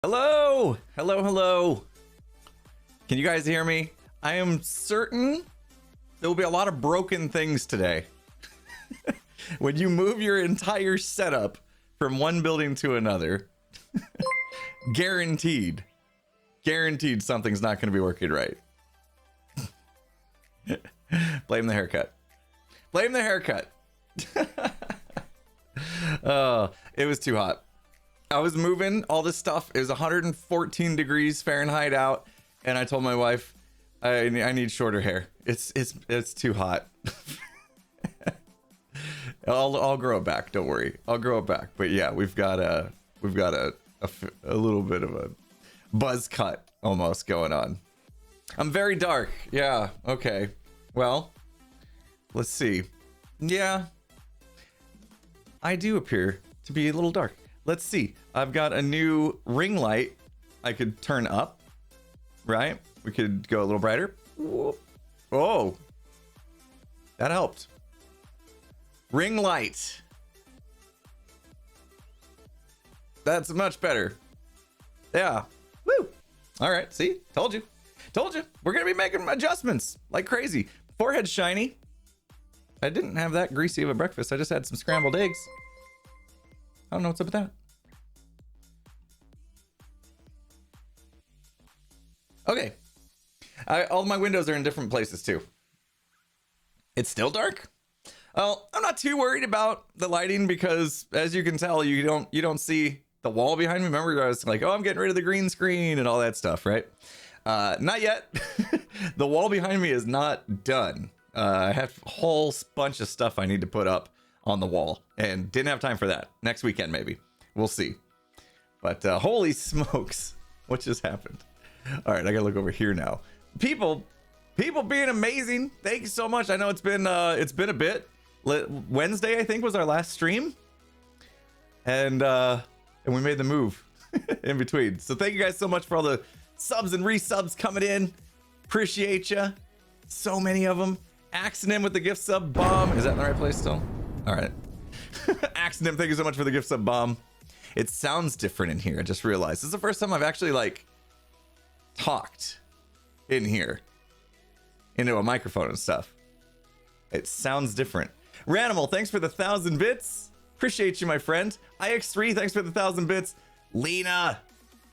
Hello, hello, hello. Can you guys hear me? I am certain there will be a lot of broken things today. When you move your entire setup from one building to another, guaranteed something's not going to be working right. Blame the haircut. Blame the haircut. Oh, it was too hot. I was moving all this stuff. It was 114 degrees Fahrenheit out, and I told my wife, I need shorter hair. It's too hot. I'll grow it back. Don't worry. I'll grow it back. But yeah, we've got a little bit of a buzz cut almost going on. I'm very dark. Yeah. Okay. Well, let's see. Yeah, I do appear to be a little dark. Let's see. I've got a new ring light I could turn up, right? We could go a little brighter. Oh, that helped. Ring light. That's much better. Yeah. Woo. All right. See? Told you. Told you. We're going to be making adjustments like crazy. Forehead shiny. I didn't have that greasy of a breakfast. I just had some scrambled eggs. I don't know what's up with that. Okay. All my windows are in different places too. It's still dark. Well, I'm not too worried about the lighting because, as you can tell, you don't see the wall behind me. Remember, I was like, oh, I'm getting rid of the green screen and all that stuff, right? Not yet. The wall behind me is not done. I have a whole bunch of stuff I need to put up on the wall and didn't have time for that. Next weekend, maybe. We'll see. But holy smokes, what just happened? All right, I gotta look over here now. People being amazing. Thank you so much. I know it's been a bit. Wednesday, I think, was our last stream, and we made the move in between. So thank you guys so much for all the subs and resubs coming in. Appreciate you. So many of them. Axonym with the gift sub bomb. Is that in the right place still? All right. Axonym, thank you so much for the gift sub bomb. It sounds different in here. I just realized this is the first time I've actually like talked in here into a microphone and stuff. It sounds different. Ranimal, thanks for the 1,000 bits. Appreciate you, my friend. IX3, thanks for the 1,000 bits. Lena,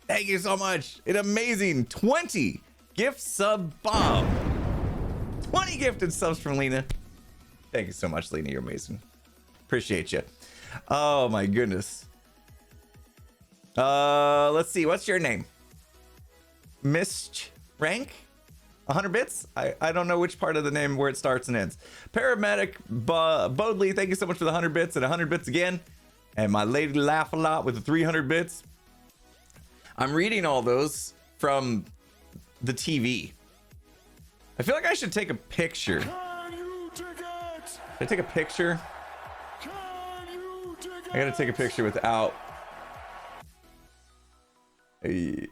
thank you so much. An amazing 20 gift sub bomb. 20 gifted subs from Lena. Thank you so much, Lena. You're amazing. Appreciate you. Oh my goodness. Let's see. What's your name? Miss Rank? 100 bits? I don't know which part of the name where it starts and ends. Paramedic Bodley, thank you so much for the 100 bits and 100 bits again. And my lady Laugh a Lot with the 300 bits. I'm reading all those from the TV. I feel like I should take a picture. Should I take a picture? I gotta take a picture without a...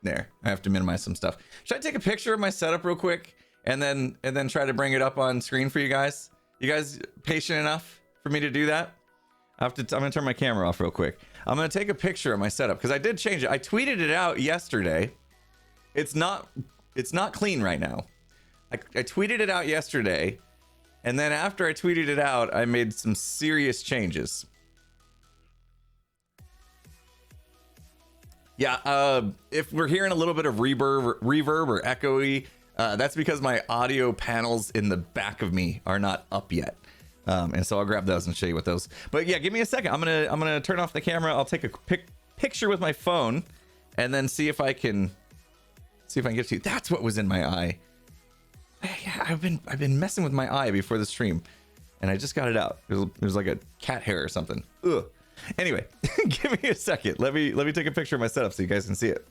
There, I have to minimize some stuff. Should I take a picture of my setup real quick and then try to bring it up on screen for you guys? You guys patient enough for me to do that? I'm gonna turn my camera off real quick. I'm gonna take a picture of my setup because I did change it. I tweeted it out yesterday. It's not clean right now. I tweeted it out yesterday, and then after I tweeted it out, I made some serious changes. Yeah, if we're hearing a little bit of reverb or echoey, that's because my audio panels in the back of me are not up yet. And so I'll grab those and show you what those. But yeah, give me a second. I'm gonna turn off the camera. I'll take a picture with my phone, and then see if I can get to you. That's what was in my eye. I've been messing with my eye before the stream, and I just got it out. It was like a cat hair or something. Ugh. Anyway, give me a second. Let me take a picture of my setup so you guys can see it.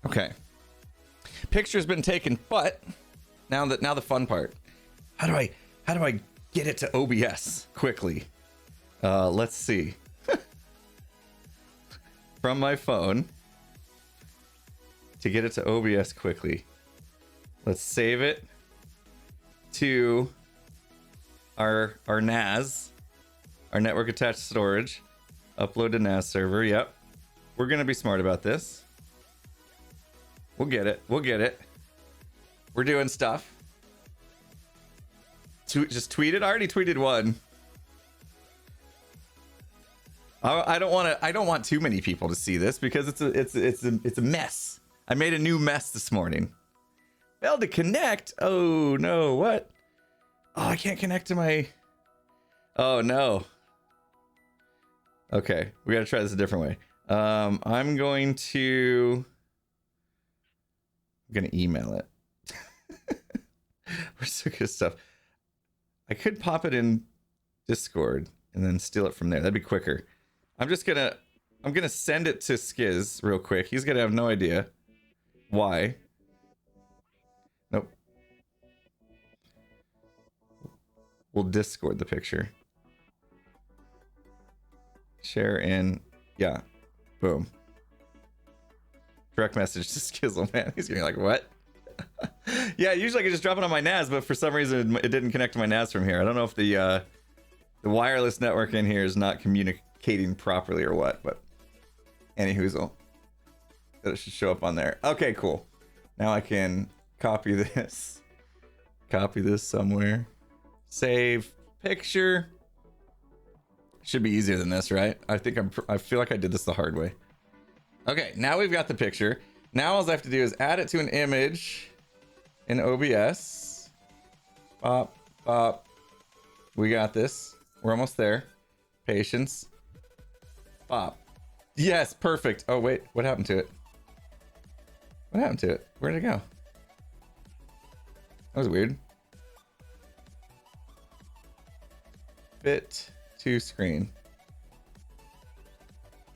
Okay. picture's been taken, but now the fun part. How do I get it to OBS quickly? Let's see. From my phone to get it to OBS quickly. Let's save it to our NAS, our network attached storage. Upload to NAS server. Yep. We're gonna be smart about this. We'll get it. We'll get it. We're doing stuff. Just tweet it. I already tweeted one. I don't want too many people to see this because it's a mess. I made a new mess this morning. Failed to connect. Oh no, what? Oh, I can't connect to my. Oh no. Okay, we gotta try this a different way. I'm gonna email it. We're so good at stuff. I could pop it in Discord and then steal it from there. That'd be quicker. I'm gonna send it to Skiz real quick. He's gonna have no idea why. Nope. We'll Discord the picture. Share in, yeah, boom. Direct message to Skizzle, man. He's gonna be like, what? Yeah, usually I could just drop it on my NAS, but for some reason it didn't connect to my NAS from here. I don't know if the wireless network in here is not communicating properly or what, but anyhoozle. It should show up on there. Okay, cool. Now I can copy this. Copy this somewhere. Save picture. Should be easier than this, right? I feel like I did this the hard way. Okay, now we've got the picture. Now all I have to do is add it to an image in OBS. Pop, pop. We got this. We're almost there. Patience. Pop. Yes, perfect. Oh, wait. What happened to it? What happened to it? Where did it go? That was weird. Fit to screen.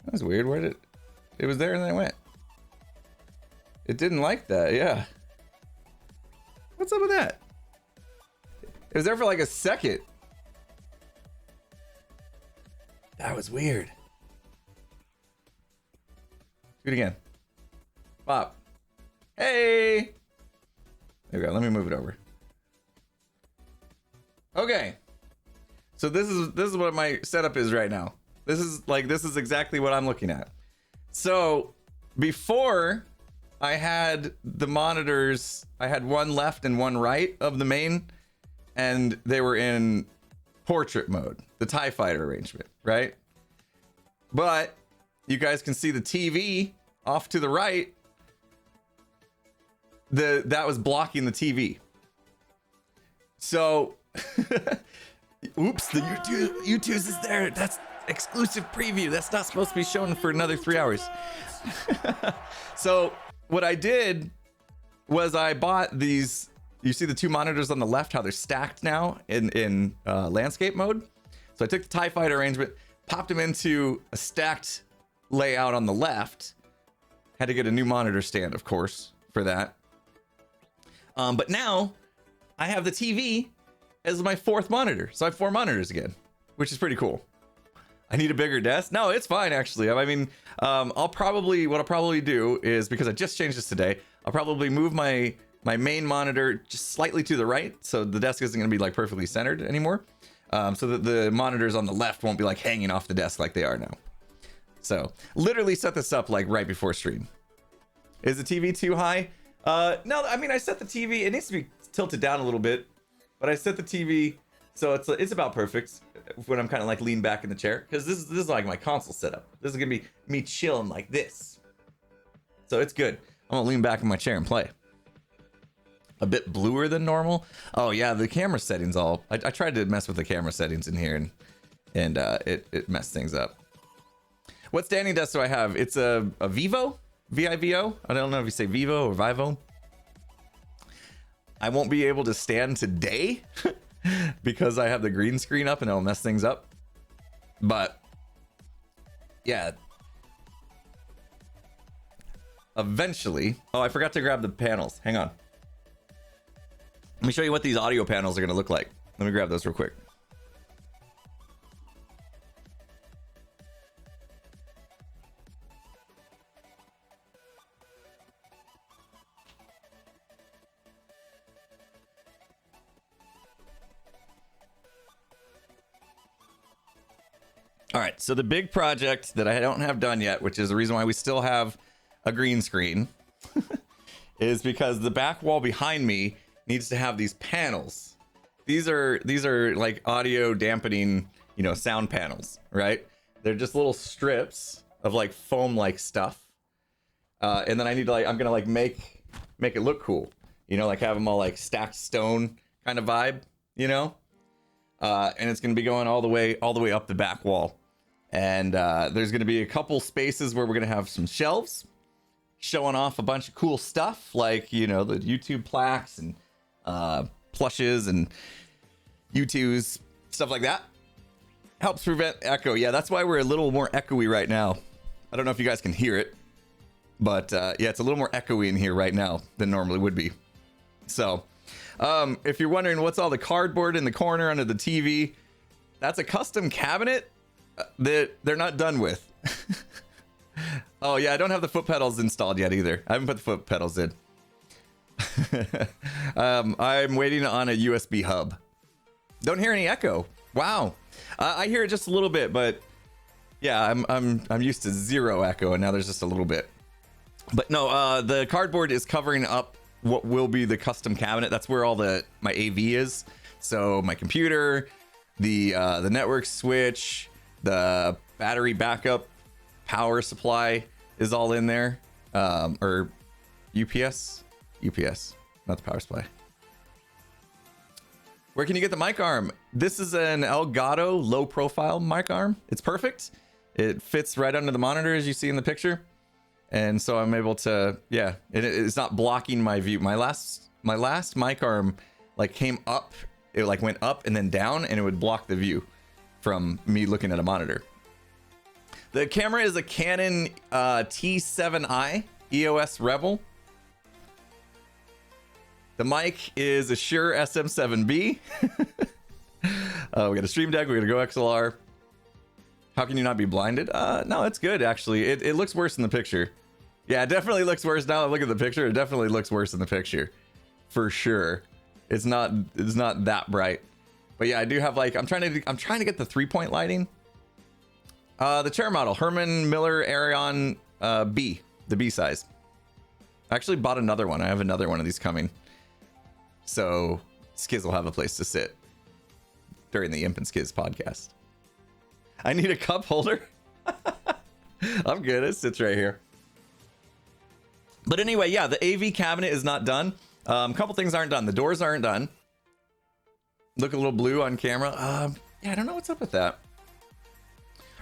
That was weird. Where did it was there and then it went. It didn't like that, yeah. What's up with that? It was there for like a second. That was weird. Do it again. Pop. Hey! There we go. Let me move it over. Okay. So this is what my setup is right now. This is exactly what I'm looking at. So before I had the monitors, I had one left and one right of the main, and they were in portrait mode, the TIE fighter arrangement, right? But you guys can see the TV off to the right. That was blocking the TV. So oops, the YouTube's is there. That's exclusive preview. That's not supposed to be shown for another 3 hours. So what I did was I bought these. You see the two monitors on the left, how they're stacked now in landscape mode. So I took the TIE fighter arrangement, popped them into a stacked layout on the left. Had to get a new monitor stand, of course, for that. But now I have the TV as my fourth monitor. So I have 4 monitors again, which is pretty cool. I need a bigger desk. No, it's fine, actually. I mean, what I'll probably do is, because I just changed this today, I'll probably move my main monitor just slightly to the right. So the desk isn't going to be like perfectly centered anymore. So that the monitors on the left won't be like hanging off the desk like they are now. So literally set this up like right before stream. Is the TV too high? No, I mean, I set the TV, it needs to be tilted down a little bit, but I set the TV so it's about perfect when I'm kind of like lean back in the chair, because this is like my console setup. This is gonna be me chilling like this, so it's good. I'm gonna lean back in my chair and play. A bit bluer than normal. Oh yeah, the camera settings I tried to mess with the camera settings in here and it messed things up. What standing desk do I have? It's a Vivo. V-I-V-O? I don't know if you say Vivo or Vivo. I won't be able to stand today because I have the green screen up and it'll mess things up. But yeah, eventually. Oh, I forgot to grab the panels. Hang on. Let me show you what these audio panels are going to look like. Let me grab those real quick. All right, so the big project that I don't have done yet, which is the reason why we still have a green screen, is because the back wall behind me needs to have these panels. These are like audio dampening, you know, sound panels, right? They're just little strips of like foam like stuff. And then I need to I'm gonna make it look cool, you know, like have them all like stacked stone kind of vibe, you know? And it's gonna be going all the way up the back wall. And there's going to be a couple spaces where we're going to have some shelves showing off a bunch of cool stuff, like, you know, the YouTube plaques and plushes and U2s, stuff like that. Helps prevent echo. Yeah, that's why we're a little more echoey right now. I don't know if you guys can hear it, but yeah, it's a little more echoey in here right now than normally would be. So if you're wondering what's all the cardboard in the corner under the TV, that's a custom cabinet that they're not done with. Oh yeah, I don't have the foot pedals installed yet either. I haven't put the foot pedals in. I'm waiting on a USB hub. Don't hear any echo. Wow. I hear it just a little bit, but yeah, I'm used to zero echo, and now there's just a little bit. But no, the cardboard is covering up what will be the custom cabinet. That's where all my AV is. So my computer, the network switch, the battery backup power supply is all in there. Or UPS, not the power supply. Where can you get the mic arm? This is an Elgato low profile mic arm. It's perfect. It fits right under the monitor as you see in the picture. And so I'm able to, yeah, it's not blocking my view. My last mic arm like came up, it like went up and then down, and it would block the view from me looking at a monitor. The camera is a Canon T7i EOS Rebel. The mic is a Shure SM7B. We got a Stream Deck, we got a Go XLR. How can you not be blinded? No, it's good actually. It looks worse in the picture. Yeah, it definitely looks worse now. Look at the picture. It definitely looks worse in the picture, for sure. It's not that bright. But yeah, I do have like I'm trying to get the 3-point lighting. The chair model, Herman Miller Arion B, the B size. I actually bought another one. I have another one of these coming. So Skiz will have a place to sit during the Imp and Skiz podcast. I need a cup holder. I'm good. It sits right here. But anyway, yeah, the AV cabinet is not done. A couple things aren't done. The doors aren't done. Look a little blue on camera. Yeah, I don't know what's up with that.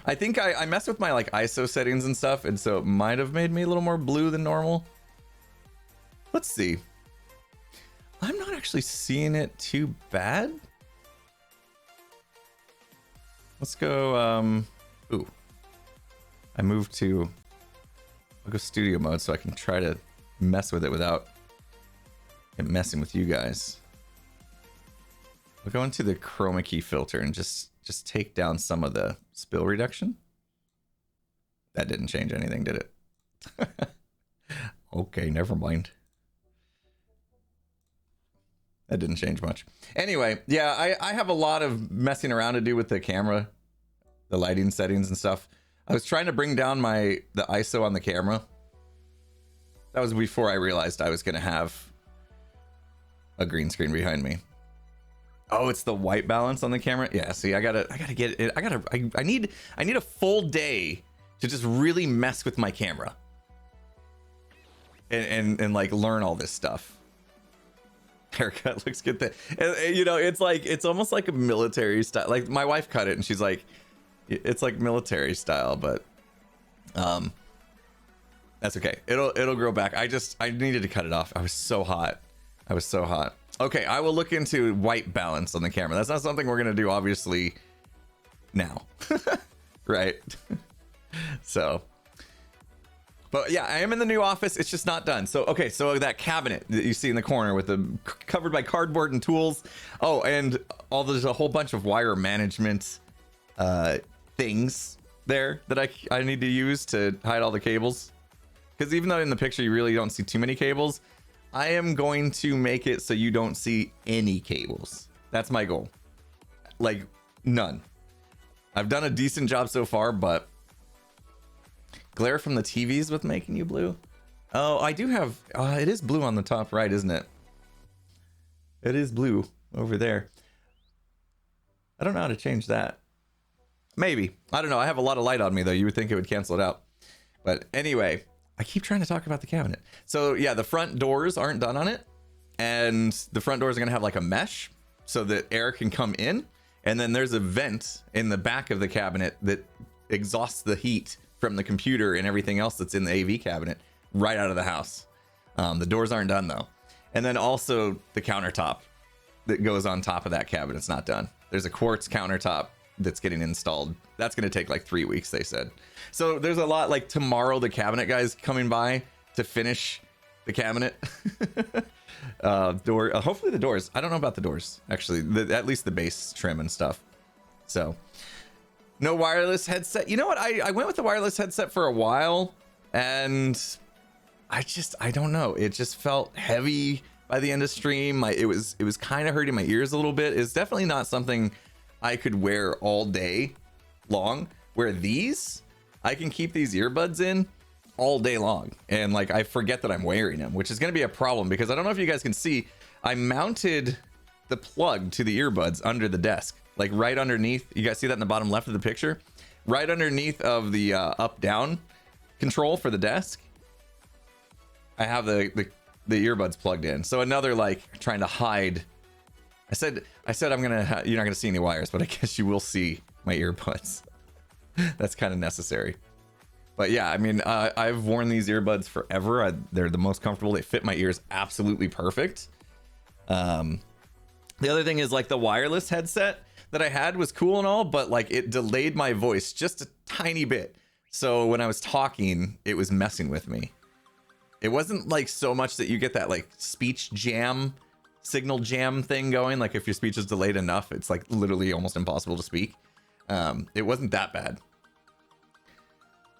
I think I messed with my like ISO settings and stuff, and so it might have made me a little more blue than normal. Let's see. I'm not actually seeing it too bad. Let's go, ooh. I moved to, I'll go studio mode so I can try to mess with it without it messing with you guys. I'll go into the chroma key filter and just take down some of the spill reduction. That didn't change anything, did it? Okay, never mind. That didn't change much. Anyway, yeah, I have a lot of messing around to do with the camera, the lighting settings and stuff. I was trying to bring down the ISO on the camera. That was before I realized I was going to have a green screen behind me. Oh, it's the white balance on the camera. Yeah, see, I gotta get it. I need a full day to just really mess with my camera and like learn all this stuff. Haircut looks good. You know, it's almost like a military style. Like my wife cut it and she's like, it's like military style, but that's okay. It'll grow back. I needed to cut it off. I was so hot. Okay, I will look into white balance on the camera. That's not something we're gonna do obviously now. Right? So But yeah, I am in the new office. It's just not done. So, okay, so that cabinet that you see in the corner with the covered by cardboard and tools. Oh, and there's a whole bunch of wire management things there that I need to use to hide all the cables. Because even though in the picture you really don't see too many cables, I am going to make it so you don't see any cables. That's my goal. Like, none. I've done a decent job so far, but glare from the TVs with making you blue. Oh, I do have, it is blue on the top right, isn't it? It is blue over there. I don't know how to change that. Maybe. I don't know. I have a lot of light on me though. You would think it would cancel it out. But anyway, I keep trying to talk about the cabinet. So yeah, the front doors aren't done on it. And the front doors are going to have like a mesh so that air can come in. And then there's a vent in the back of the cabinet that exhausts the heat from the computer and everything else that's in the AV cabinet right out of the house. The doors aren't done though. And then also the countertop that goes on top of that cabinet's not done. There's a quartz countertop that's getting installed. That's going to take like 3 weeks, they said. So there's a lot. Like tomorrow, the cabinet guy's coming by to finish the cabinet. Hopefully the doors. I don't know about the doors, actually. At least the base trim and stuff. So no wireless headset. You know what? I went with the wireless headset for a while, and I don't know. It just felt heavy by the end of stream. It was kind of hurting my ears a little bit. It's definitely not something I could wear all day long. Where these, I can keep these earbuds in all day long, and like I forget that I'm wearing them, which is going to be a problem because I don't know if you guys can see, I mounted the plug to the earbuds under the desk, like right underneath. You guys see that in the bottom left of the picture, right underneath of the up down control for the desk. I have the earbuds plugged in. So another like trying to hide. I said I'm gonna you're not gonna see any wires, but I guess you will see my earbuds. That's kind of necessary. But yeah, I mean, I've worn these earbuds forever. They're the most comfortable. They fit my ears absolutely perfect. The other thing is like the wireless headset that I had was cool and all, but like it delayed my voice just a tiny bit. So when I was talking, it was messing with me. It wasn't like so much that you get that like speech jam, signal jam thing going. Like if your speech is delayed enough, it's like literally almost impossible to speak. It wasn't that bad.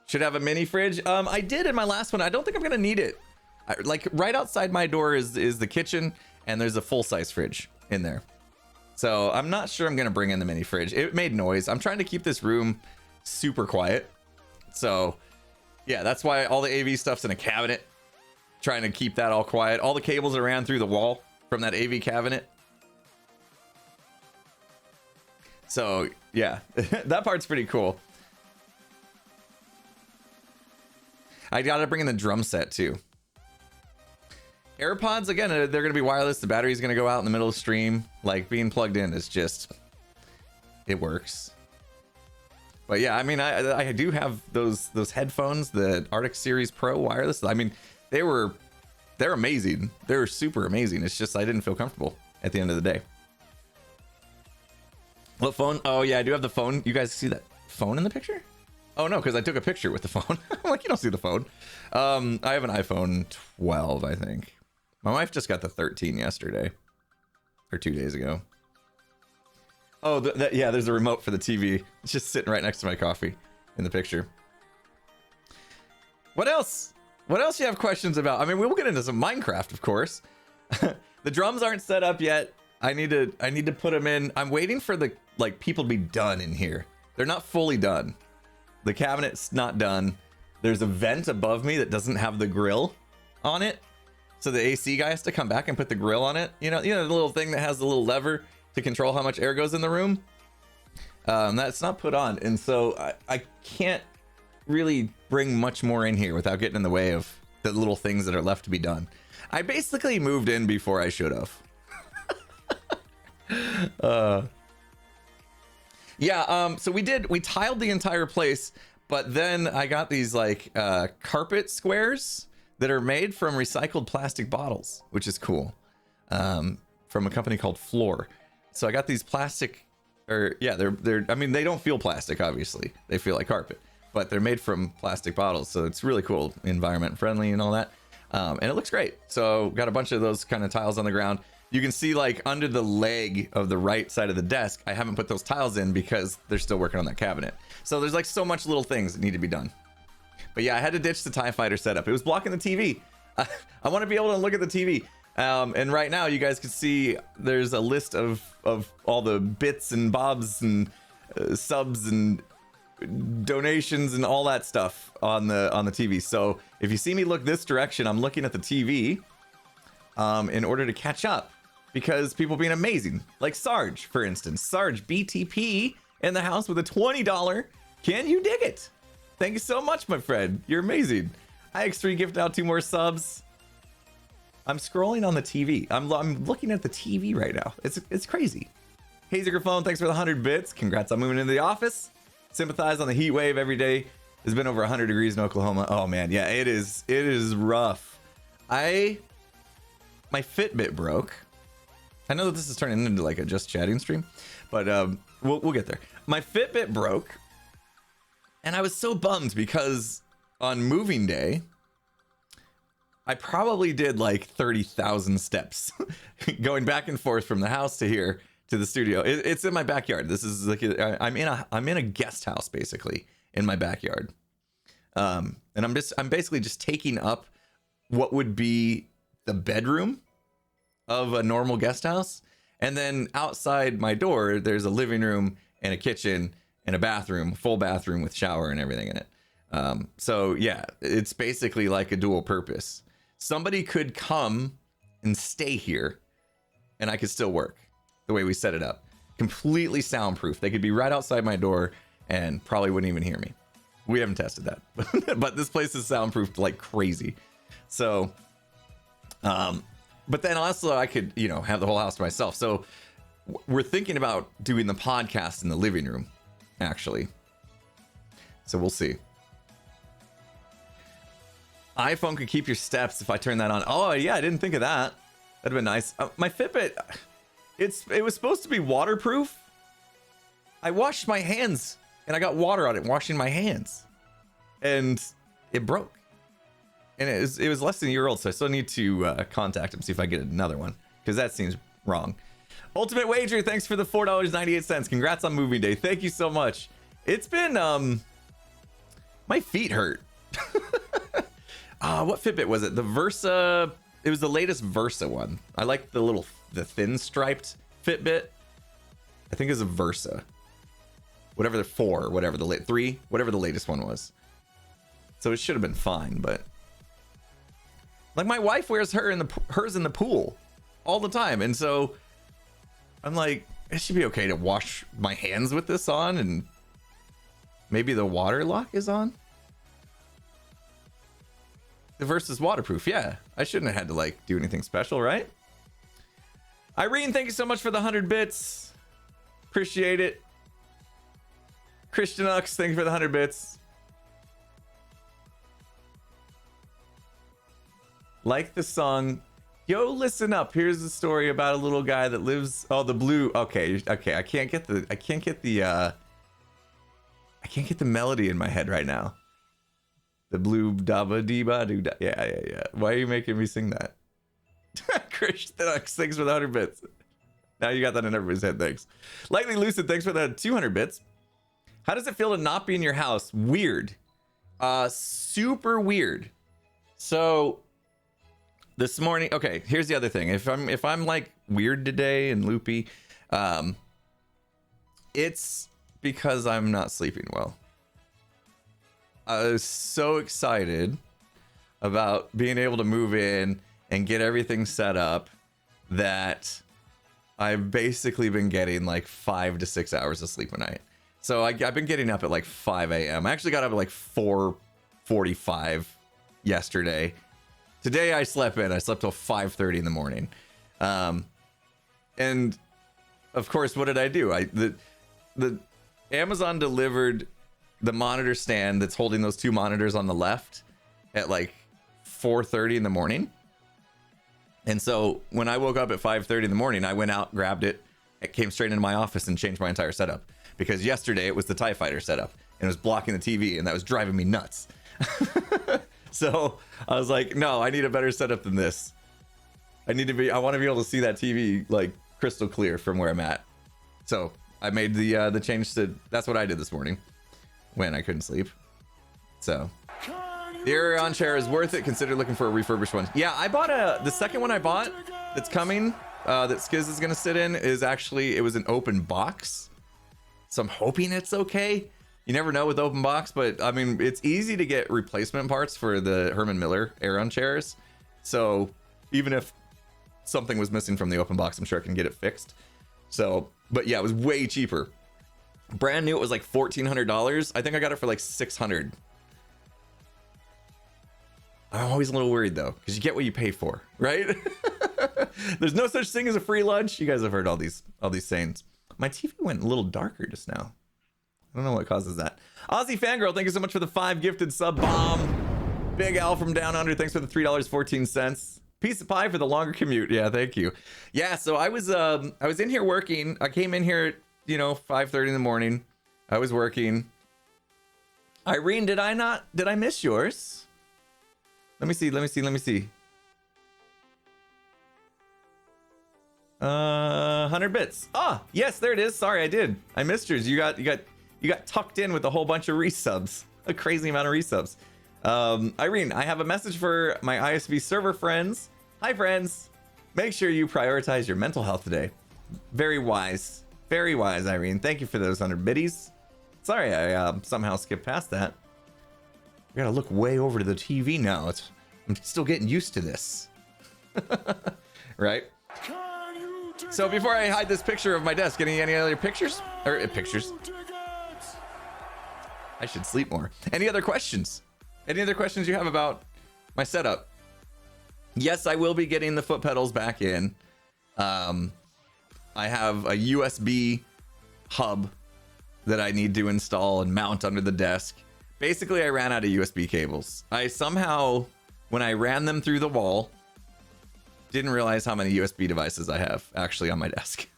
Should have a mini fridge. I did in my last one. I don't think I'm gonna need it. Like right outside my door is the kitchen, and there's a full-size fridge in there. So I'm not sure I'm gonna bring in the mini fridge. It made noise. I'm trying to keep this room super quiet. So yeah, that's why all the AV stuff's in a cabinet. Trying to keep that all quiet. All the cables are ran through the wall from that AV cabinet. So yeah, that part's pretty cool. I gotta bring in the drum set too. AirPods, again, they're gonna be wireless. The battery's gonna go out in the middle of stream. Like being plugged in is just, it works. But yeah, I mean, I do have those headphones, the Arctic Series Pro wireless. I mean, they're amazing. They're super amazing. It's just I didn't feel comfortable at the end of the day. What phone? Oh yeah, I do have the phone. You guys see that phone in the picture? Oh no, because I took a picture with the phone. I'm like, you don't see the phone. I have an iPhone 12, I think. My wife just got the 13 yesterday, or 2 days ago. Oh, yeah, there's a remote for the TV. It's just sitting right next to my coffee in the picture. What else? What else do you have questions about? I mean, we'll get into some Minecraft, of course. The drums aren't set up yet. I need to put them in. I'm waiting for the people to be done in here. They're not fully done. The cabinet's not done. There's a vent above me that doesn't have the grill on it. So the AC guy has to come back and put the grill on it. You know the little thing that has the little lever to control how much air goes in the room. That's not put on. And so I can't really bring much more in here without getting in the way of the little things that are left to be done. I basically moved in before I should have. Yeah, so we tiled the entire place, but then I got these like carpet squares that are made from recycled plastic bottles, which is cool, from a company called Floor. So I got these plastic, or yeah, they're I mean, they don't feel plastic, obviously. They feel like carpet, but they're made from plastic bottles, so it's really cool, environment friendly and all that. And it looks great. So got a bunch of those kind of tiles on the ground. You can see like under the leg of the right side of the desk, I haven't put those tiles in because they're still working on that cabinet. So there's like so much little things that need to be done. But yeah, I had to ditch the TIE Fighter setup. It was blocking the TV. I want to be able to look at the TV. And right now you guys can see there's a list of all the bits and bobs and subs and donations and all that stuff on the TV. So if you see me look this direction, I'm looking at the TV in order to catch up, because people being amazing, like Sarge, for instance. Sarge BTP in the house with a $20. Can you dig it? Thank you so much, my friend. You're amazing. IX3 gifted out 2 more subs. I'm scrolling on the TV. I'm looking at the TV right now. It's crazy. Hazy Graphone, thanks for the 100 bits. Congrats on moving into the office. Sympathize on the heat wave every day. It's been over 100 degrees in Oklahoma. Oh man, yeah, it is rough. My Fitbit broke. I know that this is turning into like a just chatting stream, but we'll get there. My Fitbit broke, and I was so bummed because on moving day, I probably did like 30,000 steps going back and forth from the house to here to the studio. It's in my backyard. This is like I'm in a guest house basically in my backyard, and I'm basically just taking up what would be the bedroom of a normal guest house, and then outside my door there's a living room and a kitchen and a bathroom, full bathroom with shower and everything in it. So yeah, it's basically like a dual purpose. Somebody could come and stay here and I could still work the way we set it up. Completely soundproof. They could be right outside my door and probably wouldn't even hear me. We haven't tested that, but this place is soundproofed like crazy. So, but then also I could, have the whole house to myself. So we're thinking about doing the podcast in the living room, actually. So we'll see. iPhone could keep your steps if I turn that on. Oh yeah, I didn't think of that. That'd been nice. My Fitbit, it was supposed to be waterproof. I washed my hands and I got water on it washing my hands, and it broke. And it was less than a year old, so I still need to contact him, see if I get another one, because that seems wrong. Ultimate Wager, thanks for the $4.98. Congrats on moving day. Thank you so much. It's been my feet hurt. What Fitbit was it? The Versa. It was the latest Versa one. I like the thin striped Fitbit. I think it's a Versa. Whatever the 4, whatever the 3, whatever the latest one was. So it should have been fine, but like my wife wears hers in the pool all the time, and so I'm like, it should be okay to wash my hands with this on, and maybe the water lock is on. The Versa's waterproof. Yeah, I shouldn't have had to like do anything special, right? Irene, thank you so much for the 100 bits. Appreciate it. Christian Ux, thank you for the 100 bits. Like the song, yo, listen up. Here's a story about a little guy that lives. Oh, the blue. Okay. I can't get the melody in my head right now. The blue daba diba doo da. Yeah. Why are you making me sing that? Christian Ux, thanks for the 100 bits. Now you got that in everybody's head. Thanks. Lightly Lucid, thanks for the 200 bits. How does it feel to not be in your house? Weird. Super weird. So this morning, okay, here's the other thing. If I'm like weird today and loopy, it's because I'm not sleeping well. I was so excited about being able to move in and get everything set up that I've basically been getting like 5 to 6 hours of sleep a night. So I've been getting up at like 5 a.m. I actually got up at like 4:45 yesterday. Today I slept till 5:30 in the morning. And of course, what did I do? The Amazon delivered the monitor stand that's holding those 2 monitors on the left at like 4:30 in the morning. And so when I woke up at 5:30 in the morning, I went out, grabbed it, came straight into my office and changed my entire setup. Because yesterday it was the TIE Fighter setup. and it was blocking the TV, and that was driving me nuts. So I was like, no, I need a better setup than this. I want to be able to see that TV like crystal clear from where I'm at. So I made the change to, that's what I did this morning when I couldn't sleep. So the Aeron chair is worth it. Consider looking for a refurbished one. Yeah, I bought the second one I bought that's coming, that Skiz is gonna sit in, is actually, it was an open box. So I'm hoping it's okay. You never know with open box, but I mean, it's easy to get replacement parts for the Herman Miller Aeron chairs. So even if something was missing from the open box, I'm sure I can get it fixed. So, but yeah, it was way cheaper. Brand new, it was like $1,400. I think I got it for like $600. I'm always a little worried though, because you get what you pay for, right? There's no such thing as a free lunch. You guys have heard all these sayings. My TV went a little darker just now. I don't know what causes that. Aussie Fangirl, thank you so much for the 5 gifted sub bomb. Big Al from Down Under, thanks for the $3.14. Piece of pie for the longer commute. Yeah, thank you. Yeah, so I was in here working. I came in here, 5:30 in the morning. I was working. Irene, did I miss yours? Let me see. 100 bits. Ah, yes, there it is. Sorry, I did. I missed yours. You got tucked in with a whole bunch of resubs. A crazy amount of resubs. Irene, I have a message for my ISV server friends. Hi, friends. Make sure you prioritize your mental health today. Very wise. Very wise, Irene. Thank you for those 100 biddies. Sorry, I somehow skipped past that. I gotta look way over to the TV now. I'm still getting used to this. Right? So before I hide this picture of my desk, any other pictures? Or pictures? I should sleep more. Any other questions? Any other questions you have about my setup? Yes, I will be getting the foot pedals back in. I have a USB hub that I need to install and mount under the desk. Basically, I ran out of USB cables. I somehow, when I ran them through the wall, didn't realize how many USB devices I have actually on my desk.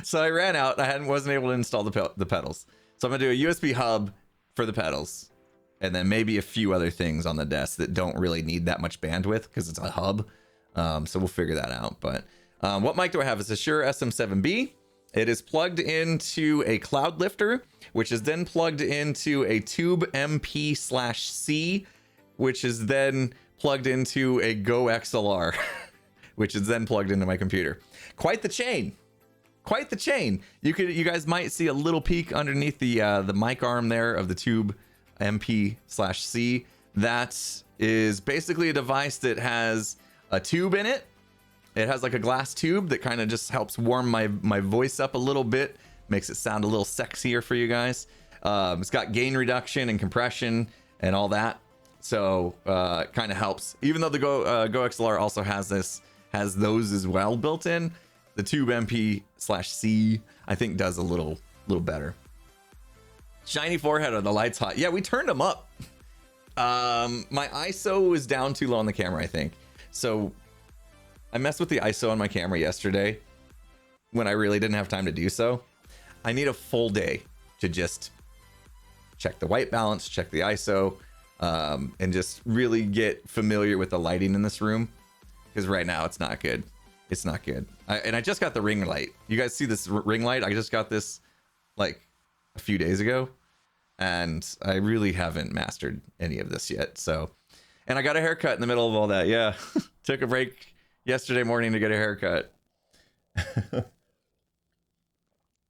So I ran out. Wasn't able to install the pedals. So I'm gonna do a USB hub for the pedals, and then maybe a few other things on the desk that don't really need that much bandwidth because it's a hub. So we'll figure that out. But what mic do I have? It's a Shure SM7B. It is plugged into a cloud lifter, which is then plugged into a Tube MP/C, which is then plugged into a Go XLR, which is then plugged into my computer. Quite the chain. Quite the chain. You guys might see a little peek underneath the mic arm there of the Tube MP/C. That is basically a device that has a tube in it. It has like a glass tube that kind of just helps warm my voice up a little bit, makes it sound a little sexier for you guys. It's got gain reduction and compression and all that, so it kind of helps. Even though the Go XLR also has those as well built in, the Tube MP/C I think does a little better. Shiny forehead, are the lights hot? Yeah, we turned them up. My ISO was down too low on the camera, I think. So I messed with the ISO on my camera yesterday when I really didn't have time to do so. I need a full day to just check the white balance, check the ISO, and just really get familiar with the lighting in this room. Because right now it's not good. It's not good. And I just got the ring light. You guys see this ring light? I just got this like a few days ago. And I really haven't mastered any of this yet. So, and I got a haircut in the middle of all that. Yeah. Took a break yesterday morning to get a haircut.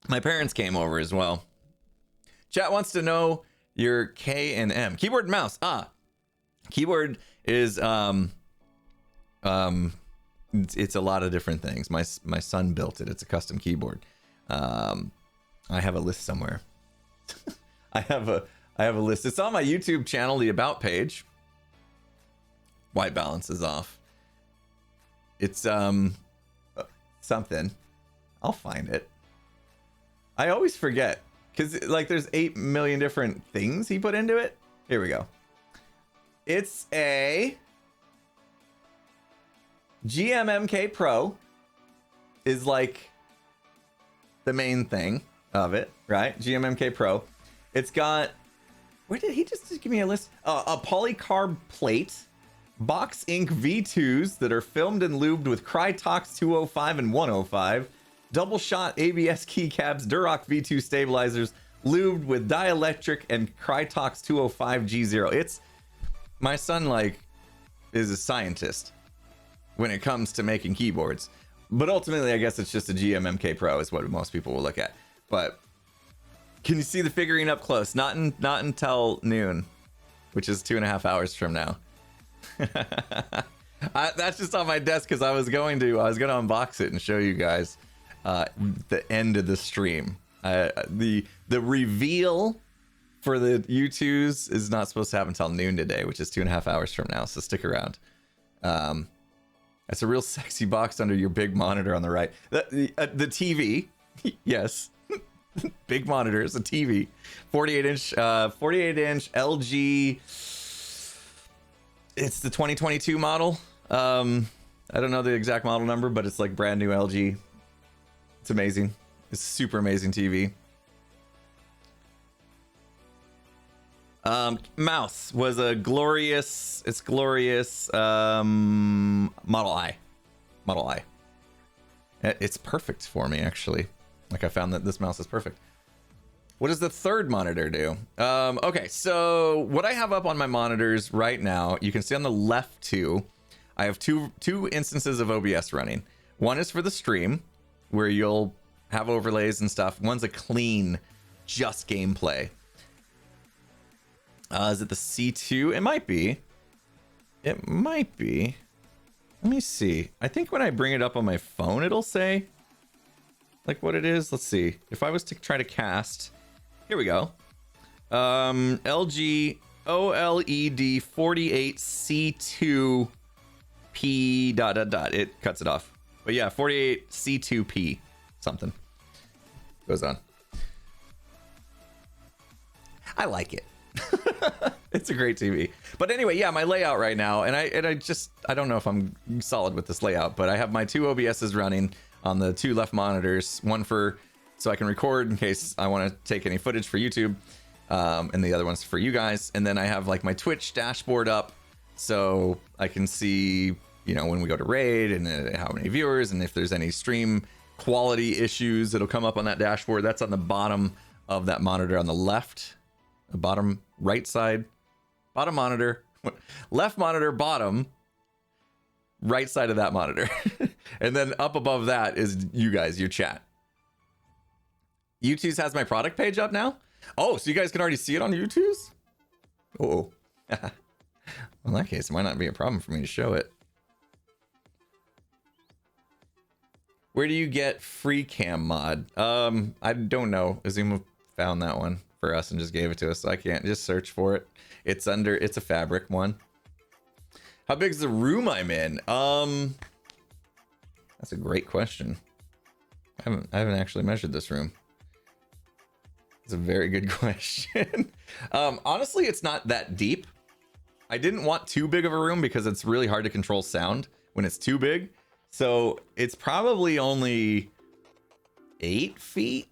My parents came over as well. Chat wants to know your K and M. Keyboard and mouse. Keyboard is it's a lot of different things. My son built it. It's a custom keyboard. I have a list somewhere. I have a list. It's on my YouTube channel, the About page. White balance is off. It's something. I'll find it. I always forget because like there's 8 million different things he put into it. Here we go. It's a GMMK Pro is like the main thing of it, right? GMMK Pro. It's got Where did he just give me a list? A polycarb plate, Box Ink V2s that are filmed and lubed with Crytox 205 and 105, double shot ABS keycaps, Duroc V2 stabilizers, lubed with dielectric and Crytox 205 G0. It's my son like is a scientist when it comes to making keyboards, but ultimately I guess it's just a GMMK Pro is what most people will look at. But can you see the figurine up close? Not until noon, which is 2.5 hours from now. That's just on my desk because I was gonna unbox it and show you guys the end of the stream. The reveal for the U2s is not supposed to happen until noon today, which is 2.5 hours from now. So stick around. That's a real sexy box under your big monitor on the right. The TV, yes, big monitors, a TV, 48 inch LG. It's the 2022 model. I don't know the exact model number, but it's like brand new LG. It's amazing. It's a super amazing TV. Mouse was a glorious. It's glorious. Model I. It's perfect for me actually. Like I found that this mouse is perfect. What does the third monitor do? Okay, so what I have up on my monitors right now, you can see on the left two, I have two instances of OBS running. One is for the stream, where you'll have overlays and stuff. One's a clean, just gameplay. Is it the C2? It might be. It might be. Let me see. I think when I bring it up on my phone, it'll say like what it is. Let's see. If I was to try to cast, here we go. LG OLED 48C2P ... It cuts it off. But yeah, 48C2P something goes on. I like it. It's a great TV. But anyway, yeah, my layout right now, and I don't know if I'm solid with this layout, but I have my two OBSs running on the two left monitors, one for so I can record in case I want to take any footage for YouTube, and the other one's for you guys. And then I have like my Twitch dashboard up so I can see, you know, when we go to raid and how many viewers, and if there's any stream quality issues, it'll come up on that dashboard. That's on the bottom of that monitor on the left, the bottom right side, bottom monitor, left monitor, bottom right side of that monitor. And then up above that is you guys, your chat. YouTube's has my product page up now. Oh, so you guys can already see it on YouTube's? Oh, well, in that case, it might not be a problem for me to show it. Where do you get free cam mod? I don't know. Azuma found that one for us and just gave it to us, so I can't just search for it. It's a fabric one. How big is the room I'm in? That's a great question. I haven't actually measured this room. It's a very good question. Honestly, it's not that deep. I didn't want too big of a room because it's really hard to control sound when it's too big. So it's probably only 8 feet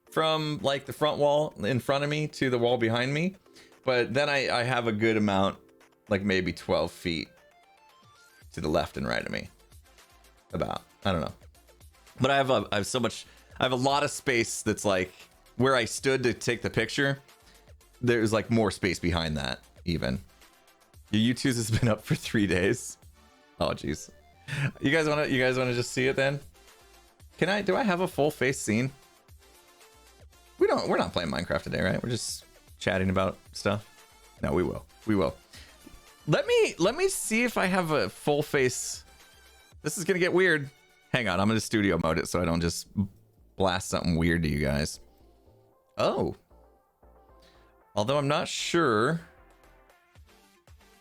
from like the front wall in front of me to the wall behind me. But then I have a good amount, like maybe 12 feet to the left and right of me. About, I don't know. But I have a lot of space that's like where I stood to take the picture. There's like more space behind that even. Your YouTube's has been up for 3 days. Oh geez. You guys wanna just see it then? Do I have a full face scene? We're not playing Minecraft today, right? We're just chatting about stuff. No, we will. Let me see if I have a full face. This is gonna get weird. Hang on, I'm gonna studio mode it so I don't just blast something weird to you guys. Oh. Although I'm not sure.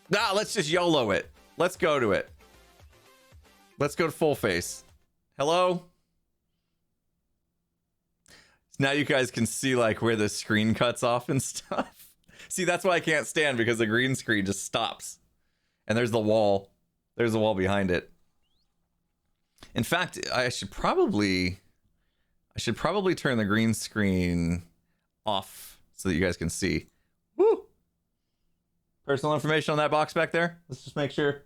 Nah, let's just YOLO it. Let's go to it. Let's go to full face. Hello? Now you guys can see like where the screen cuts off and stuff. See, that's why I can't stand, because the green screen just stops. And there's the wall. There's the wall behind it. In fact, I should probably turn the green screen off so that you guys can see. Woo! Personal information on that box back there. Let's just make sure.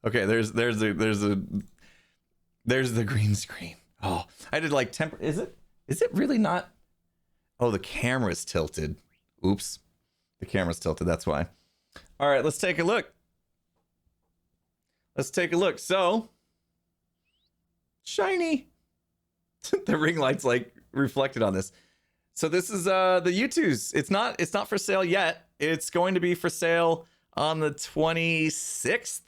Okay, there's the green screen. Oh, I did like temper. Is it really not? Oh, the camera's tilted. Oops, the camera's tilted. That's why. All right, let's take a look. Let's take a look. So shiny. The ring light's like reflected on this. So this is the U2s. It's not for sale yet. It's going to be for sale on the 26th.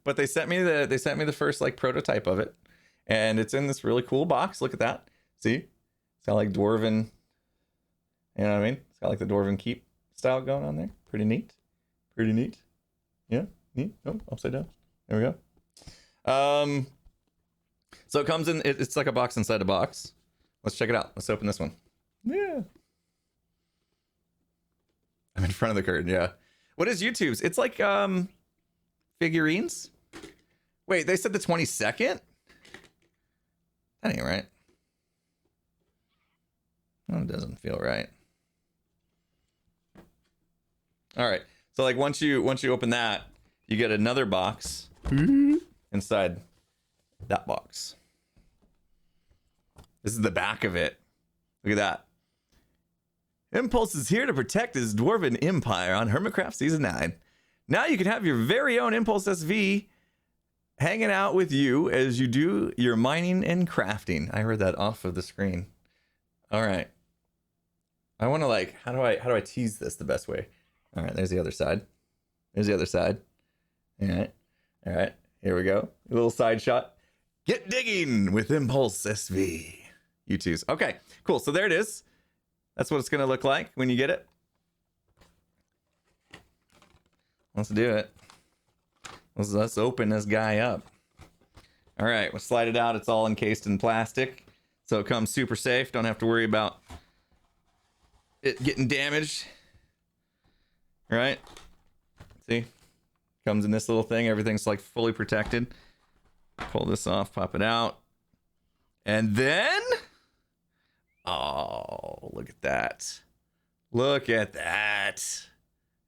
But they sent me the first like prototype of it. And it's in this really cool box. Look at that. See? It's got like dwarven, you know what I mean? It's got like the dwarven keep style going on there. Pretty neat. Pretty neat. Yeah, neat. Oh, upside down. There we go. So it comes in, it's like a box inside a box. Let's check it out. Let's open this one. Yeah. I'm in front of the curtain, yeah. What is YouTube's? It's like figurines. Wait, they said the 22nd? That ain't right. Oh, it doesn't feel right. All right. So like once you open that, you get another box inside that box. This is the back of it. Look at that. Impulse is here to protect his dwarven empire on Hermitcraft Season 9. Now you can have your very own Impulse SV hanging out with you as you do your mining and crafting. I heard that off of the screen. All right. I want to like, how do I tease this the best way? All right, there's the other side. There's the other side. All right. All right. Here we go. A little side shot. Get digging with Impulse SV. U2s. Okay, cool. So there it is. That's what it's going to look like when you get it. Let's do it. Let's open this guy up. All right, we'll slide it out. It's all encased in plastic, so it comes super safe. Don't have to worry about it getting damaged. All right. See? Comes in this little thing. Everything's like fully protected. Pull this off, pop it out. And then... oh, look at that. Look at that.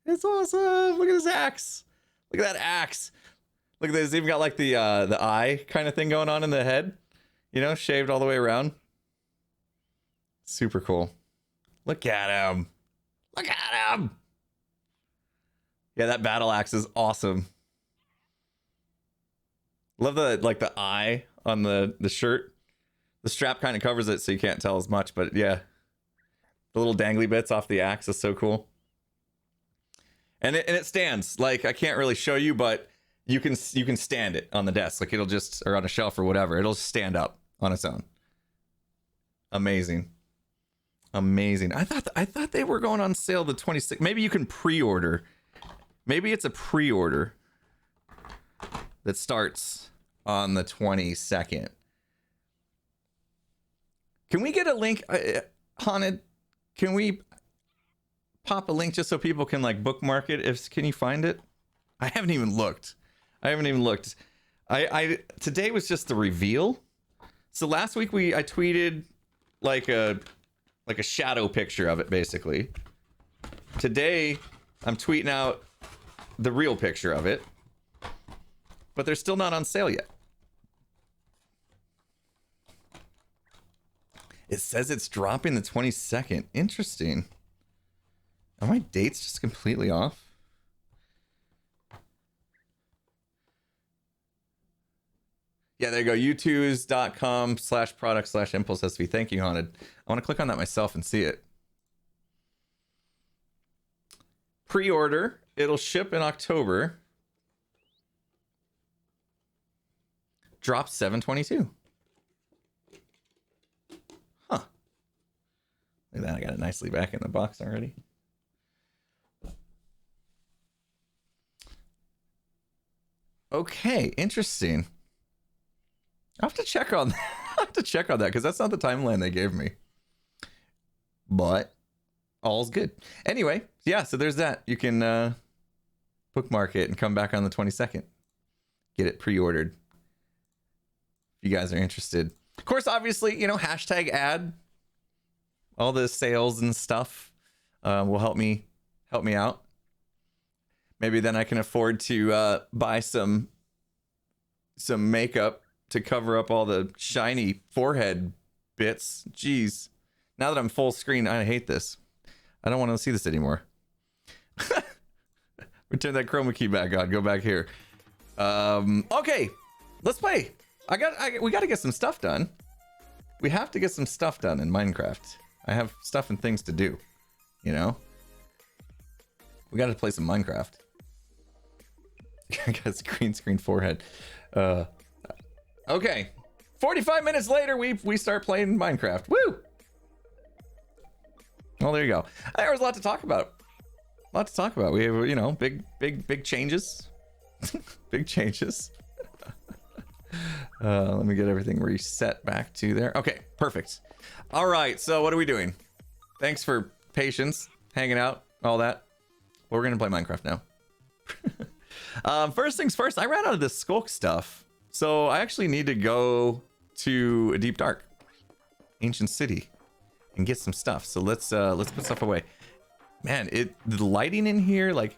It's awesome. Look at this axe. Look at that axe. Look at this. It's even got like the eye kind of thing going on in the head. You know, shaved all the way around. Super cool. Look at him. Look at him. Yeah, that battle axe is awesome. Love the eye on the shirt. The strap kind of covers it so you can't tell as much, but yeah. The little dangly bits off the axe is so cool. And it stands. Like, I can't really show you, but you can stand it on the desk. Like, it'll just, or on a shelf or whatever. It'll just stand up on its own. Amazing. Amazing. I thought they were going on sale the 26th. Maybe you can pre-order. Maybe it's a pre-order that starts on the 22nd. Can we get a link, Haunted? Can we pop a link just so people can like bookmark it? Can you find it? I haven't even looked. I today was just the reveal. So last week I tweeted like a shadow picture of it basically. Today I'm tweeting out the real picture of it. But they're still not on sale yet. It says it's dropping the 22nd. Interesting. Are my dates just completely off? Yeah, there you go. u2s.com/product/impulse-sv. Thank you, Haunted. I want to click on that myself and see it. Pre-order. It'll ship in October. Drop 7/22. Huh. Look at that. I got it nicely back in the box already. Okay, interesting. I'll have to check on that. I'll have to check on that because that's not the timeline they gave me. But all's good. Anyway, yeah, so there's that. You can bookmark it and come back on the 22nd. Get it pre-ordered. If you guys are interested. Of course, obviously, you know, hashtag ad. All the sales and stuff will help me out. Maybe then I can afford to buy some makeup to cover up all the shiny forehead bits. Jeez. Now that I'm full screen, I hate this. I don't want to see this anymore. Return that chroma key back on. Go back here. Okay, let's play. We got to get some stuff done. We have to get some stuff done in Minecraft. I have stuff and things to do. You know, we got to play some Minecraft. I got a green screen forehead. Okay, 45 minutes later, we start playing Minecraft. Woo! Well, there you go. There was a lot to talk about. A lot to talk about. We have, you know, big changes. Big changes. Let me get everything reset back to there. Okay, perfect. All right, so what are we doing? Thanks for patience, hanging out, all that. Well, we're gonna play Minecraft now. First things first, I ran out of this skulk stuff, so I actually need to go to a deep dark, ancient city, and get some stuff. So let's put stuff away. Man, the lighting in here, like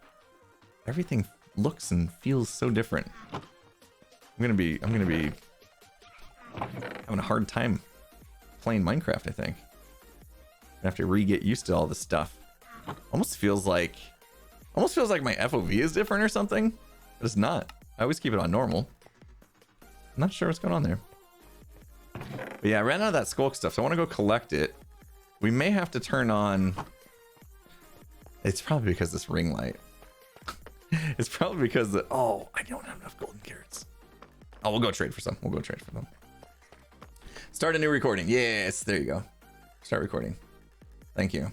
everything looks and feels so different. I'm gonna be having a hard time playing Minecraft, I think. I have to get used to all this stuff. Almost feels like my FOV is different or something, but it's not. I always keep it on normal. I'm not sure what's going on there. But yeah, I ran out of that skulk stuff, so I want to go collect it. We may have to turn on... It's probably because this ring light. It's probably because oh, I don't have enough golden carrots. Oh, we'll go trade for some. We'll go trade for them. Start a new recording. Yes, there you go. Start recording. Thank you.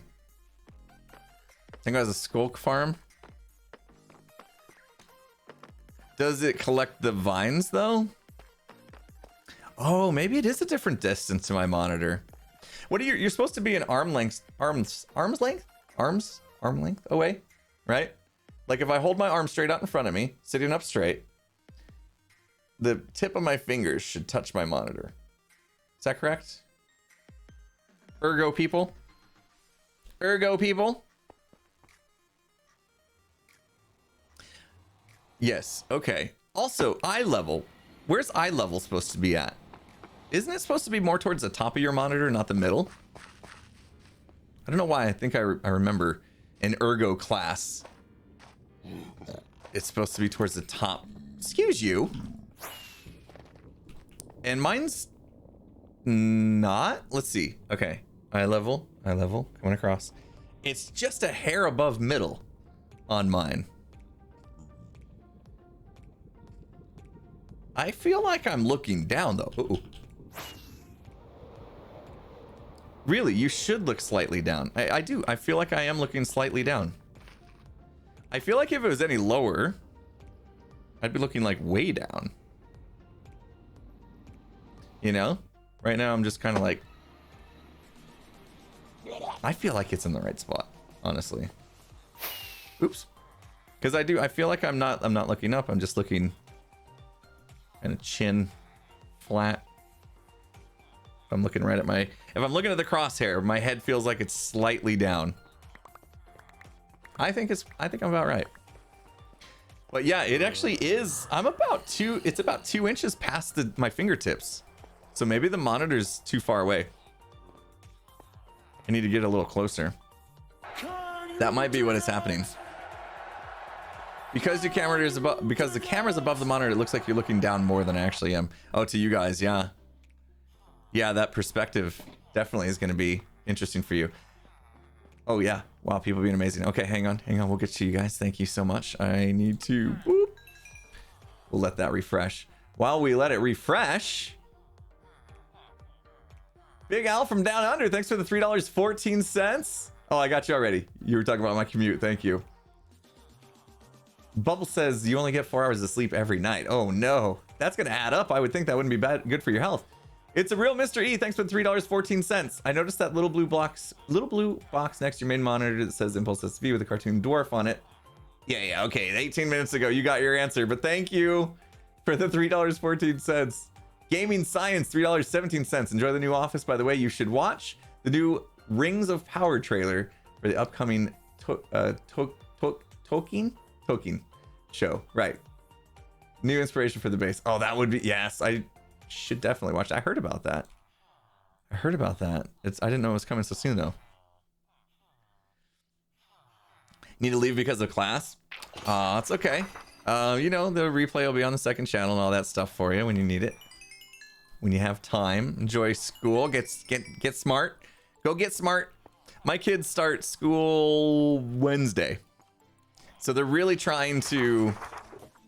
I think it has a skulk farm. Does it collect the vines though? Oh, maybe it is a different distance to my monitor. What are you're supposed to be an arm length away, right? Like if I hold my arm straight out in front of me, sitting up straight, the tip of my fingers should touch my monitor. Is that correct? Ergo people? Ergo people? Yes, okay. Also, eye level. Where's eye level supposed to be at? Isn't it supposed to be more towards the top of your monitor, not the middle? I don't know why. I think I remember in ergo class, it's supposed to be towards the top. Excuse you. And mine's not. Let's see. Okay. Eye level, coming across. It's just a hair above middle on mine. I feel like I'm looking down though. Ooh. Really, you should look slightly down. I do. I feel like I am looking slightly down. I feel like if it was any lower, I'd be looking like way down. You know? Right now I'm just kind of like... I feel like it's in the right spot, honestly. Oops. Because I feel like I'm not looking up. I'm just looking kind of chin flat. If I'm looking right at if I'm looking at the crosshair, my head feels like it's slightly down. I think I'm about right. But yeah, it actually is. It's about 2 inches past my fingertips. So maybe the monitor's too far away. I need to get a little closer. That might be what is happening. Because the camera's above the monitor, it looks like you're looking down more than I actually am. Oh, to you guys, yeah. Yeah, that perspective definitely is going to be interesting for you. Oh yeah, wow, people being amazing. Okay, hang on, we'll get to you guys. Thank you so much. I need to, whoop. We'll let that refresh. While we let it refresh, Big Al from Down Under, thanks for the $3.14. Oh, I got you already. You were talking about my commute, thank you. Bubble says you only get 4 hours of sleep every night. Oh no, that's gonna add up. I would think that wouldn't be good for your health. It's a real Mr. E. Thanks for the $3.14. I noticed that little blue box next to your main monitor that says Impulse SV with a cartoon dwarf on it. Yeah, okay. 18 minutes ago, you got your answer, but thank you for the $3.14. Gaming Science, $3.17. Enjoy the new Office. By the way, you should watch the new Rings of Power trailer for the upcoming Cooking show, right? New inspiration for the base. Oh, that would be, yes. I should definitely watch it. I heard about that. I didn't know it was coming so soon though. Need to leave because of class? It's okay. You know, the replay will be on the second channel and all that stuff for you when you need it. When you have time. Enjoy school. Get smart. Go get smart. My kids start school Wednesday. So they're really trying to...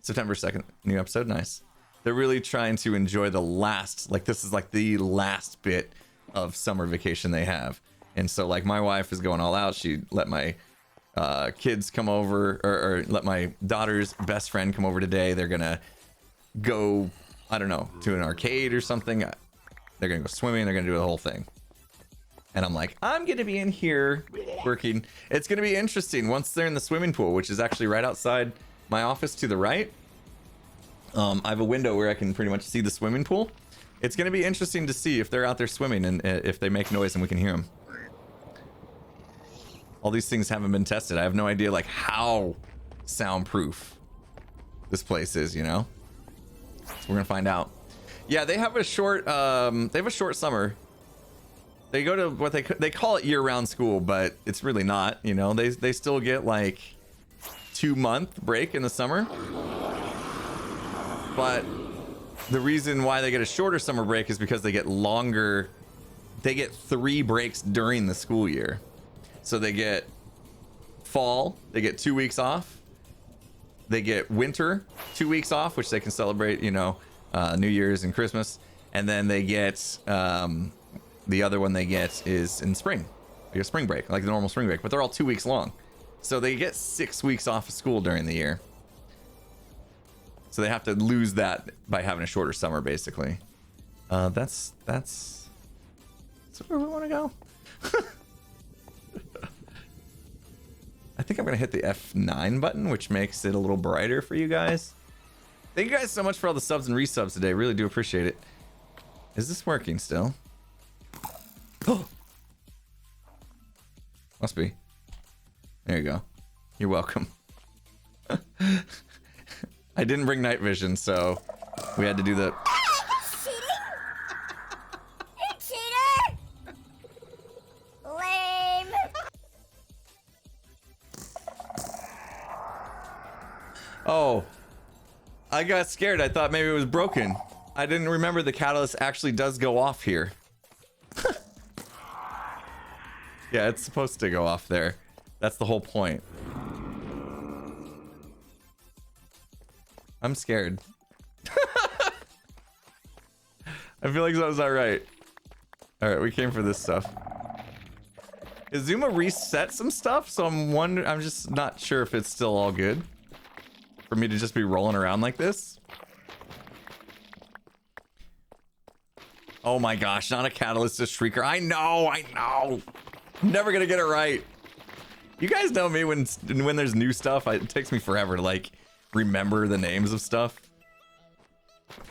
September 2nd, new episode, nice. They're really trying to enjoy the last, like this is like the last bit of summer vacation they have. And so like my wife is going all out. She let my kids come over, or let my daughter's best friend come over today. They're gonna go, I don't know, to an arcade or something. They're gonna go swimming. They're gonna do the whole thing. And I'm like, I'm gonna be in here working. It's gonna be interesting once they're in the swimming pool, which is actually right outside my office to the right. I have a window where I can pretty much see the swimming pool. It's gonna be interesting to see if they're out there swimming and if they make noise and we can hear them. All these things haven't been tested. I have no idea like how soundproof this place is, you know? So we're gonna find out. Yeah, they have a short summer. They go to what they call it year-round school, but it's really not, you know? They still get like 2-month break in the summer. But the reason why they get a shorter summer break is because they get 3 breaks during the school year. So they get fall, they get 2 weeks off. They get winter, 2 weeks off, which they can celebrate, you know, New Year's and Christmas. And then they get, the other one they get is in spring. Like a spring break, like the normal spring break, but they're all 2 weeks long. So they get 6 weeks off of school during the year. So they have to lose that by having a shorter summer, basically. That's where we want to go. I think I'm gonna hit the F9 button, which makes it a little brighter for you guys. Thank you guys so much for all the subs and resubs today. Really do appreciate it. Is this working still? Oh, must be. There you go. You're welcome. I didn't bring night vision, so we had to do the... Oh, I got scared. I thought maybe it was broken. I didn't remember the catalyst actually does go off here. Yeah, it's supposed to go off there. That's the whole point. I'm scared. I feel like that was alright. Alright, we came for this stuff. Izuma reset some stuff, so I'm just not sure if it's still all good for me to just be rolling around like this. Oh my gosh, not a catalyst, a shrieker. I know. I'm never gonna get it right. You guys know me, when there's new stuff, it takes me forever to like remember the names of stuff.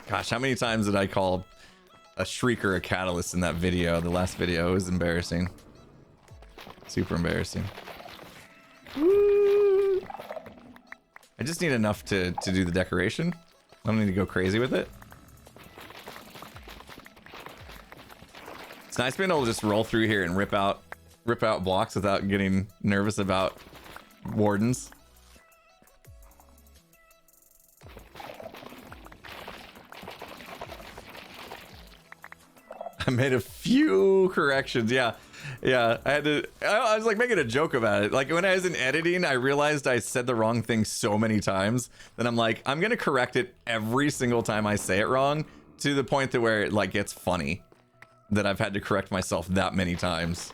Gosh, how many times did I call a shrieker a catalyst in that video? The last video, it was embarrassing. Super embarrassing. Woo! I just need enough to do the decoration. I don't need to go crazy with it. It's nice being able to just roll through here and rip out blocks without getting nervous about wardens. I made a few corrections. Yeah. I was like making a joke about it. Like when I was in editing, I realized I said the wrong thing so many times that I'm like, I'm gonna correct it every single time I say it wrong, to the point that where it like gets funny that I've had to correct myself that many times.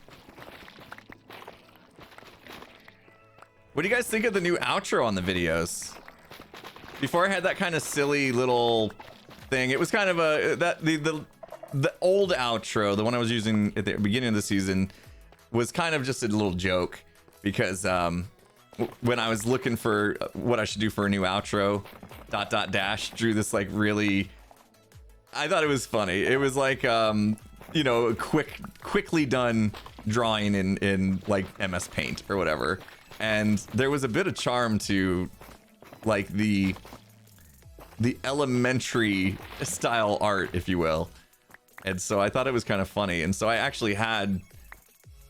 What do you guys think of the new outro on the videos? Before I had that kind of silly little thing, it was kind of a the old outro, the one I was using at the beginning of the season, was kind of just a little joke, because when I was looking for what I should do for a new outro, ... drew this like really, I thought it was funny. It was like you know, quickly done drawing in like MS Paint or whatever, and there was a bit of charm to like the elementary style art, if you will. And so I thought it was kind of funny. And so I actually had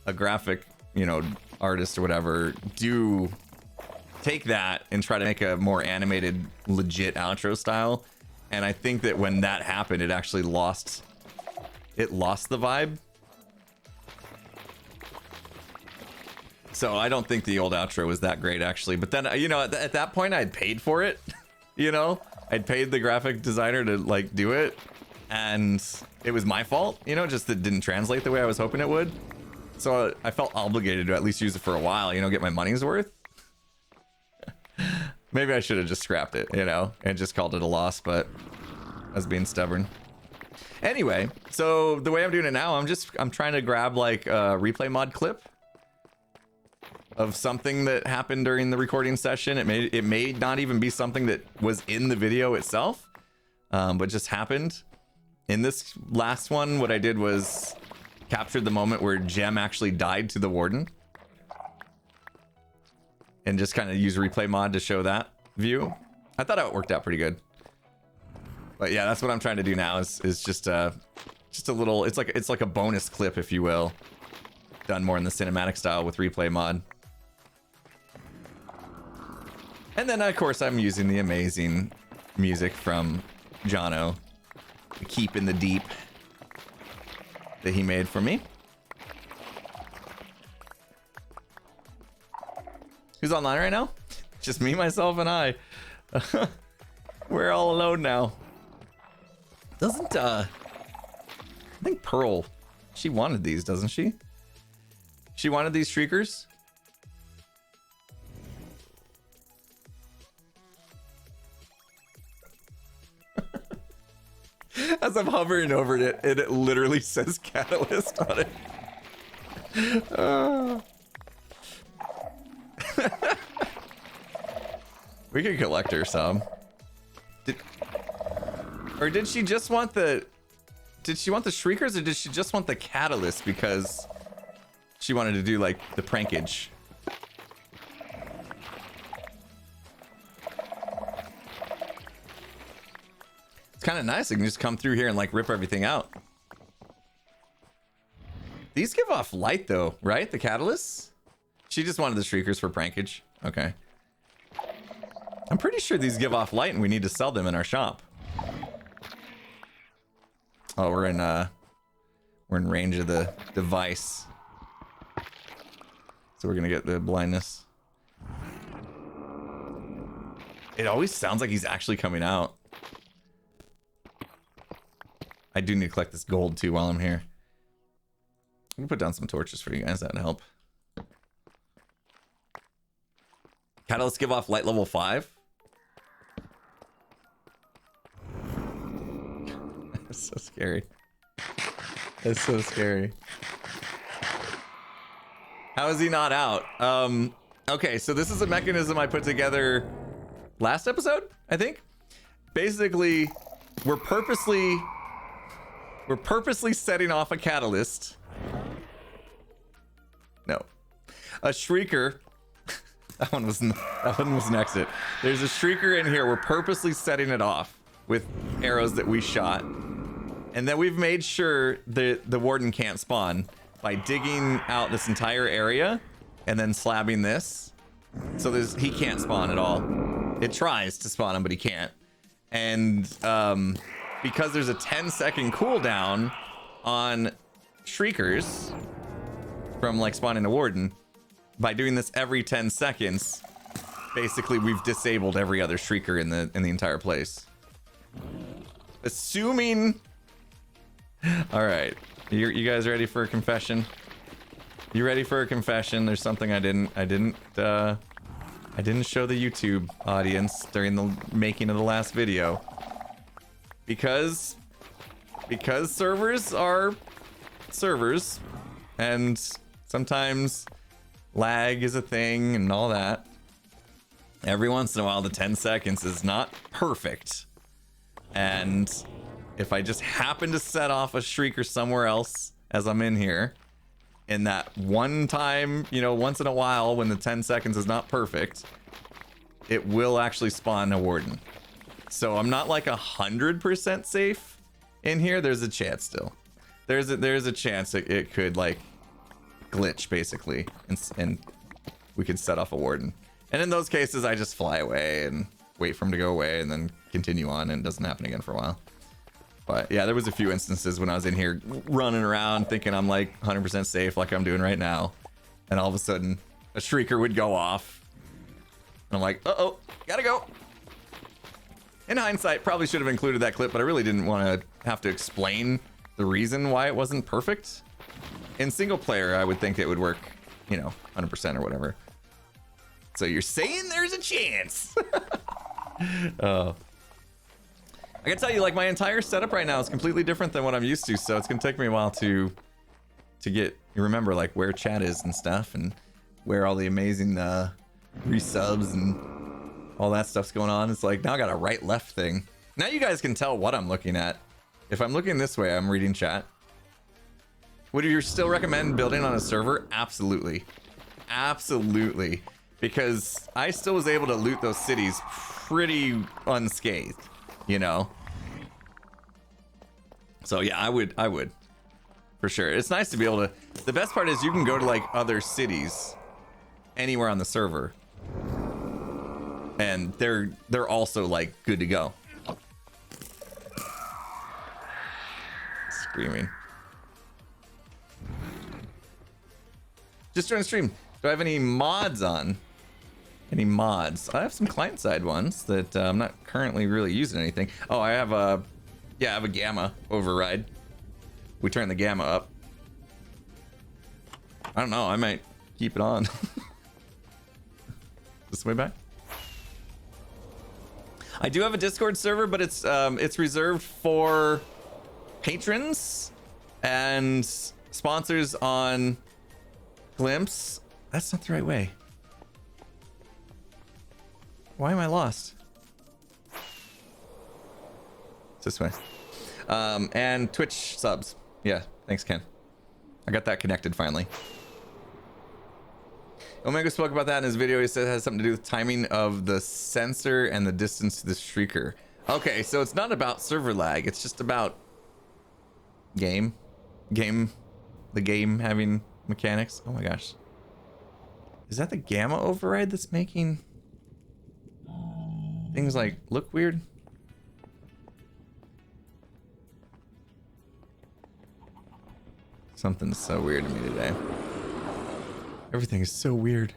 a graphic, you know, artist or whatever take that and try to make a more animated, legit outro style. And I think that when that happened, it actually lost the vibe. So I don't think the old outro was that great, actually. But then, you know, at that point, I'd paid for it. You know, I'd paid the graphic designer to like do it, and it was my fault. You know, just that didn't translate the way I was hoping it would. So I felt obligated to at least use it for a while. You know, get my money's worth. Maybe I should have just scrapped it, you know, and just called it a loss. But I was being stubborn. Anyway, so the way I'm doing it now, I'm trying to grab like a replay mod clip of something that happened during the recording session. It may not even be something that was in the video itself, but just happened. In this last one, what I did was captured the moment where Gem actually died to the Warden, and just kind of use replay mod to show that view. I thought it worked out pretty good. But yeah, that's what I'm trying to do now. Is just a little. It's like a bonus clip, if you will, done more in the cinematic style with replay mod. And then, of course, I'm using the amazing music from Jono, Keep in the Deep, that he made for me. Who's online right now? Just me, myself, and I. We're all alone now. Doesn't, I think Pearl, she wanted these, doesn't she? She wanted these Shriekers? As I'm hovering over it, it literally says Catalyst on it. We could collect her some. Did she just want the... Did she want the Shriekers, or did she just want the Catalyst because she wanted to do, like, the prankage? It's kind of nice. I can just come through here and, like, rip everything out. These give off light, though, right? The Catalysts? She just wanted the Shriekers for prankage. Okay. I'm pretty sure these give off light and we need to sell them in our shop. Oh, we're in range of the device. So we're gonna get the blindness. It always sounds like he's actually coming out. I do need to collect this gold too while I'm here. I'm gonna put down some torches for you guys. That'd help. Catalysts give off light level 5. That's so scary. That's so scary. How is he not out? Okay, so this is a mechanism I put together last episode, I think. Basically, we're purposely setting off a catalyst. No. A Shrieker. That one was an exit. There's a Shrieker in here. We're purposely setting it off with arrows that we shot. And then we've made sure that the Warden can't spawn by digging out this entire area and then slabbing this. So he can't spawn at all. It tries to spawn him, but he can't. And because there's a 10-second cooldown on Shriekers from like spawning a Warden, by doing this every 10 seconds, basically we've disabled every other Shrieker in the entire place. Assuming... All right, you guys ready for a confession? You ready for a confession? There's something I didn't show the YouTube audience during the making of the last video. Because servers are servers, and sometimes lag is a thing and all that. Every once in a while, the 10 seconds is not perfect. And if I just happen to set off a Shrieker somewhere else as I'm in here, in that one time, you know, once in a while when the 10 seconds is not perfect, it will actually spawn a warden. So I'm not like 100% safe in here. There's a chance still. There's a chance it could like glitch basically, and we could set off a warden. And in those cases, I just fly away and wait for him to go away and then continue on, and it doesn't happen again for a while. But yeah, there was a few instances when I was in here running around thinking I'm like 100% safe like I'm doing right now. And all of a sudden a shrieker would go off. And I'm like, uh-oh, gotta go. In hindsight, probably should have included that clip, but I really didn't want to have to explain the reason why it wasn't perfect. In single player, I would think it would work, you know, 100% or whatever. So you're saying there's a chance. Oh. I can tell you, like, my entire setup right now is completely different than what I'm used to, so it's gonna take me a while to remember like where chat is and stuff, and where all the amazing resubs and all that stuff's going on. It's like now I got a right left thing. Now you guys can tell what I'm looking at. If I'm looking this way, I'm reading chat. Would you still recommend building on a server? Absolutely. Absolutely. Because I still was able to loot those cities pretty unscathed, you know? So yeah, I would. For sure. It's nice to be able to... The best part is you can go to like other cities anywhere on the server. And they're also like good to go. Screaming. Just join the stream. Do I have any mods on? Any mods? I have some client-side ones that I'm not currently really using anything. Oh, I have a gamma override. We turn the gamma up. I don't know. I might keep it on. This way back. I do have a Discord server, but it's reserved for patrons and sponsors on Glimpse. That's not the right way. Why am I lost? It's this way. And Twitch subs. Yeah, thanks, Ken. I got that connected finally. Omega spoke about that in his video. He said it has something to do with timing of the sensor and the distance to the shrieker. Okay, so it's not about server lag. It's just about the game having mechanics. Oh my gosh. Is that the gamma override that's making things like look weird? Something's so weird to me today. Everything is so weird.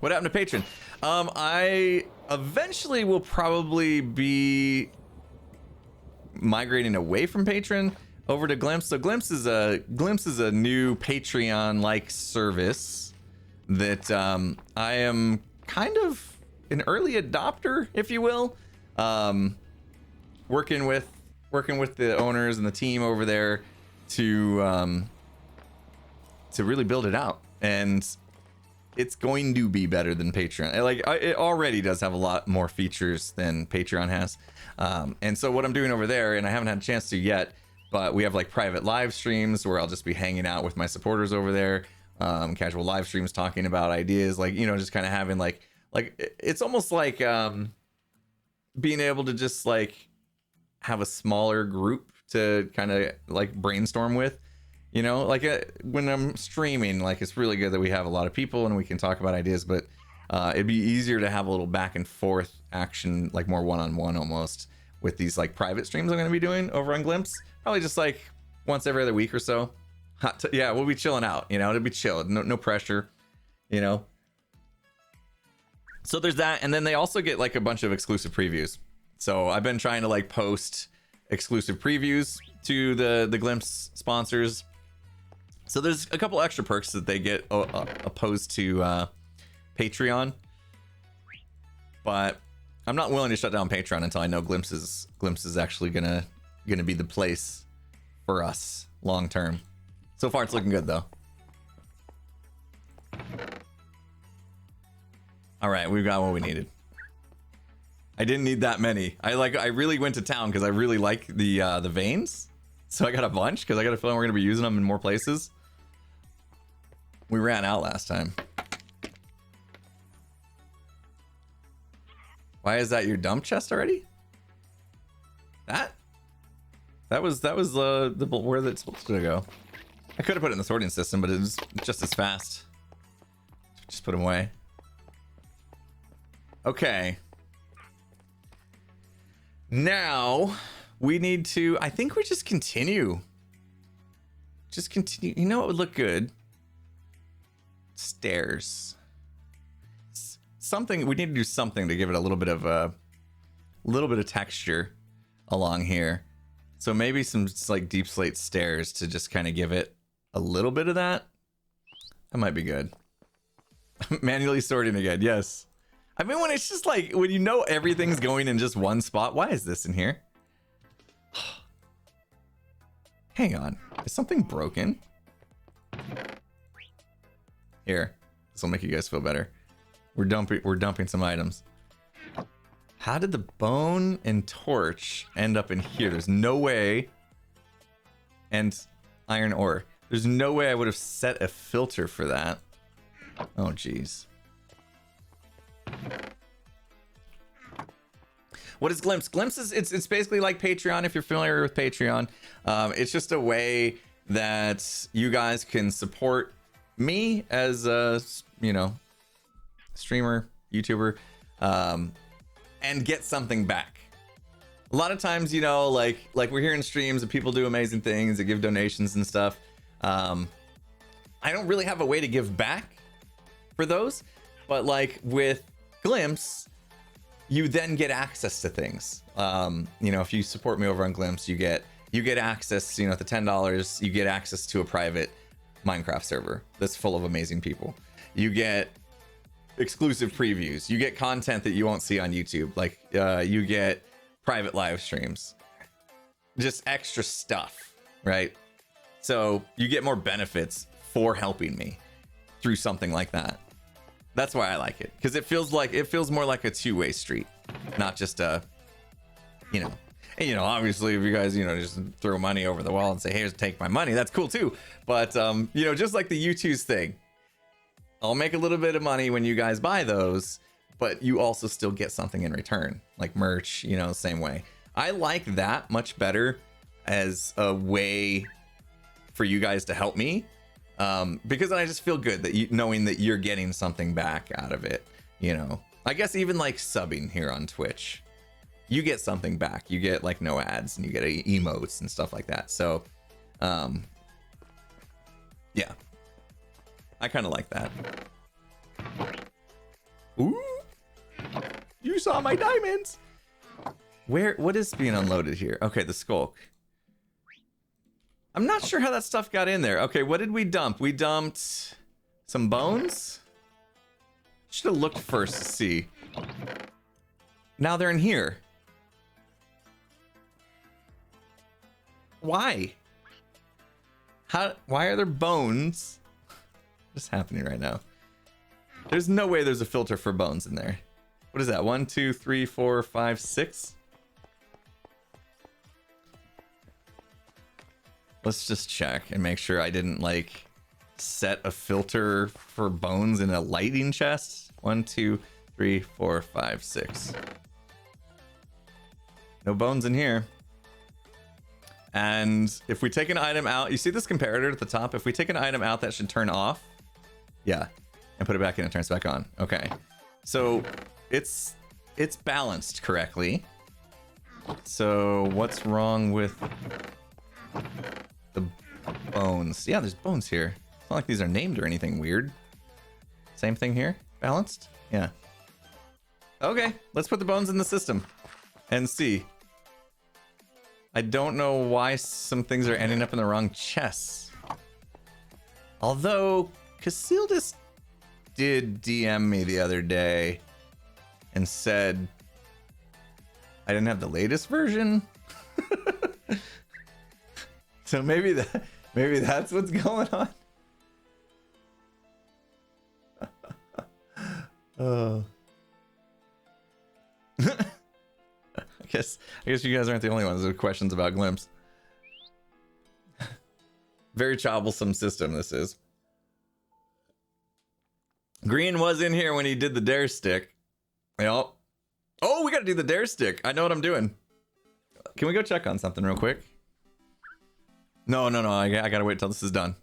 What happened to Patreon? I eventually will probably be migrating away from Patreon over to Glimpse. So Glimpse is a new Patreon-like service that I am kind of an early adopter, if you will. Working with the owners and the team over there to really build it out, and it's going to be better than Patreon. It already does have a lot more features than Patreon has, and so what I'm doing over there, and I haven't had a chance to yet, but we have like private live streams where I'll just be hanging out with my supporters over there, casual live streams talking about ideas, like, you know, just kind of having like it's almost like being able to just like have a smaller group to kind of like brainstorm with, you know, like when I'm streaming, like it's really good that we have a lot of people and we can talk about ideas, but it'd be easier to have a little back and forth action, like more one-on-one almost, with these like private streams I'm going to be doing over on Glimpse, probably just like once every other week or so. Yeah, we'll be chilling out, you know, it'll be chill, no pressure, you know. So there's that, and then they also get like a bunch of exclusive previews. So I've been trying to like post exclusive previews to the Glimpse sponsors. So there's a couple extra perks that they get opposed to Patreon. But I'm not willing to shut down Patreon until I know Glimpse is actually gonna be the place for us long term. So far it's looking good though. All right, we've got what we needed. I didn't need that many. I really went to town because I really like the veins. So I got a bunch because I got a feeling we're gonna be using them in more places. We ran out last time. Why is that your dump chest already? That was the where that's supposed to go. I could have put it in the sorting system, but it was just as fast. Just put them away. Okay. Now we need to. I think we just continue. Just continue. You know what would look good? Stairs. Something. We need to do something to give it a little bit of texture along here. So maybe some like deep slate stairs to just kind of give it a little bit of that. That might be good. Manually sorting again. Yes. I mean, when it's just like, when you know everything's going in just one spot. Why is this in here? Hang on. Is something broken? Here. This will make you guys feel better. We're dumping some items. How did the bone and torch end up in here? There's no way. And iron ore. There's no way I would have set a filter for that. Oh, geez. What is Glimpse? Glimpse is it's basically like Patreon if you're familiar with Patreon. It's just a way that you guys can support me as a, you know, streamer, YouTuber, and get something back. A lot of times, you know, like we're here in streams and people do amazing things, they give donations and stuff. I don't really have a way to give back for those, but like with Glimpse, you then get access to things. You know, if you support me over on Glimpse, you get access, you know, at the $10, you get access to a private Minecraft server that's full of amazing people. You get exclusive previews, you get content that you won't see on YouTube, like you get private live streams, just extra stuff, right? So you get more benefits for helping me through something like that. That's why I like it, because it feels more like a two-way street, not just a, you know. And, you know, obviously, if you guys, you know, just throw money over the wall and say, "Hey, take my money," that's cool too. But you know, just like the YouTube's thing, I'll make a little bit of money when you guys buy those, but you also still get something in return, like merch, you know, same way. I like that much better as a way for you guys to help me, because I just feel good that knowing that you're getting something back out of it, you know. I guess even like subbing here on Twitch, you get something back. You get like no ads and you get emotes and stuff like that. So, yeah. I kind of like that. Ooh, you saw my diamonds. What is being unloaded here? Okay, the skulk. I'm not sure how that stuff got in there. Okay, what did we dump? We dumped some bones. Should have looked first to see. Now they're in here. Why? Why are there bones? What's happening right now? There's no way there's a filter for bones in there. What is that? 1, 2, 3, 4, 5, 6? Let's just check and make sure I didn't like set a filter for bones in a lighting chest. 1, 2, 3, 4, 5, 6. No bones in here. And if we take an item out, you see this comparator at the top? If we take an item out, that should turn off. Yeah, and put it back in, it turns back on. Okay, so it's balanced correctly. So what's wrong with the bones? Yeah, there's bones here. It's not like these are named or anything weird. Same thing here, balanced. Yeah. Okay, let's put the bones in the system and see. I don't know why some things are ending up in the wrong chests. Although Casildus did DM me the other day and said I didn't have the latest version. So maybe that's what's going on. Oh. I guess you guys aren't the only ones with questions about Glimpse. Very troublesome system this is. Green was in here when he did the dare stick. Yep. Oh, we gotta do the dare stick. I know what I'm doing. Can we go check on something real quick? No. I gotta wait till this is done.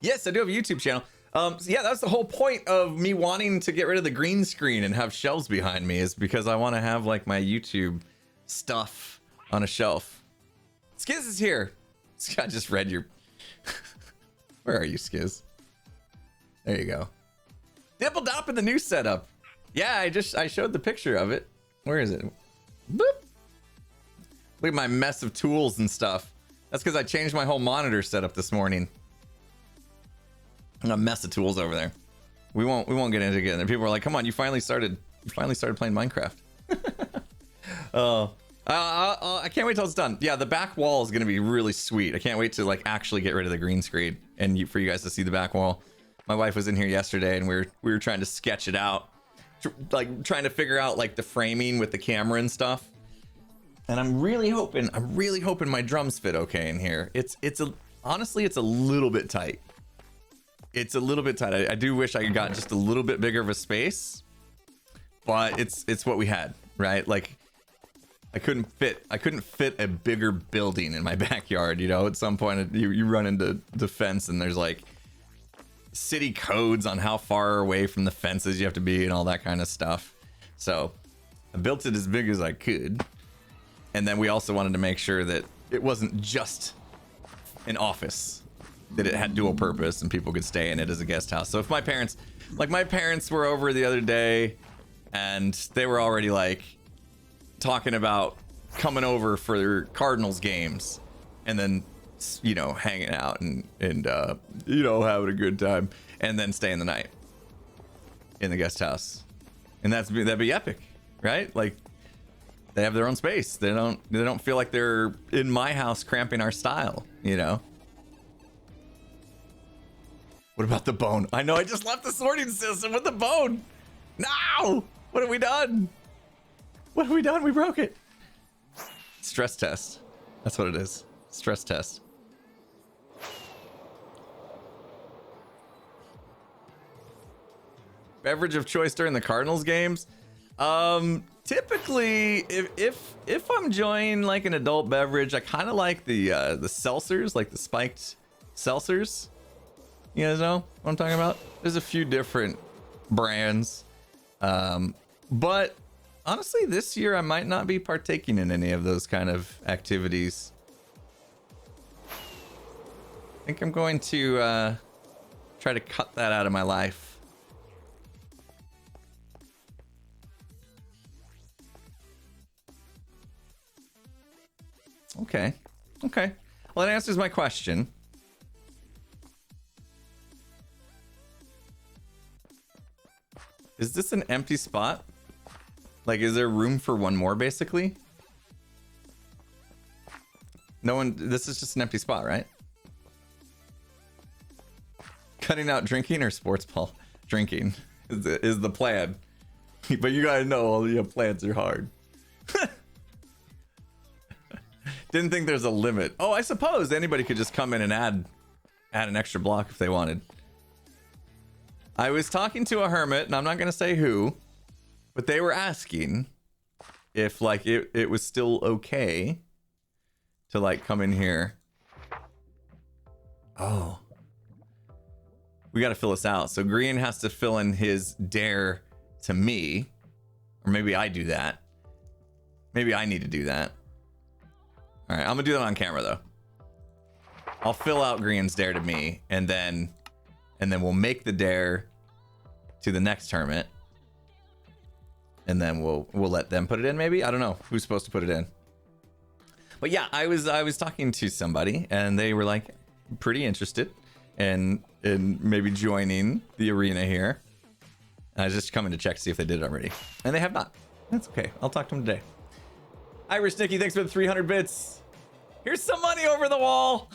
Yes, I do have a YouTube channel. So yeah, that's the whole point of me wanting to get rid of the green screen and have shelves behind me, is because I want to have like my YouTube stuff on a shelf. Skiz is here. I just read your... Where are you, Skiz? There you go. Dipple Dop in the new setup. Yeah, I showed the picture of it. Where is it? Boop. Look at my mess of tools and stuff. That's because I changed my whole monitor setup this morning. A mess of tools over there. We won't get into it again. People are like, "Come on, you finally started playing Minecraft." I can't wait till it's done. Yeah, the back wall is gonna be really sweet. I can't wait to like actually get rid of the green screen and for you guys to see the back wall. My wife was in here yesterday and we were trying to sketch it out, like trying to figure out like the framing with the camera and stuff. And I'm really hoping my drums fit okay in here. Honestly, it's a little bit tight. It's a little bit tight. I do wish I got just a little bit bigger of a space, but it's what we had, right? Like I couldn't fit a bigger building in my backyard. You know, at some point you run into the fence and there's like city codes on how far away from the fences you have to be and all that kind of stuff. So I built it as big as I could. And then we also wanted to make sure that it wasn't just an office, that it had dual purpose and people could stay in it as a guest house. So if my parents were over the other day and they were already like talking about coming over for their Cardinals games and then, you know, hanging out and you know, having a good time and then staying the night in the guest house. And that'd be epic, right? Like they have their own space. They don't feel like they're in my house cramping our style, you know? What about the bone? I know I just left the sorting system with the bone. No! What have we done? What have we done? We broke it. Stress test. That's what it is. Stress test. Beverage of choice during the Cardinals games? Typically, if I'm enjoying like an adult beverage, I kind of like the seltzers, like the spiked seltzers. You guys know what I'm talking about? There's a few different brands. But honestly, this year I might not be partaking in any of those kind of activities. I think I'm going to try to cut that out of my life. Okay. Well, that answers my question. Is this an empty spot? Like, is there room for one more, basically? No one... This is just an empty spot, right? Cutting out drinking or sports ball? Drinking is the plan. But you gotta know all the plans are hard. Didn't think there's a limit. Oh, I suppose anybody could just come in and add an extra block if they wanted. I was talking to a hermit, and I'm not gonna say who, but they were asking if like it was still okay to like come in here. Oh, we got to fill this out. So Green has to fill in his dare to me, or maybe I do that. Maybe I need to do that. All right, I'm gonna do that on camera though. I'll fill out Green's dare to me, and then we'll make the dare to the next hermit, and then we'll let them put it in. Maybe, I don't know who's supposed to put it in. But yeah, I was talking to somebody, and they were like pretty interested in maybe joining the arena here. And I was just coming to check to see if they did it already, and they have not. That's okay. I'll talk to them today. Irish Nicky, thanks for the 300 bits. Here's some money over the wall.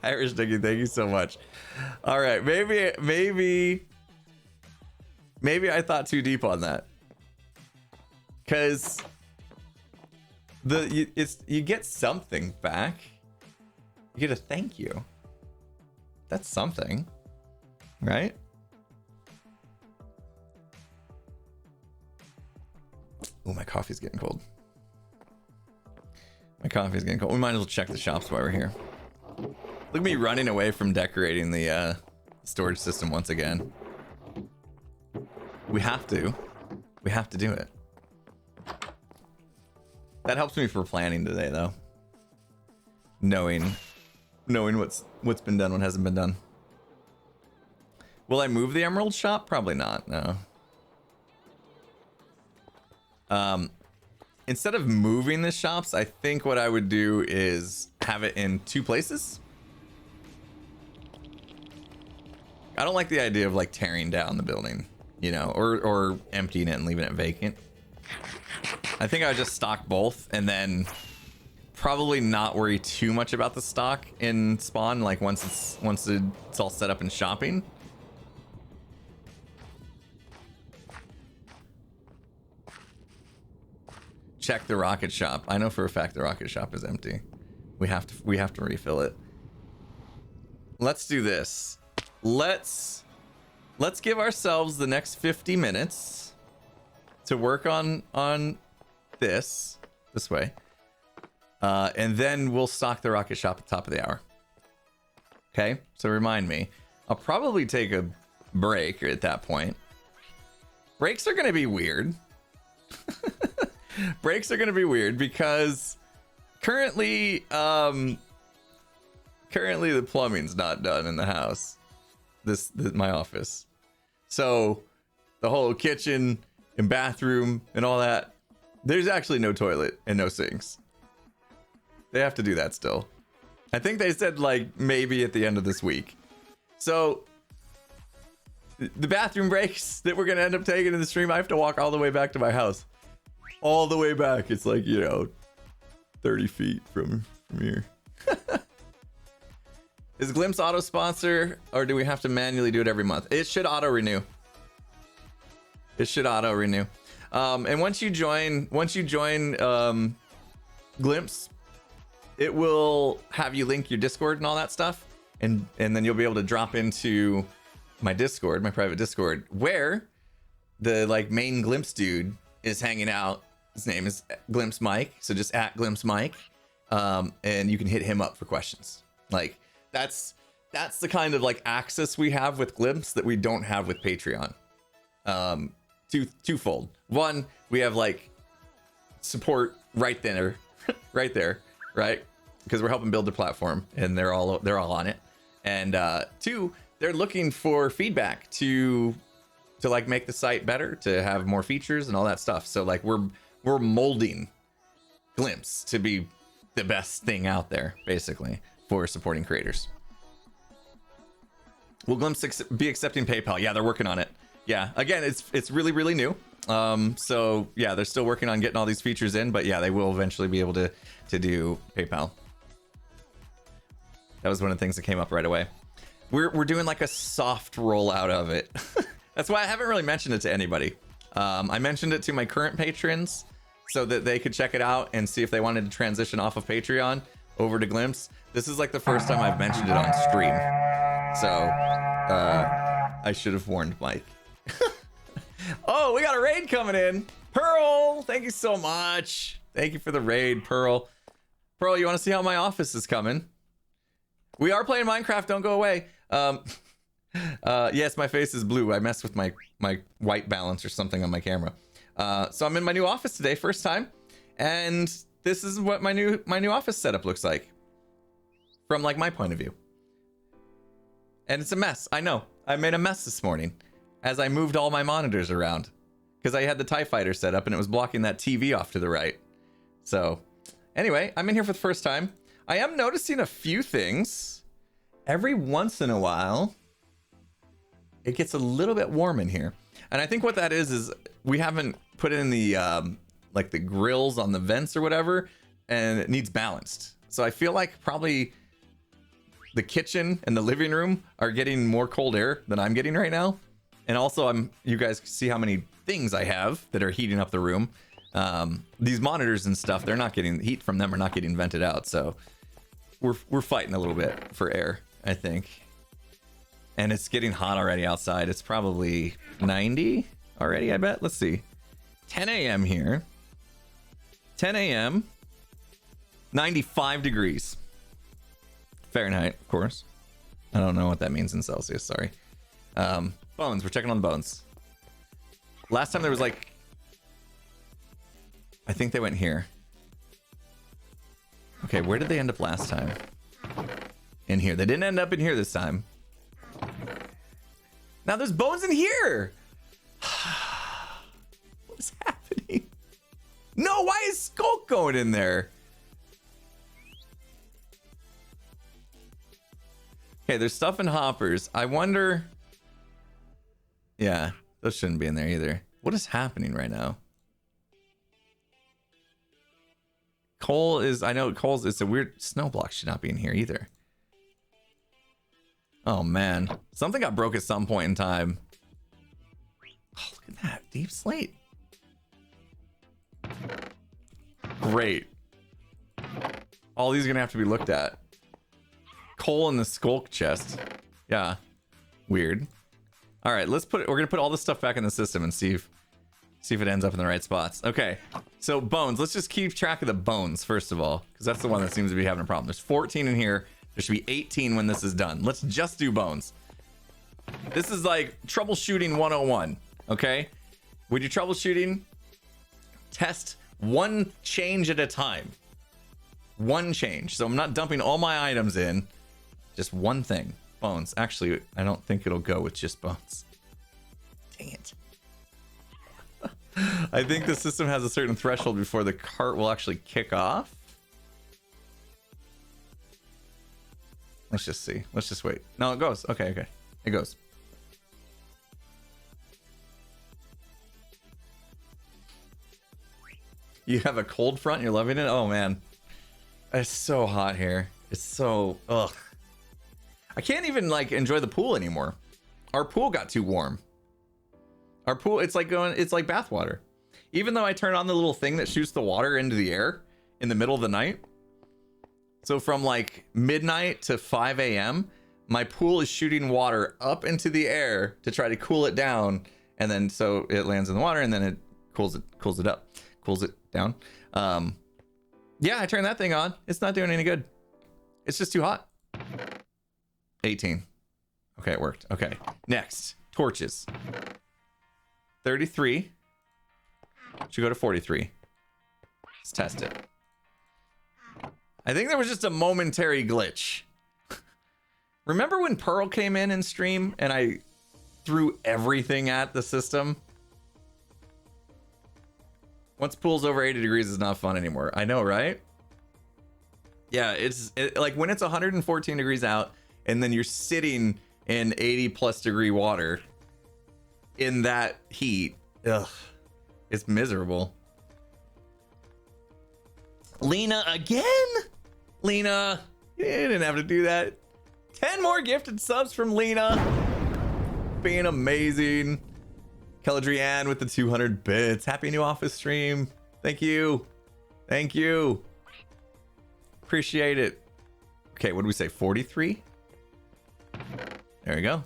Irish Nicky, thank you so much. All right, maybe I thought too deep on that, because you get something back, You get a thank you. That's something, right? Oh, my coffee's getting cold. My coffee's getting cold. We might as well check the shops while we're here. Look at me running away from decorating the storage system once again. We have to. We have to do it. That helps me for planning today, though. Knowing what's been done, what hasn't been done. Will I move the emerald shop? Probably not. No. Instead of moving the shops, I think what I would do is have it in 2 places. I don't like the idea of like tearing down the building, you know, or emptying it and leaving it vacant. I think I would just stock both and then probably not worry too much about the stock in spawn, like once it's all set up in shopping. Check the rocket shop. I know for a fact the rocket shop is empty. We have to refill it. Let's do this. Let's give ourselves the next 50 minutes to work on this way. And then we'll stock the rocket shop at the top of the hour. Okay? So remind me. I'll probably take a break at that point. Breaks are going to be weird. Breaks are going to be weird because currently the plumbing's not done in the house. My office. So the whole kitchen and bathroom and all that, there's actually no toilet and no sinks. They have to do that still. I think they said like maybe at the end of this week. So the bathroom breaks that we're going to end up taking in the stream, I have to walk all the way back to my house. All the way back. It's like, you know, 30 feet from here. Is Glimpse auto sponsor or do we have to manually do it every month? It should auto renew. It should auto renew. And once you join Glimpse, it will have you link your Discord and all that stuff. And then you'll be able to drop into my Discord, my private Discord, where the like main Glimpse dude is hanging out. His name is Glimpse Mike. So just at Glimpse Mike. And you can hit him up for questions. Like that's the kind of like access we have with Glimpse that we don't have with Patreon. Twofold. One, we have like support right there, right? Because we're helping build the platform and they're all on it. And 2, they're looking for feedback to like make the site better, to have more features and all that stuff. So like we're molding Glimpse to be the best thing out there, basically, for supporting creators. Will Glimpse be accepting PayPal? Yeah, they're working on it. Yeah, again, it's really, really new. So yeah, they're still working on getting all these features in, but yeah, they will eventually be able to do PayPal. That was one of the things that came up right away. We're doing like a soft rollout of it. That's why I haven't really mentioned it to anybody. I mentioned it to my current patrons so that they could check it out and see if they wanted to transition off of Patreon over to Glimpse. This is like the first time I've mentioned it on stream. So I should have warned Mike. Oh, we got a raid coming in. Pearl, thank you so much. Thank you for the raid, Pearl. Pearl, you want to see how my office is coming? We are playing Minecraft. Don't go away. Yes, my face is blue. I messed with my white balance or something on my camera. So I'm in my new office today, first time, and this is what my new office setup looks like from like my point of view. And it's a mess. I know. I made a mess this morning as I moved all my monitors around because I had the TIE Fighter set up and it was blocking that TV off to the right. So anyway, I'm in here for the first time. I am noticing a few things. Every once in a while, it gets a little bit warm in here. And I think what that is we haven't put in the like the grills on the vents or whatever, and it needs balanced. So I feel like probably the kitchen and the living room are getting more cold air than I'm getting right now. And also you guys see how many things I have that are heating up the room. These monitors and stuff, they're not getting heat from them, are not getting vented out. So we're fighting a little bit for air, I think. And it's getting hot already outside. It's probably 90 already, I bet. Let's see. 10 a.m. here. 10 a.m. 95 degrees. Fahrenheit, of course. I don't know what that means in Celsius, sorry. Bones, we're checking on the bones. Last time there was like... I think they went here. Okay, where did they end up last time? In here. They didn't end up in here this time. Now there's bones in here! What is happening? No, why is Skulk going in there? Okay, there's stuff in hoppers. I wonder... Yeah, those shouldn't be in there either. What is happening right now? Coal is... I know coal's... It's a weird... Snow block should not be in here either. Oh, man. Something got broke at some point in time. Oh, look at that. Deep slate. Great. All these are going to have to be looked at. Coal in the skulk chest. Yeah. Weird. All right, let's put it. We're gonna put all this stuff back in the system and see if it ends up in the right spots. Okay, so bones. Let's just keep track of the bones first of all, because that's the one that seems to be having a problem. There's 14 in here. There should be 18 when this is done. Let's just do bones. This is like troubleshooting 101. Okay, when you're troubleshooting, test one change at a time. One change. So I'm not dumping all my items in. Just one thing. Bones. Actually, I don't think it'll go with just bones. Dang it. I think the system has a certain threshold before the cart will actually kick off. Let's just see. Let's just wait. No, it goes. Okay, okay. It goes. You have a cold front? You're loving it? Oh, man. It's so hot here. It's so... Ugh. I can't even like enjoy the pool anymore. Our pool got too warm. Our pool, it's like bath water. Even though I turn on the little thing that shoots the water into the air in the middle of the night. So from like midnight to 5 a.m., my pool is shooting water up into the air to try to cool it down. And then so it lands in the water and then it cools it up, cools it down. Yeah, I turned that thing on. It's not doing any good. It's just too hot. 18. Okay, it worked. Okay, next. Torches. 33. Should go to 43. Let's test it. I think there was just a momentary glitch. Remember when Pearl came in stream and I threw everything at the system? Once pool's over 80 degrees, it's not fun anymore. I know, right? Yeah, it's like when it's 114 degrees out and then you're sitting in 80 plus degree water in that heat. Ugh, it's miserable. Lena again? Lena, you didn't have to do that. 10 more gifted subs from Lena. Being amazing. Keldrianne with the 200 bits. Happy new office stream. Thank you. Thank you. Appreciate it. Okay, what do we say? 43? There we go.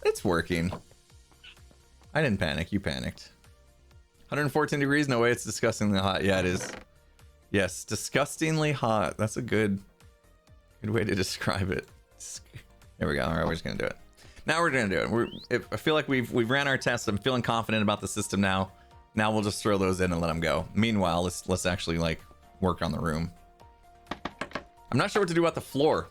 It's working. I didn't panic. You panicked. 114 degrees? No way, it's disgustingly hot. Yeah, it is. Yes, disgustingly hot. That's a good way to describe it. There we go. All right, we're just gonna do it. Now we're gonna do it. I feel like we've ran our tests. I'm feeling confident about the system now. Now we'll just throw those in and let them go. Meanwhile, let's actually like work on the room. I'm not sure what to do about the floor.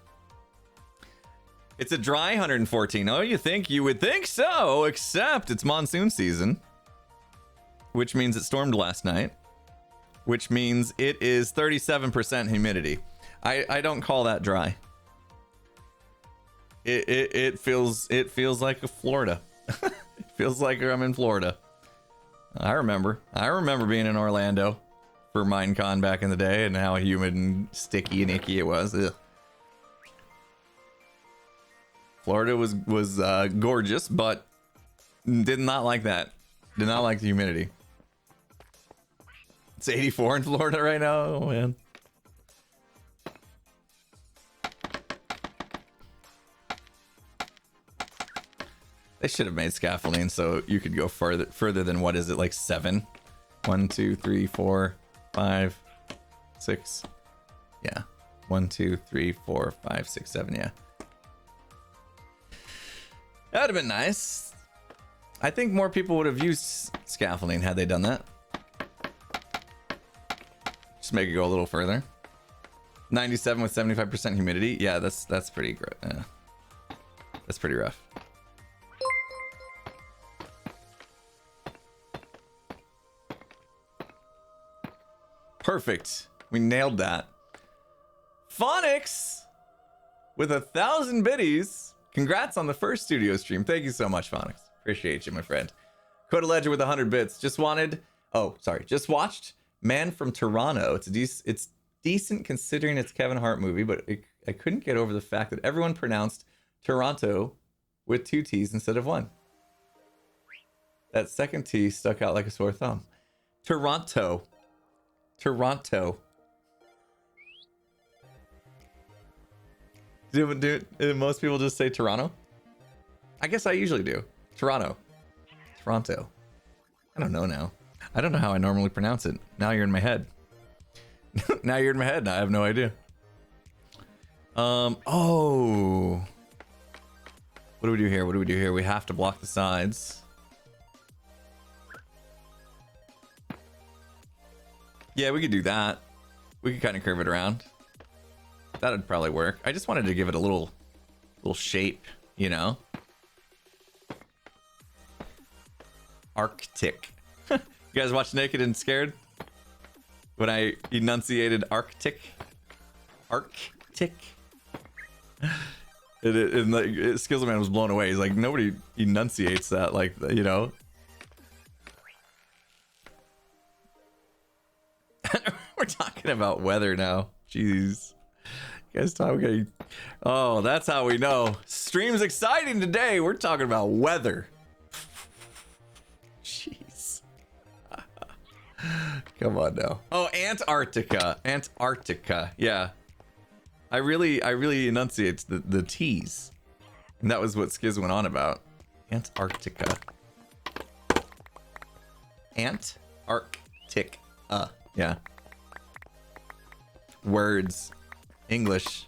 It's a dry 114. Oh, you would think so, except it's monsoon season, which means it stormed last night, which means it is 37% humidity. I don't call that dry. It feels like a Florida. It feels like I'm in Florida. I remember being in Orlando for Minecon back in the day and how humid and sticky and icky it was. Ugh. Florida was gorgeous, but did not like that. Did not like the humidity. It's 84 in Florida right now. Oh man. They should have made scaffolding so you could go further than, what is it, like 7? 1, 2, 3, 4, 5, 6. Yeah. 1, 2, 3, 4, 5, 6, 7. Yeah. That would have been nice. I think more people would have used scaffolding had they done that. Just make it go a little further. 97 with 75% humidity. Yeah, that's pretty great. Yeah. That's pretty rough. Perfect. We nailed that. Phonics with 1,000 biddies. Congrats on the first studio stream. Thank you so much, Phonics. Appreciate you, my friend. Coda Ledger with 100 bits. Just watched Man from Toronto. It's decent considering it's Kevin Hart movie, but I couldn't get over the fact that everyone pronounced Toronto with 2 T's instead of 1. That second T stuck out like a sore thumb. Toronto. Do most people just say Toronto? I guess I usually do. Toronto. I don't know now. I don't know how I normally pronounce it. Now you're in my head. Now you're in my head and I have no idea. Oh. What do we do here? We have to block the sides. Yeah, we could do that. We could kind of curve it around. That would probably work. I just wanted to give it a little shape, you know? Arctic. You guys watch Naked and Scared? When I enunciated Arctic. And like, Skillsman was blown away. He's like, nobody enunciates that, like, you know? We're talking about weather now. Jeez. You guys talking? Oh, that's how we know. Stream's exciting today. We're talking about weather. Jeez. Come on now. Oh, Antarctica. Yeah. I really enunciate the T's. And that was what Skiz went on about. Antarctica. Antarctica. Yeah. Words. English.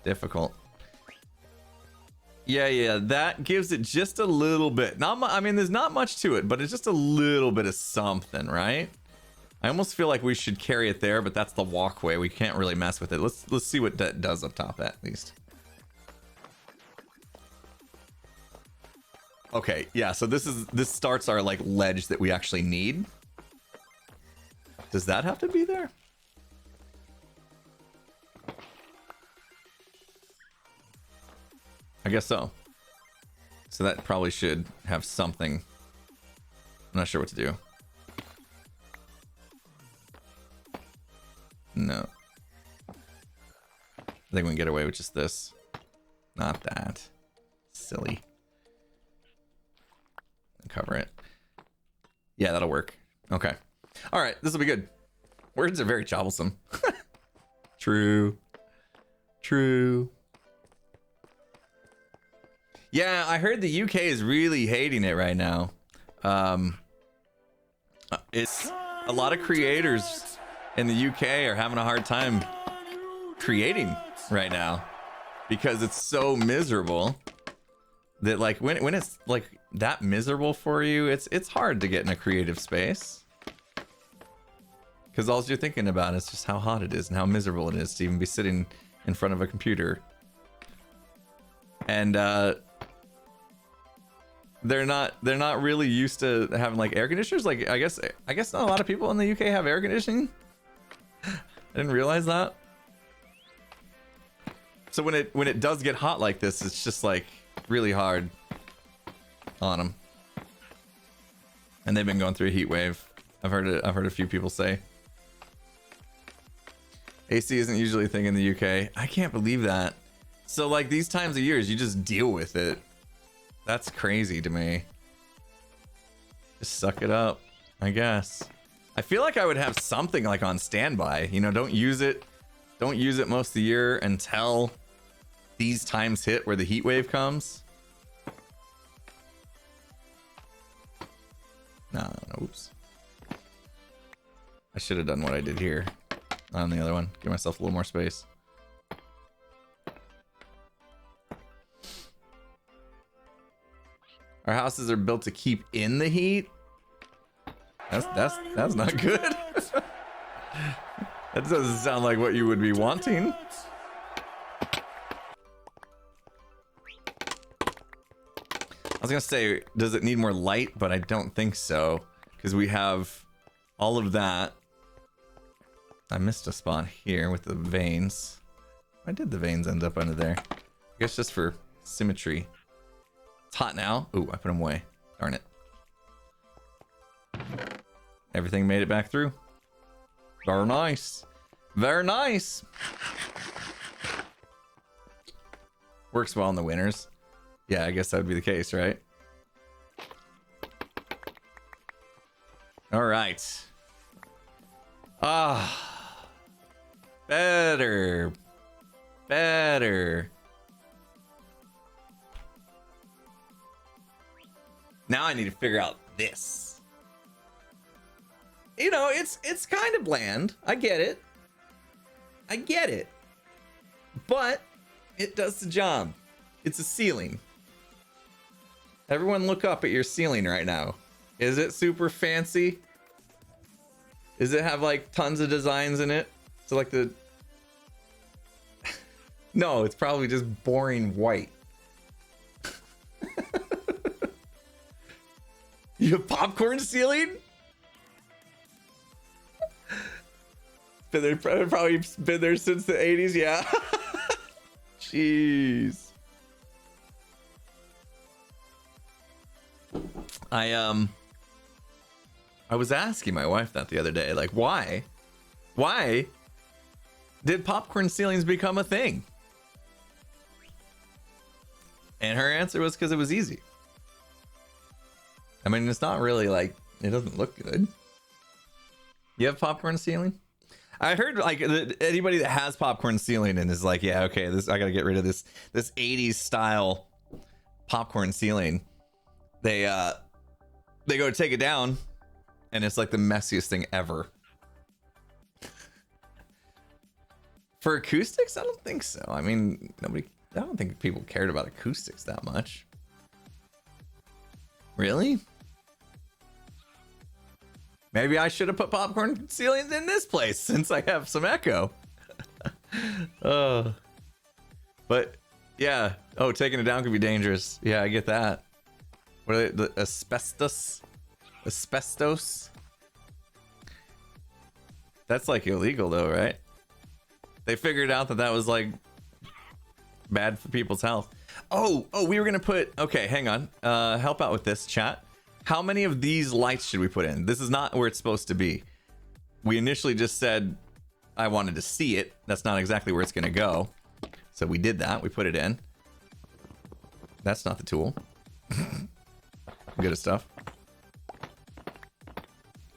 Difficult. Yeah, that gives it just a little bit. I mean, there's not much to it, but it's just a little bit of something, right? I almost feel like we should carry it there, but that's the walkway. We can't really mess with it. Let's see what that does up top at least. Okay, yeah, so this starts our like ledge that we actually need. Does that have to be there? I guess so. So that probably should have something. I'm not sure what to do. No. I think we can get away with just this. Not that. Silly. Cover it. Yeah, that'll work. Okay. All right, this will be good. Words are very troublesome. True. Yeah, I heard the UK is really hating it right now. It's a lot of creators in the UK are having a hard time creating right now because it's so miserable that like when it's like that miserable for you, it's hard to get in a creative space because all you're thinking about is just how hot it is and how miserable it is to even be sitting in front of a computer. And they're not really used to having like air conditioners. Like I guess not a lot of people in the UK have air conditioning. I didn't realize that. So when it does get hot like this, it's just like really hard on them. And they've been going through a heat wave. I've heard a few people say. AC isn't usually a thing in the UK. I can't believe that. So like these times of years, you just deal with it. That's crazy to me. Just suck it up, I guess. I feel like I would have something like on standby. You know, don't use it most of the year until these times hit where the heat wave comes. Oops. I should have done what I did here on the other one. Give myself a little more space. Our houses are built to keep in the heat. That's not good. That doesn't sound like what you would be wanting. I was gonna say, does it need more light? But I don't think so, because we have all of that. I missed a spot here with the veins. Why did the veins end up under there? I guess just for symmetry. It's hot now. Ooh, I put them away. Darn it. Everything made it back through. Very nice. Very nice. Works well in the winters. Yeah, I guess that would be the case, right? All right. Ah. Better. Better. Now I need to figure out this. You know, it's kind of bland. I get it. I get it. But it does the job. It's a ceiling. Everyone look up at your ceiling right now. Is it super fancy? Does it have like tons of designs in it? So like the... No, it's probably just boring white. You have popcorn ceiling? Been there, probably been there since the 80s, yeah. Jeez. I was asking my wife that the other day, like, why did popcorn ceilings become a thing? And her answer was because it was easy. I mean, it's not really like, it doesn't look good. You have popcorn ceiling? I heard like anybody that has popcorn ceiling and is like, yeah, okay, this, I gotta get rid of this 80s style popcorn ceiling. They go to take it down and it's like the messiest thing ever. For acoustics, I don't think so. I mean, I don't think people cared about acoustics that much. Really? Maybe I should have put popcorn ceilings in this place since I have some echo. But yeah. Oh, taking it down could be dangerous. Yeah, I get that. What are they? The asbestos? Asbestos? That's like illegal though, right? They figured out that was like bad for people's health. Oh, we were gonna put, okay, hang on. Help out with this, chat. How many of these lights should we put in? This is not where it's supposed to be. We initially just said I wanted to see it. That's not exactly where it's gonna go. So we did that, we put it in. That's not the tool. Good stuff.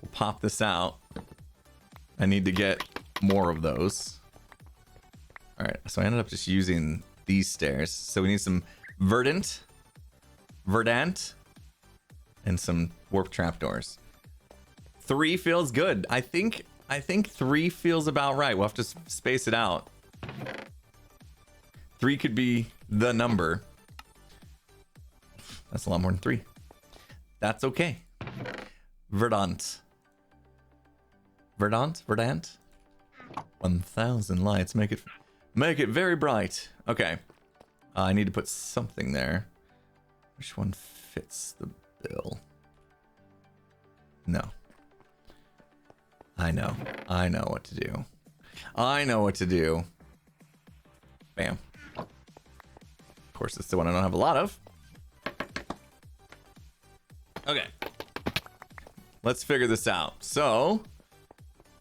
We'll pop this out. I need to get more of those. All right, so I ended up just using these stairs. So we need some verdant, and some warp trapdoors. 3 feels good. I think 3 feels about right. We'll have to space it out. 3 could be the number. That's a lot more than 3. That's okay. Verdant. 1,000 lights. Make it very bright. Okay. I need to put something there. Which one fits the bill? No. I know what to do. Bam. Of course, it's the one I don't have a lot of. Okay. Let's figure this out. So,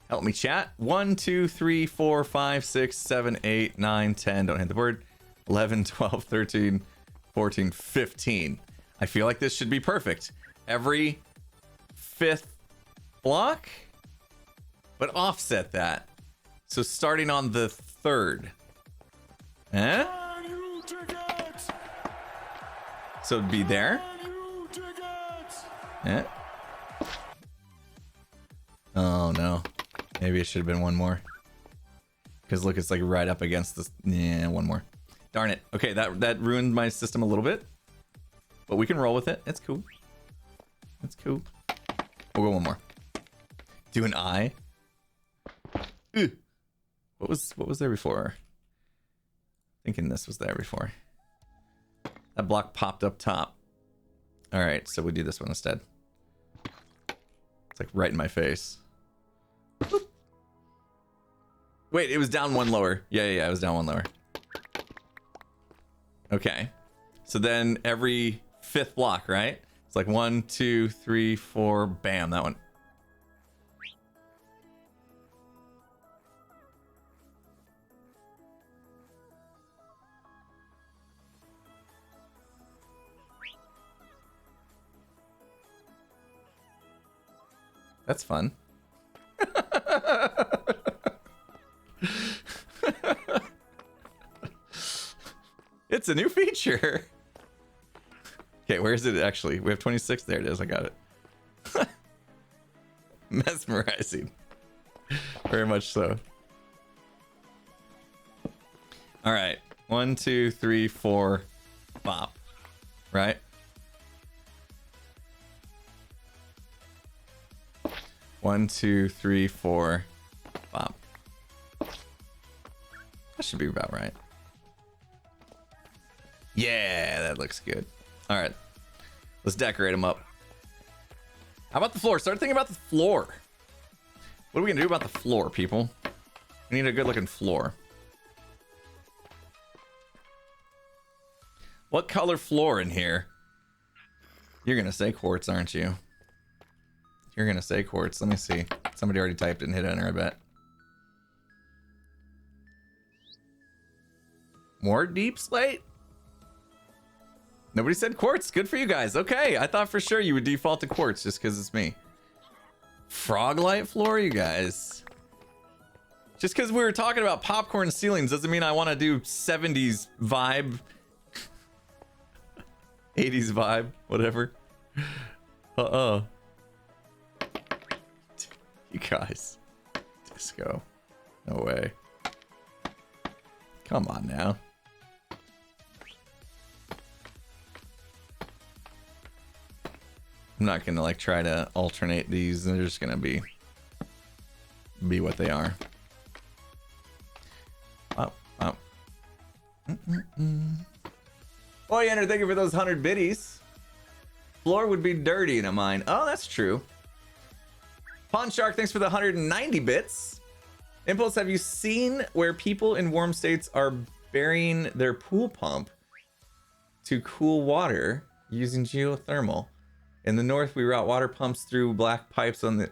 help me chat. 1, 2, 3, 4, 5, 6, 7, 8, 9, 10. Don't hit the word. 11, 12, 13, 14, 15. I feel like this should be perfect. Every 5th block, but offset that. So starting on the 3rd. Eh? So it'd be there. Eh? Oh no. Maybe it should have been one more. Because look, it's like right up against this. Yeah, one more. Darn it. Okay, that ruined my system a little bit. But we can roll with it. It's cool. It's cool. We'll go one more. Do an eye. Ugh. What was there before? Thinking this was there before. That block popped up top. All right, so we do this one instead. It's like right in my face. Boop. Wait, it was down one lower. Yeah, it was down one lower. Okay. So then every fifth block, right? It's like 1, 2, 3, 4, bam, that one. That's fun. It's a new feature. Okay, where is it actually? We have 26. There it is. I got it. Mesmerizing. Very much so. All right. 1, 2, 3, 4. Bop. Right? One, 2, 3, 4. Bop. That should be about right. Yeah, that looks good. All right. Let's decorate them up. How about the floor? Start thinking about the floor. What are we gonna do about the floor, people? We need a good looking floor. What color floor in here? You're gonna say quartz, aren't you? You're gonna say quartz. Let me see. Somebody already typed it and hit enter, I bet. More deep slate? Nobody said quartz. Good for you guys. Okay, I thought for sure you would default to quartz just because it's me. Frog light floor, you guys. Just because we were talking about popcorn ceilings doesn't mean I want to do 70s vibe. 80s vibe, whatever. Uh-oh. You guys. Disco. No way. Come on now. I'm not gonna like try to alternate these. They're just gonna be what they are. Oh. Boy, Enter, thank you for those 100 biddies. Floor would be dirty in a mine. Oh, that's true. Pawn Shark, thanks for the 190 bits. Impulse, have you seen where people in warm states are burying their pool pump to cool water using geothermal? In the north, we route water pumps through black pipes on the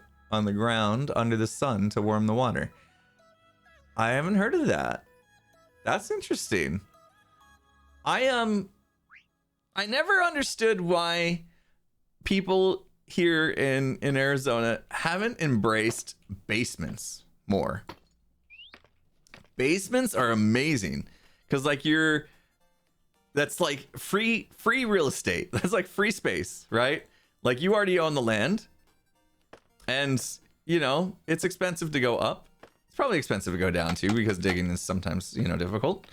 ground under the sun to warm the water. I haven't heard of that. That's interesting. I never understood why people here in Arizona haven't embraced basements more. Basements are amazing because like that's like free real estate. That's like free space, right? Like you already own the land and you know, it's expensive to go up. It's probably expensive to go down too because digging is sometimes, you know, difficult,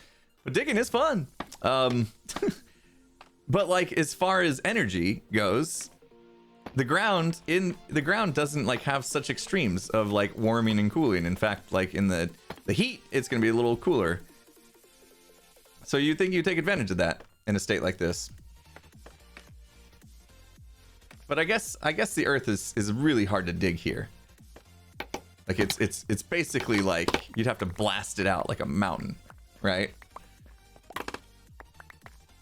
but digging is fun. But like as far as energy goes, the ground doesn't like have such extremes of like warming and cooling. In fact, like in the heat, it's going to be a little cooler. So you think you take advantage of that in a state like this. But I guess the earth is really hard to dig here. Like it's basically like you'd have to blast it out like a mountain, right?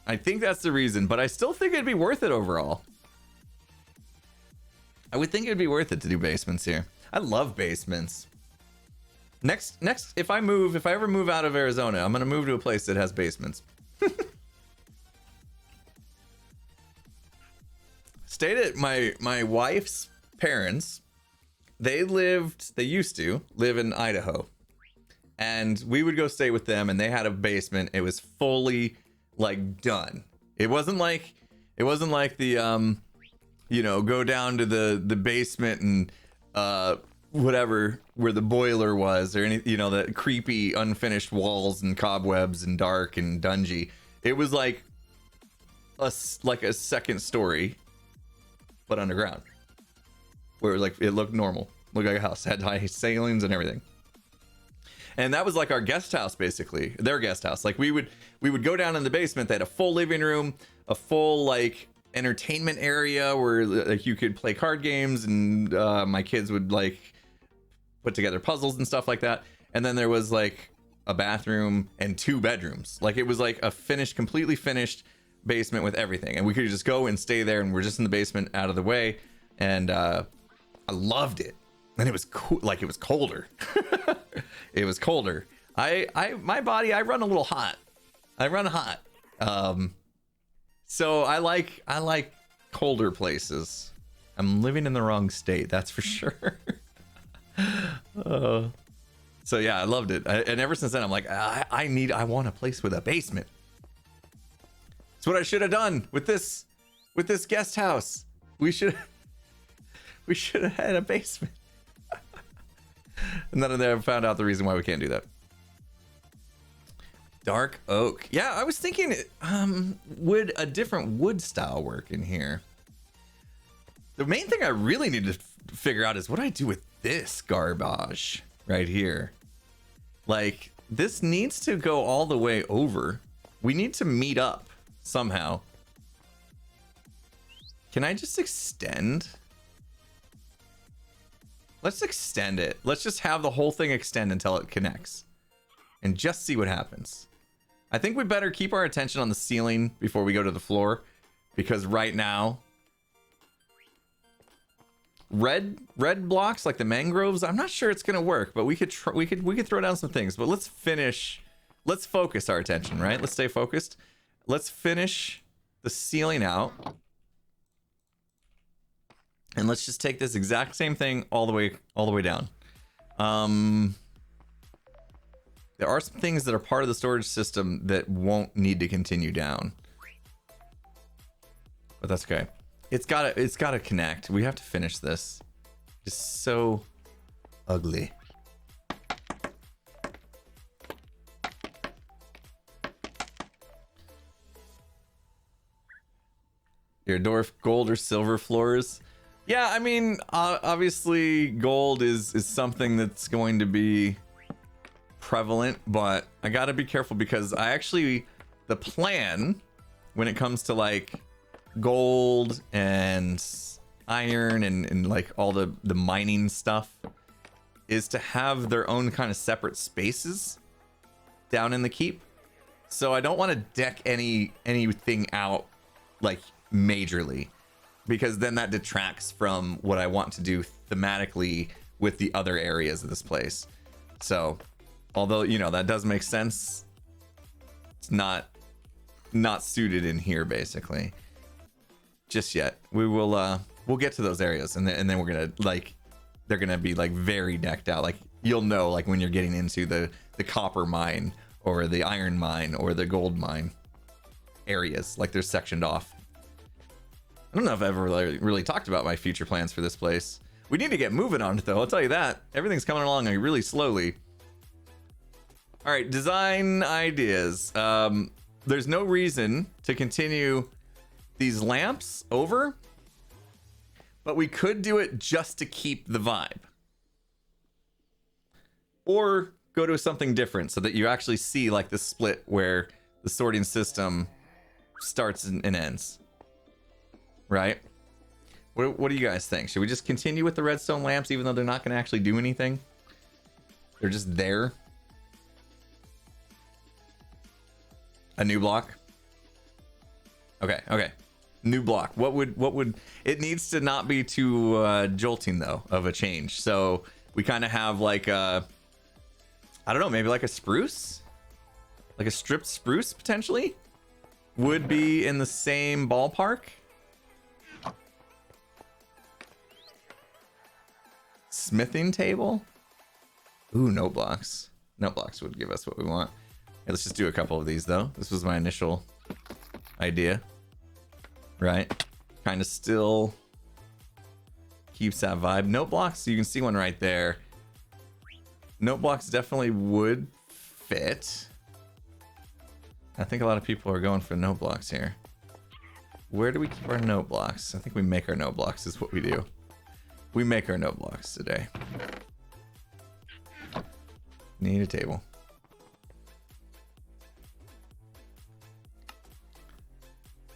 I think that's the reason, but I still think it'd be worth it overall. I would think it'd be worth it to do basements here. I love basements. Next, if I ever move out of Arizona, I'm gonna move to a place that has basements. Stayed at my wife's parents. They used to live in Idaho, and we would go stay with them, and they had a basement. It was fully like done. It wasn't like the you know, go down to the basement and whatever where the boiler was, or any, you know, the creepy unfinished walls and cobwebs and dark and dungy. It was like a second story, but underground, where it was like, it looked normal, looked like a house, had high ceilings and everything. And that was like our guest house, basically, their guest house. Like we would go down in the basement. They had a full living room, a full like entertainment area where like you could play card games, and my kids would like put together puzzles and stuff like that. And then there was like a bathroom and 2 bedrooms. Like it was like a completely finished basement with everything, and we could just go and stay there, and we're just in the basement out of the way. And I loved it. And it was cool. Like it was colder. It was colder. My body, I run a little hot. I run hot. So I like colder places. I'm living in the wrong state, that's for sure. So yeah, I loved it. And ever since then, I'm like, I want a place with a basement. It's what I should have done with this guest house. We should have had a basement. And then I found out the reason why we can't do that. Dark oak. Yeah, I was thinking, would a different wood style work in here? The main thing I really need to figure out is what do I do with this garbage right here? Like, this needs to go all the way over. We need to meet up somehow. Can I just extend? Let's extend it. Let's just have the whole thing extend until it connects and just see what happens. I think we better keep our attention on the ceiling before we go to the floor, because right now red blocks like the mangroves, I'm not sure it's gonna work, but we could throw down some things. But let's focus our attention, right? Let's stay focused. Let's finish the ceiling out. And let's just take this exact same thing all the way down. There are some things that are part of the storage system that won't need to continue down, but that's okay. It's gotta connect. We have to finish this. It's so ugly. Your dwarf gold or silver floors. Yeah, I mean, obviously gold is something that's going to be prevalent, but I gotta be careful because the plan when it comes to like gold and iron and like all the mining stuff is to have their own kind of separate spaces down in the keep. So I don't want to deck anything out like majorly, because then that detracts from what I want to do thematically with the other areas of this place. So although, you know, that does make sense, it's not suited in here basically just yet. We'll get to those areas, and then we're gonna like, they're gonna be like very decked out. Like you'll know like when you're getting into the copper mine or the iron mine or the gold mine areas, like they're sectioned off. I don't know if I've ever really talked about my future plans for this place. We need to get moving on it though, I'll tell you that. Everything's coming along like really slowly. All right, design ideas. There's no reason to continue these lamps over, but we could do it just to keep the vibe. Or go to something different so that you actually see like the split where the sorting system starts and ends. Right? What do you guys think? Should we just continue with the redstone lamps even though they're not going to actually do anything? They're just there. A new block. Okay. New block. What would it needs to not be too jolting though of a change. So we kind of have like a, I don't know, maybe like a spruce, like a stripped spruce potentially would be in the same ballpark. Smithing table. Ooh, no blocks. No blocks would give us what we want. Okay, let's just do a couple of these though. This was my initial idea, right? Kind of still Keeps that vibe. Note blocks, you can see one right there. Note blocks definitely would fit. I think a lot of people are going for note blocks here. Where do we keep our note blocks? I think we make our note blocks is what we do. We make our note blocks today. Need a table.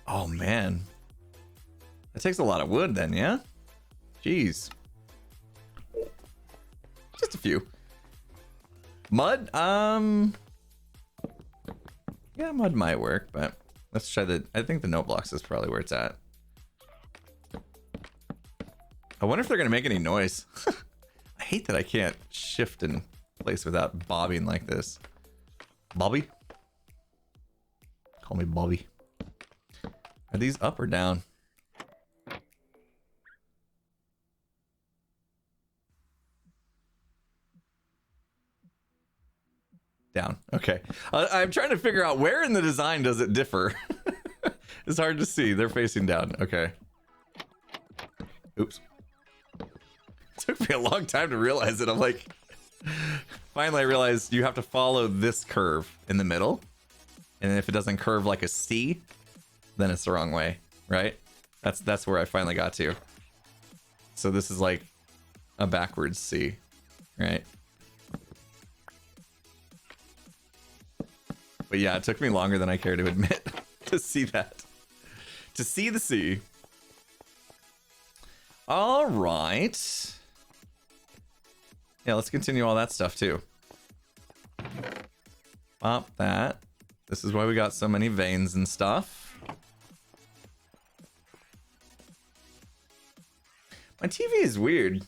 Oh man. That takes a lot of wood then, yeah? Jeez. Just a few. Mud? Yeah, mud might work, but let's try the... I think the note blocks is probably where it's at. I wonder if they're gonna make any noise. I hate that I can't shift in place without bobbing like this. Bobby? Call me Bobby. Are these up or down? Down. Okay. I'm trying to figure out where in the design does it differ. It's hard to see. They're facing down. Okay. Oops. Took me a long time to realize it. I'm like, finally I realized you have to follow this curve in the middle. And if it doesn't curve like a C, then it's the wrong way, right? That's where I finally got to. So this is like a backwards C, right? But yeah, it took me longer than I care to admit to see that. To see the C. All right. Yeah, let's continue all that stuff too. Pop that. This is why we got so many veins and stuff. My TV is weird.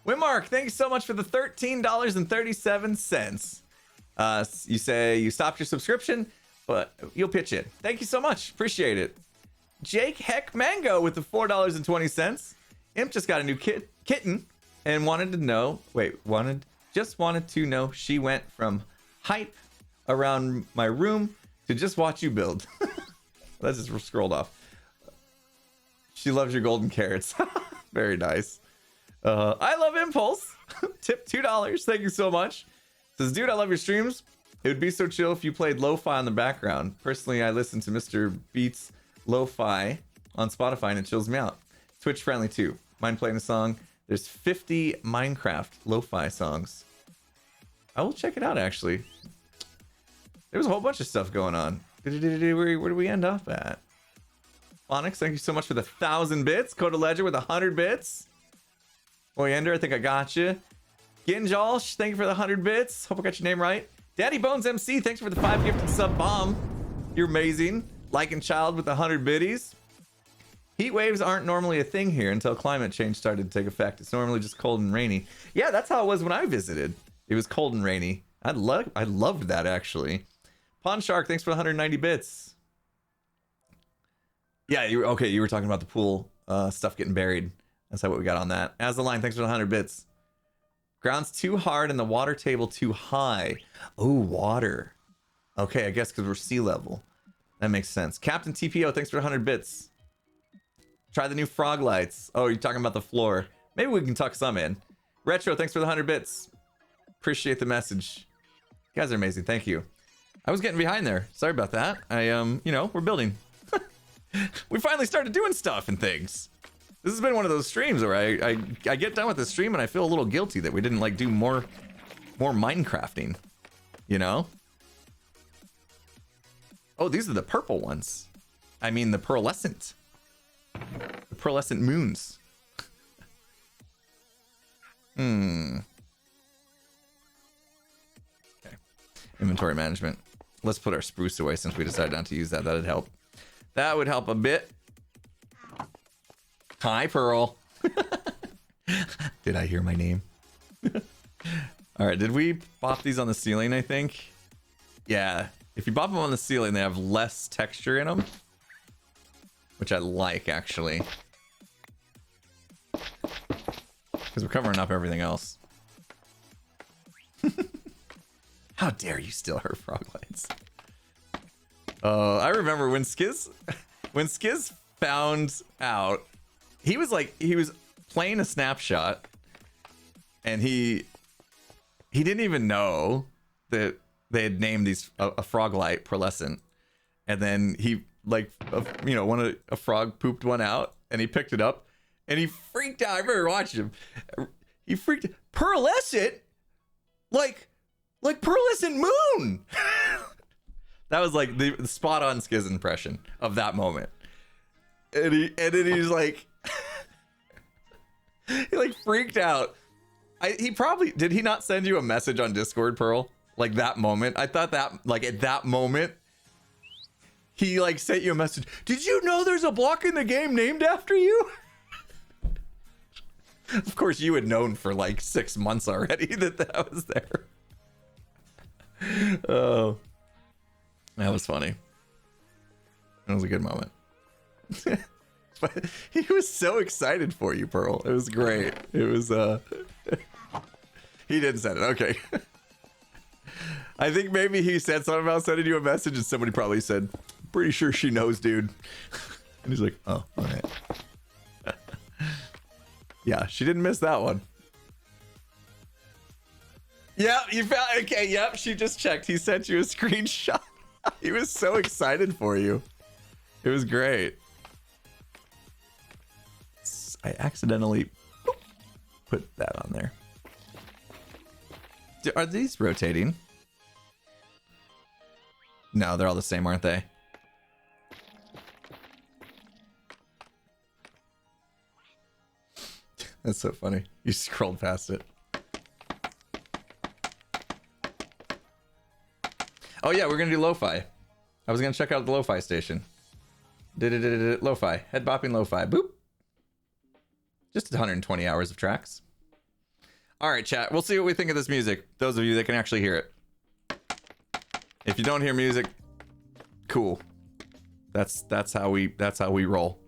Wimark, thank you so much for the $13.37. You say you stopped your subscription, but you'll pitch in. Thank you so much. Appreciate it. Jake Heck Mango with the $4.20. Imp just got a new kitten and wanted to know, just wanted to know she went from hype around my room to just watch you build. That's just scrolled off. She loves your golden carrots. Very nice. I love Impulse. Tip $2. Thank you so much. Says, dude, I love your streams. It would be so chill if you played lo-fi in the background. Personally, I listen to Mr. Beats lo-fi on Spotify and it chills me out. Twitch friendly too. Mind playing a song? There's 50 Minecraft lo-fi songs. I will check it out actually. There was a whole bunch of stuff going on. Where do we end up at? Onyx, thank you so much for the 1,000 bits. Coda Ledger with 100 bits. Oyander, I think I got you. Ginjal, thank you for the 100 bits. Hope I got your name right. Daddy Bones MC, thanks for the 5 gifted sub bomb. You're amazing. Like and Child with the 100 biddies. Heat waves aren't normally a thing here until climate change started to take effect. It's normally just cold and rainy. Yeah, that's how it was when I visited. It was cold and rainy. I loved that actually. Pond Shark, thanks for the 190 bits. Yeah, you were talking about the pool stuff getting buried. That's what we got on that. As the line, thanks for the 100 bits. Ground's too hard and the water table too high. Oh, water. Okay, I guess because we're sea level. That makes sense. Captain TPO, thanks for 100 bits. Try the new frog lights. Oh, you're talking about the floor. Maybe we can tuck some in. Retro, thanks for the 100 bits. Appreciate the message. You guys are amazing. Thank you. I was getting behind there. Sorry about that. We're building. We finally started doing stuff and things. This has been one of those streams where I get done with the stream and I feel a little guilty that we didn't like do more Minecrafting, you know? Oh, these are the purple ones. I mean the pearlescent. The pearlescent moons. Okay. Inventory management. Let's put our spruce away since we decided not to use that. That'd help. That would help a bit. Hi, Pearl. Did I hear my name? All right, did we bop these on the ceiling, I think? Yeah, if you bop them on the ceiling, they have less texture in them. Which I like, actually. Because we're covering up everything else. How dare you steal her frog lights? I remember when Skiz found out. He was playing a snapshot, and he didn't even know that they had named these a frog light pearlescent, and then he a frog pooped one out, and he picked it up, and he freaked out. I remember watching him. He freaked pearlescent, like pearlescent moon. That was like the spot on Skiz impression of that moment, and then he's like. He like freaked out. He probably did. He not send you a message on Discord, Pearl? Like that moment. I thought that like at that moment, he like sent you a message. Did you know there's a block in the game named after you? Of course, you had known for like 6 months already that was there. Oh, that was funny. That was a good moment. But he was so excited for you, Pearl. It was great. It was he didn't send it. Okay. I think maybe he said something about sending you a message, and somebody probably said, pretty sure she knows, dude. And he's like, oh, all right. Yeah, she didn't miss that one. Yeah, you found, okay, yep, she just checked. He sent you a screenshot. He was so excited for you. It was great. I accidentally put that on there. Are these rotating? No, they're all the same, aren't they? That's so funny. You scrolled past it. Oh yeah, we're gonna do lo-fi. I was gonna check out the lo-fi station. Lo-fi. Head bopping lo-fi. Boop. Just 120 hours of tracks. All right, chat. We'll see what we think of this music. Those of you that can actually hear it. If you don't hear music, cool. That's how we roll.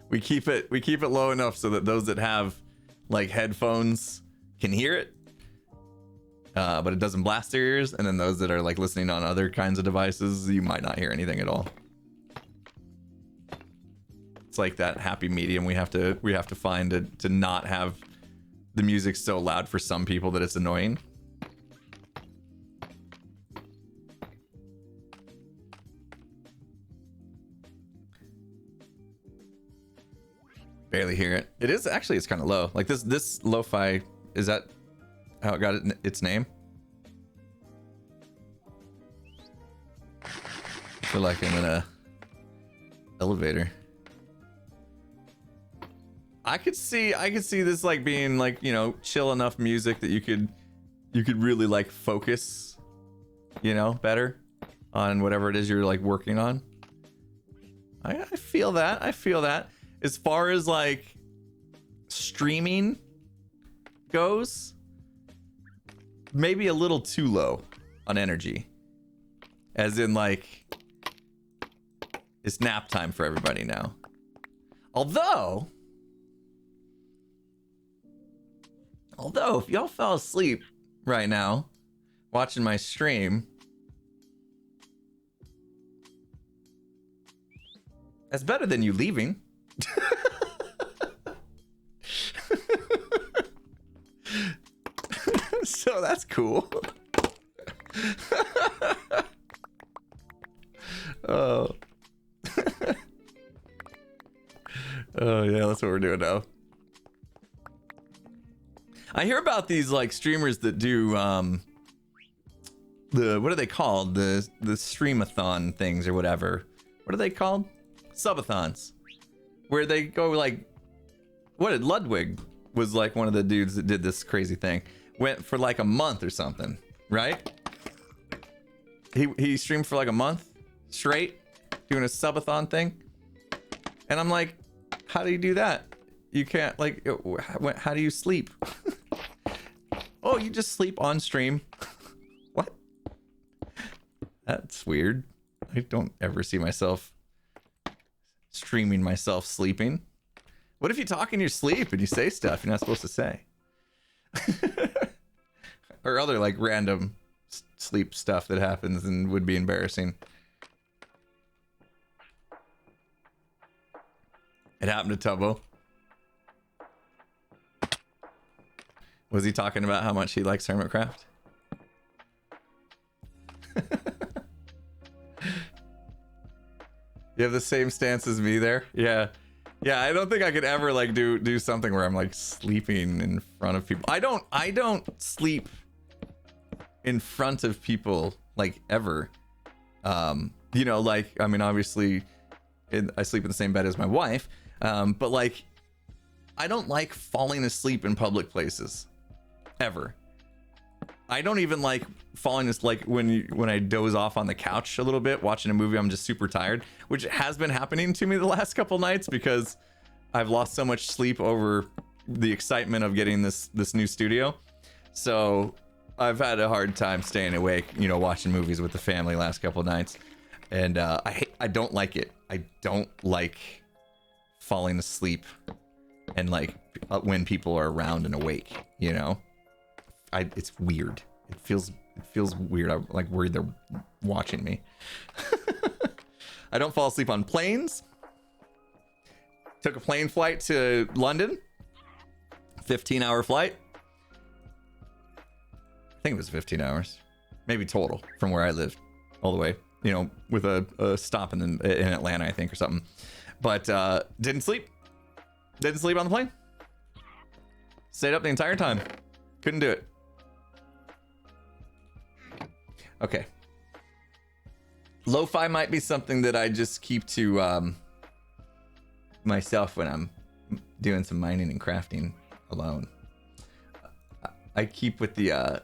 we keep it low enough so that those that have like headphones can hear it, but it doesn't blast their ears. And then those that are like listening on other kinds of devices, you might not hear anything at all. It's like that happy medium we have to find to not have the music so loud for some people that it's annoying. Barely hear it. It is actually, it's kind of low. Like this lo-fi, is that how it got its name? I feel like I'm in a elevator. I could see this like being like, you know, chill enough music that you could really like focus, you know, better on whatever it is you're like working on. I feel that. I feel that. As far as like streaming goes, maybe a little too low on energy. As in like it's nap time for everybody now. Although if y'all fell asleep right now watching my stream, that's better than you leaving. So that's cool. Oh. Oh yeah, that's what we're doing now. I hear about these like streamers that do what are they called? The streamathon things or whatever. What are they called? Subathons. Where they go like, what did Ludwig was like one of the dudes that did this crazy thing. Went for like a month or something, right? He streamed for like a month straight doing a subathon thing. And I'm like, how do you do that? You can't like, how do you sleep? Oh, you just sleep on stream. What? That's weird. I don't ever see myself streaming myself sleeping. What if you talk in your sleep and you say stuff you're not supposed to say? Or other like random sleep stuff that happens and would be embarrassing. It happened to Tubbo. Was he talking about how much he likes Hermitcraft? You have the same stance as me there? Yeah. Yeah, I don't think I could ever like do something where I'm like sleeping in front of people. I don't sleep in front of people like ever. You know, like, I mean, obviously I sleep in the same bed as my wife, but like I don't like falling asleep in public places ever. I don't even like falling asleep, like when I doze off on the couch a little bit watching a movie. I'm just super tired, which has been happening to me the last couple nights because I've lost so much sleep over the excitement of getting this new studio. So I've had a hard time staying awake, you know, watching movies with the family last couple nights, and I don't like it. I don't like falling asleep and like when people are around and awake, you know. It's weird. It feels weird. I'm like worried they're watching me. I don't fall asleep on planes. Took a plane flight to London. 15-hour flight. I think it was 15 hours. Maybe total from where I lived all the way. You know, with a stop in Atlanta, I think, or something. But didn't sleep. Didn't sleep on the plane. Stayed up the entire time. Couldn't do it. Okay. Lo-fi might be something that I just keep to myself when I'm doing some mining and crafting alone. I keep with the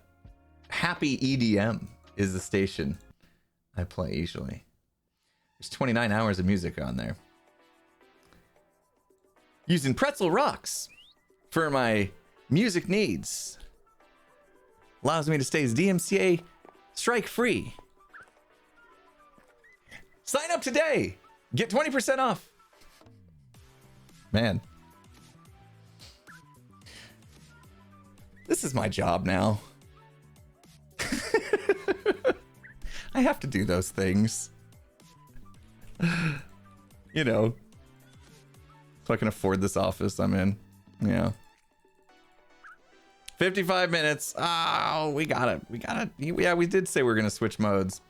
Happy EDM is the station I play usually. There's 29 hours of music on there. Using pretzel rocks for my music needs. Allows me to stay as DMCA strike free. Sign up today. Get 20% off. Man. This is my job now. I have to do those things. You know. So I can afford this office I'm in. Yeah. 55 minutes. Oh, we gotta. Yeah, we did say we were gonna switch modes.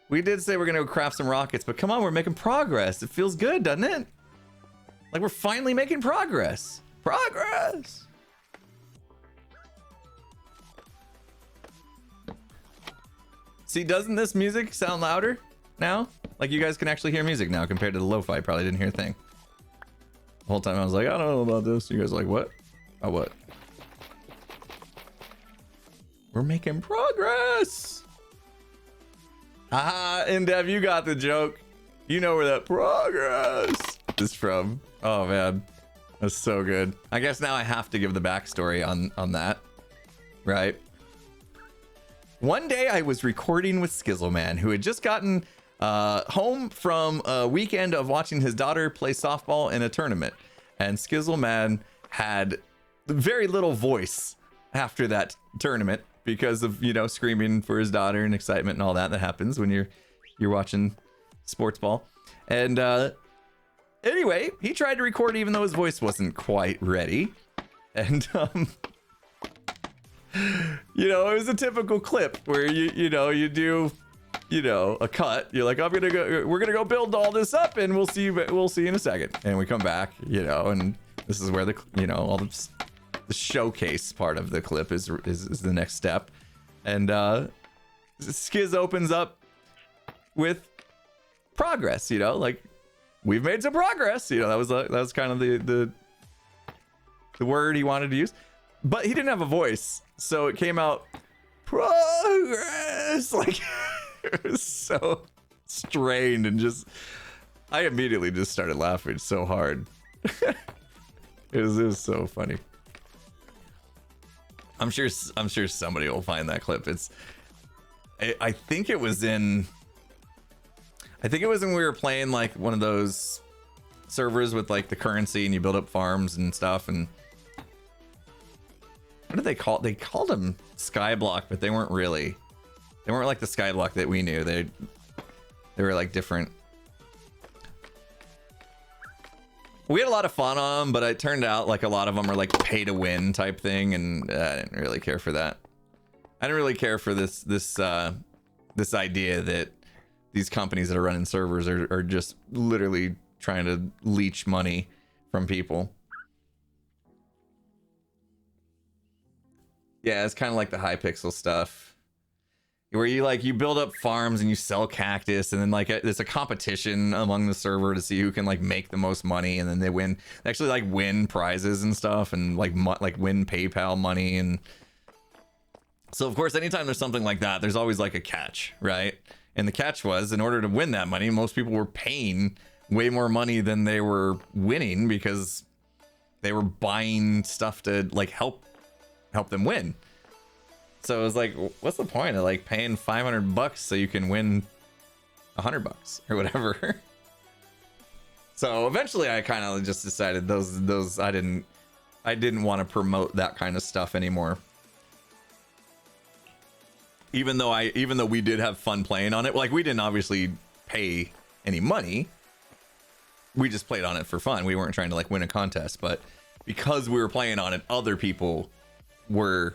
We did say we're gonna craft some rockets, but come on, we're making progress. It feels good, doesn't it? Like we're finally making progress. Progress. See, doesn't this music sound louder now? Like you guys can actually hear music now compared to the lo-fi. Probably didn't hear a thing. The whole time I was like, I don't know about this. You guys are like, what? Oh, what? We're making progress. Ah, Indev, you got the joke. You know where that progress is from. Oh man, that's so good. I guess now I have to give the backstory on that, right? One day I was recording with Skizzleman, who had just gotten home from a weekend of watching his daughter play softball in a tournament, and Skizzleman had very little voice after that tournament because of, you know, screaming for his daughter and excitement and all that happens when you're watching sports ball. And anyway, he tried to record even though his voice wasn't quite ready, and you know, it was a typical clip where you do a cut. You're like, we're gonna go build all this up and we'll see you in a second. And we come back, you know, and this is where all the showcase part of the clip is the next step. And Skiz opens up with progress, you know, like we've made some progress, you know. That was kind of the word he wanted to use, but he didn't have a voice, so it came out progress. Like it was so strained, and just I immediately just started laughing so hard. It was so funny. I'm sure somebody will find that clip. I think it was when we were playing like one of those servers with like the currency and you build up farms and stuff. And what did they call it? They called them Skyblock, but they weren't really. They weren't like the Skyblock that we knew. They were like different. We had a lot of fun on them, but it turned out like a lot of them are like pay to win type thing, and I didn't really care for that. I didn't really care for this idea that these companies that are running servers are just literally trying to leech money from people. Yeah, it's kind of like the Hypixel stuff, where you build up farms and you sell cactus, and then like it's a competition among the server to see who can like make the most money, and then they win. They actually like win prizes and stuff, and like win PayPal money. And so of course, anytime there's something like that, there's always like a catch, right? And the catch was, in order to win that money, most people were paying way more money than they were winning, because they were buying stuff to like help them win. So it was like, what's the point of like paying $500 so you can win $100 or whatever? So eventually I kind of just decided those I didn't want to promote that kind of stuff anymore. Even though we did have fun playing on it, like we didn't obviously pay any money. We just played on it for fun. We weren't trying to like win a contest, but because we were playing on it, other people were,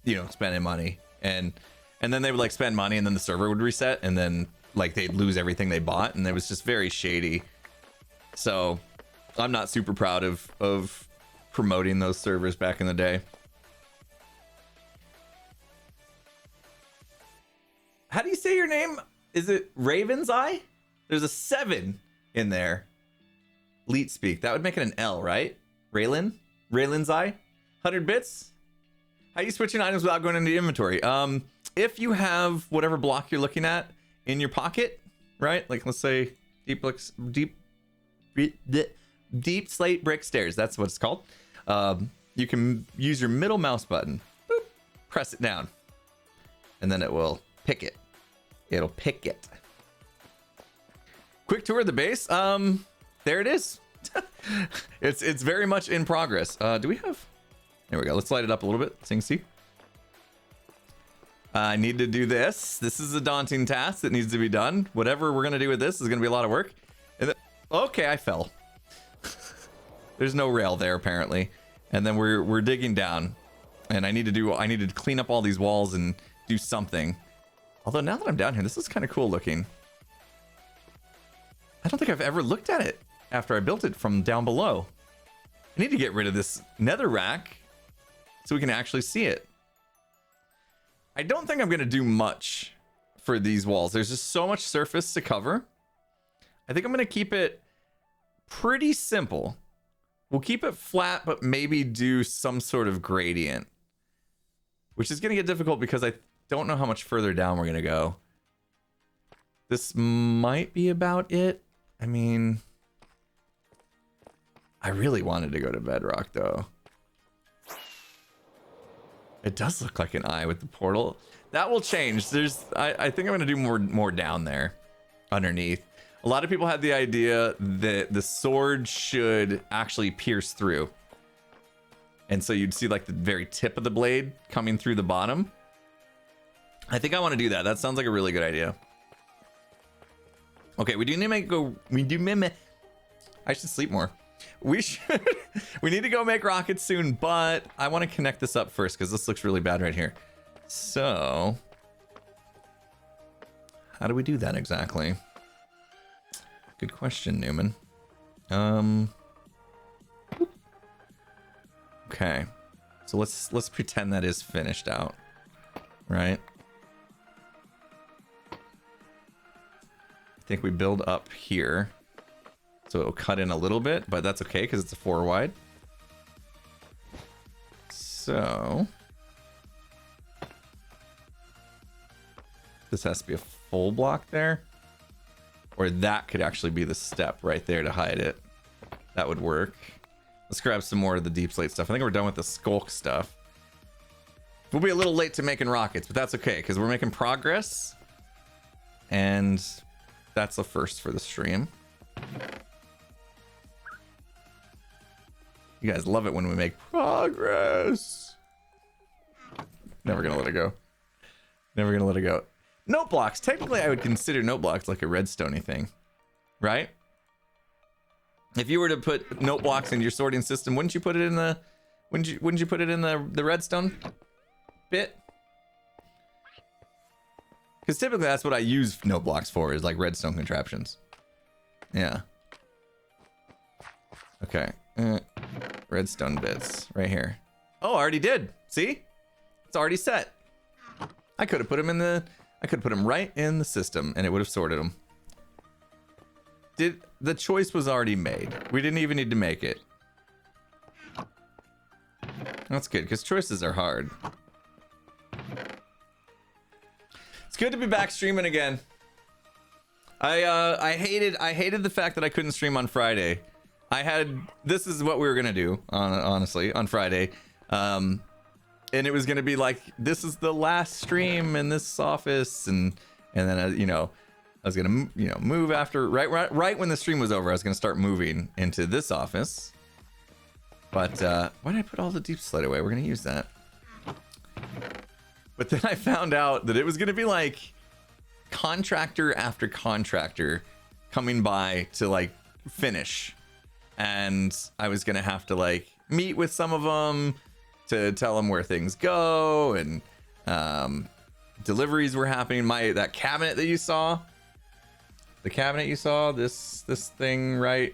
you know, spending money, and then they would like spend money, and then the server would reset, and then like they'd lose everything they bought, and it was just very shady. So I'm not super proud of promoting those servers back in the day. How do you say your name? Is it Raven's Eye? There's a 7 in there. Leet speak. That would make it an L, right? Raylan's Eye? 100 bits? How are you switching items without going into the inventory? If you have whatever block you're looking at in your pocket, right? Like let's say deep slate brick stairs. That's what it's called. You can use your middle mouse button. Boop, press it down, and then it will pick it. It'll pick it. Quick tour of the base. There it is. It's very much in progress. Do we have? There we go. Let's light it up a little bit so you can see. I need to do this. This is a daunting task that needs to be done. Whatever we're gonna do with this is gonna be a lot of work. And then, okay, I fell. There's no rail there apparently. And then we're digging down, and I need to clean up all these walls and do something. Although now that I'm down here, this is kind of cool looking. I don't think I've ever looked at it after I built it from down below. I need to get rid of this nether rack so we can actually see it. I don't think I'm going to do much for these walls. There's just so much surface to cover. I think I'm going to keep it pretty simple. We'll keep it flat, but maybe do some sort of gradient, which is going to get difficult because I don't know how much further down we're going to go. This might be about it. I mean, I really wanted to go to bedrock though. It does look like an eye with the portal. That will change. I think I'm gonna do more down there underneath. A lot of people had the idea that the sword should actually pierce through. And so you'd see like the very tip of the blade coming through the bottom. I think I want to do that. That sounds like a really good idea. Okay, we should sleep more. We need to go make rockets soon, but I want to connect this up first because this looks really bad right here. So how do we do that exactly? Good question, Newman. Okay, so let's pretend that is finished out, right? I think we build up here. So it'll cut in a little bit, but that's okay because it's a 4 wide. So this has to be a full block there, or that could actually be the step right there to hide it. That would work. Let's grab some more of the deep slate stuff. I think we're done with the skulk stuff. We'll be a little late to making rockets, but that's okay because we're making progress, and that's the first for the stream. You guys love it when we make progress. Never gonna let it go. Never gonna let it go. Note blocks. Technically, I would consider note blocks like a redstone-y thing, right? If you were to put note blocks in your sorting system, wouldn't you put it in the wouldn't you put it in the redstone bit? Because typically that's what I use note blocks for, is like redstone contraptions. Yeah. Okay. Redstone bits right here. Oh, I already did. See? It's already set. I could have put them in the I could have put them right in the system and it would have sorted them. The choice was already made. We didn't even need to make it. That's good, because choices are hard. It's good to be back streaming again. I hated the fact that I couldn't stream on Friday. This is what we were gonna do honestly on Friday, and it was gonna be like, this is the last stream in this office, and then you know, I was gonna move after right when the stream was over. I was gonna start moving into this office, but why did I put all the deep slate away? We're gonna use that. But then I found out that it was gonna be like contractor after contractor coming by to like finish, and I was gonna have to like meet with some of them to tell them where things go, and deliveries were happening. That cabinet that you saw, this thing right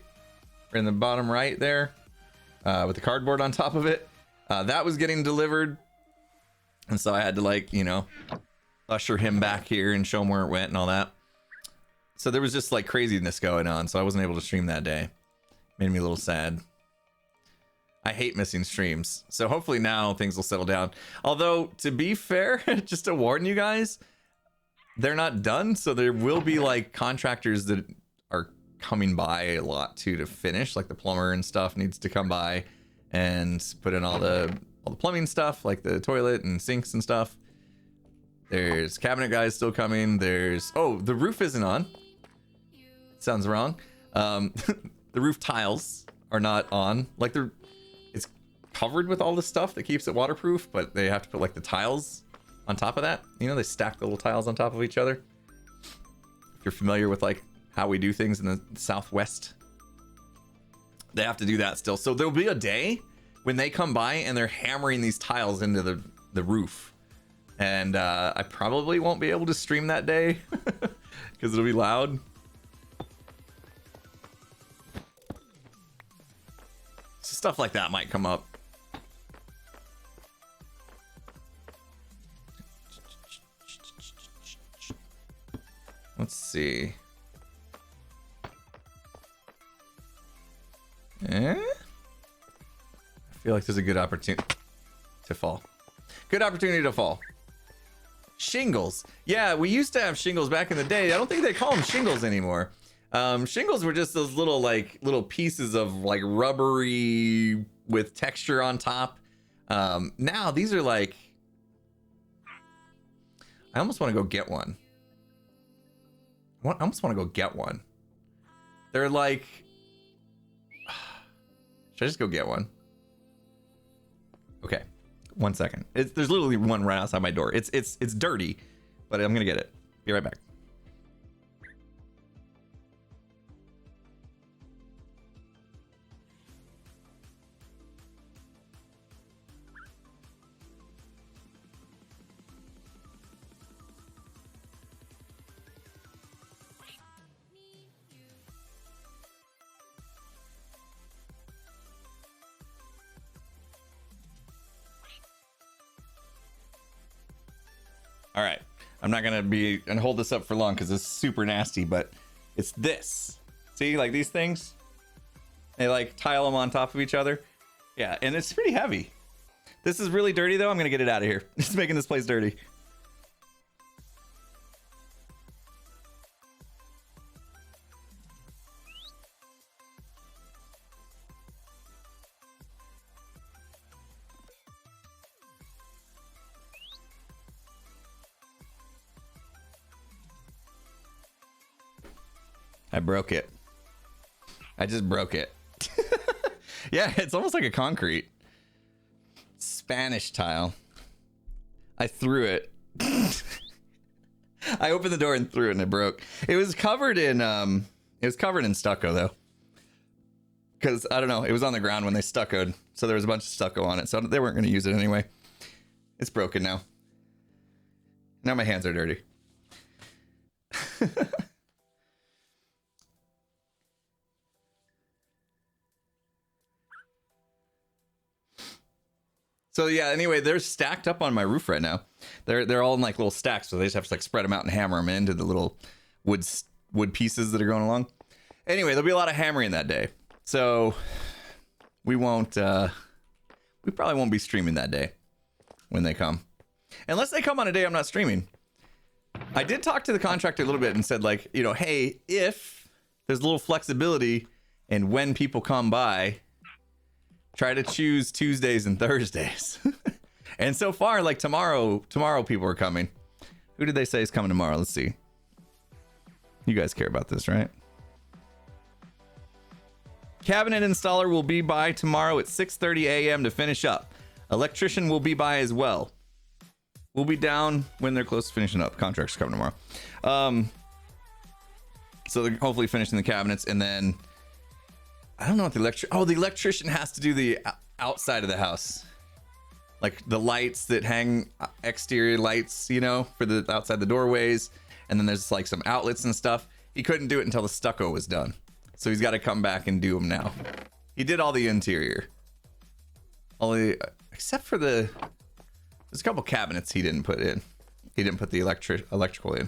in the bottom right there, with the cardboard on top of it, that was getting delivered, and so I had to like, you know, usher him back here and show him where it went and all that. So there was just like craziness going on, so I wasn't able to stream that day. Made me a little sad. I hate missing streams, so hopefully now things will settle down. Although, to be fair, just to warn you guys, they're not done, so there will be like contractors that are coming by a lot too to finish, like the plumber and stuff needs to come by and put in all the plumbing stuff, like the toilet and sinks and stuff. There's cabinet guys still coming. Oh, the roof isn't on. Sounds wrong. The roof tiles are not on. Like it's covered with all the stuff that keeps it waterproof, but they have to put like the tiles on top of that. You know, they stack the little tiles on top of each other. If you're familiar with like how we do things in the Southwest, they have to do that still. So there'll be a day when they come by and they're hammering these tiles into the roof. And I probably won't be able to stream that day because it'll be loud. So stuff like that might come up. Let's see. I feel like there's a good opportunity to fall. Good opportunity to fall. Shingles. Yeah, we used to have shingles back in the day. I don't think they call them shingles anymore. Shingles were just those little pieces of like rubbery with texture on top. Now these are like, I almost want to go get one. I almost want to go get one. They're like, should I just go get one? Okay. 1 second. There's literally one right outside my door. It's dirty, but I'm gonna get it. Be right back. All right, I'm not gonna hold this up for long because it's super nasty, but it's this. See, like these things, they like tile them on top of each other. Yeah, and it's pretty heavy. This is really dirty though. I'm gonna get it out of here. It's making this place dirty. I broke it. I just broke it. Yeah, it's almost like a concrete. Spanish tile. I threw it. I opened the door and threw it and it broke. It was covered in stucco though. because I don't know, it was on the ground when they stuccoed, so there was a bunch of stucco on it, so they weren't going to use it anyway. It's broken now. Now my hands are dirty. So yeah, anyway, they're stacked up on my roof right now. They're all in like little stacks, so they just have to like spread them out and hammer them into the little wood pieces that are going along. Anyway, there'll be a lot of hammering that day, so we probably won't be streaming that day when they come, unless they come on a day I'm not streaming. I did talk to the contractor a little bit and said, like, you know, hey, if there's a little flexibility and when people come by, try to choose Tuesdays and Thursdays. And so far, like tomorrow people are coming. Who did they say is coming tomorrow? Let's see. You guys care about this, right? Cabinet installer will be by tomorrow at 6:30 a.m. to finish up. Electrician will be by as well. We'll be down when they're close to finishing up. Contractors coming tomorrow. So they're hopefully finishing the cabinets, and then I don't know what the electrician has to do the outside of the house, like the lights that hang, exterior lights, you know, for the outside the doorways, and then there's like some outlets and stuff. He couldn't do it until the stucco was done, so he's got to come back and do them now. He did all the interior, except for there's a couple cabinets he didn't put in. He didn't put the electrical in.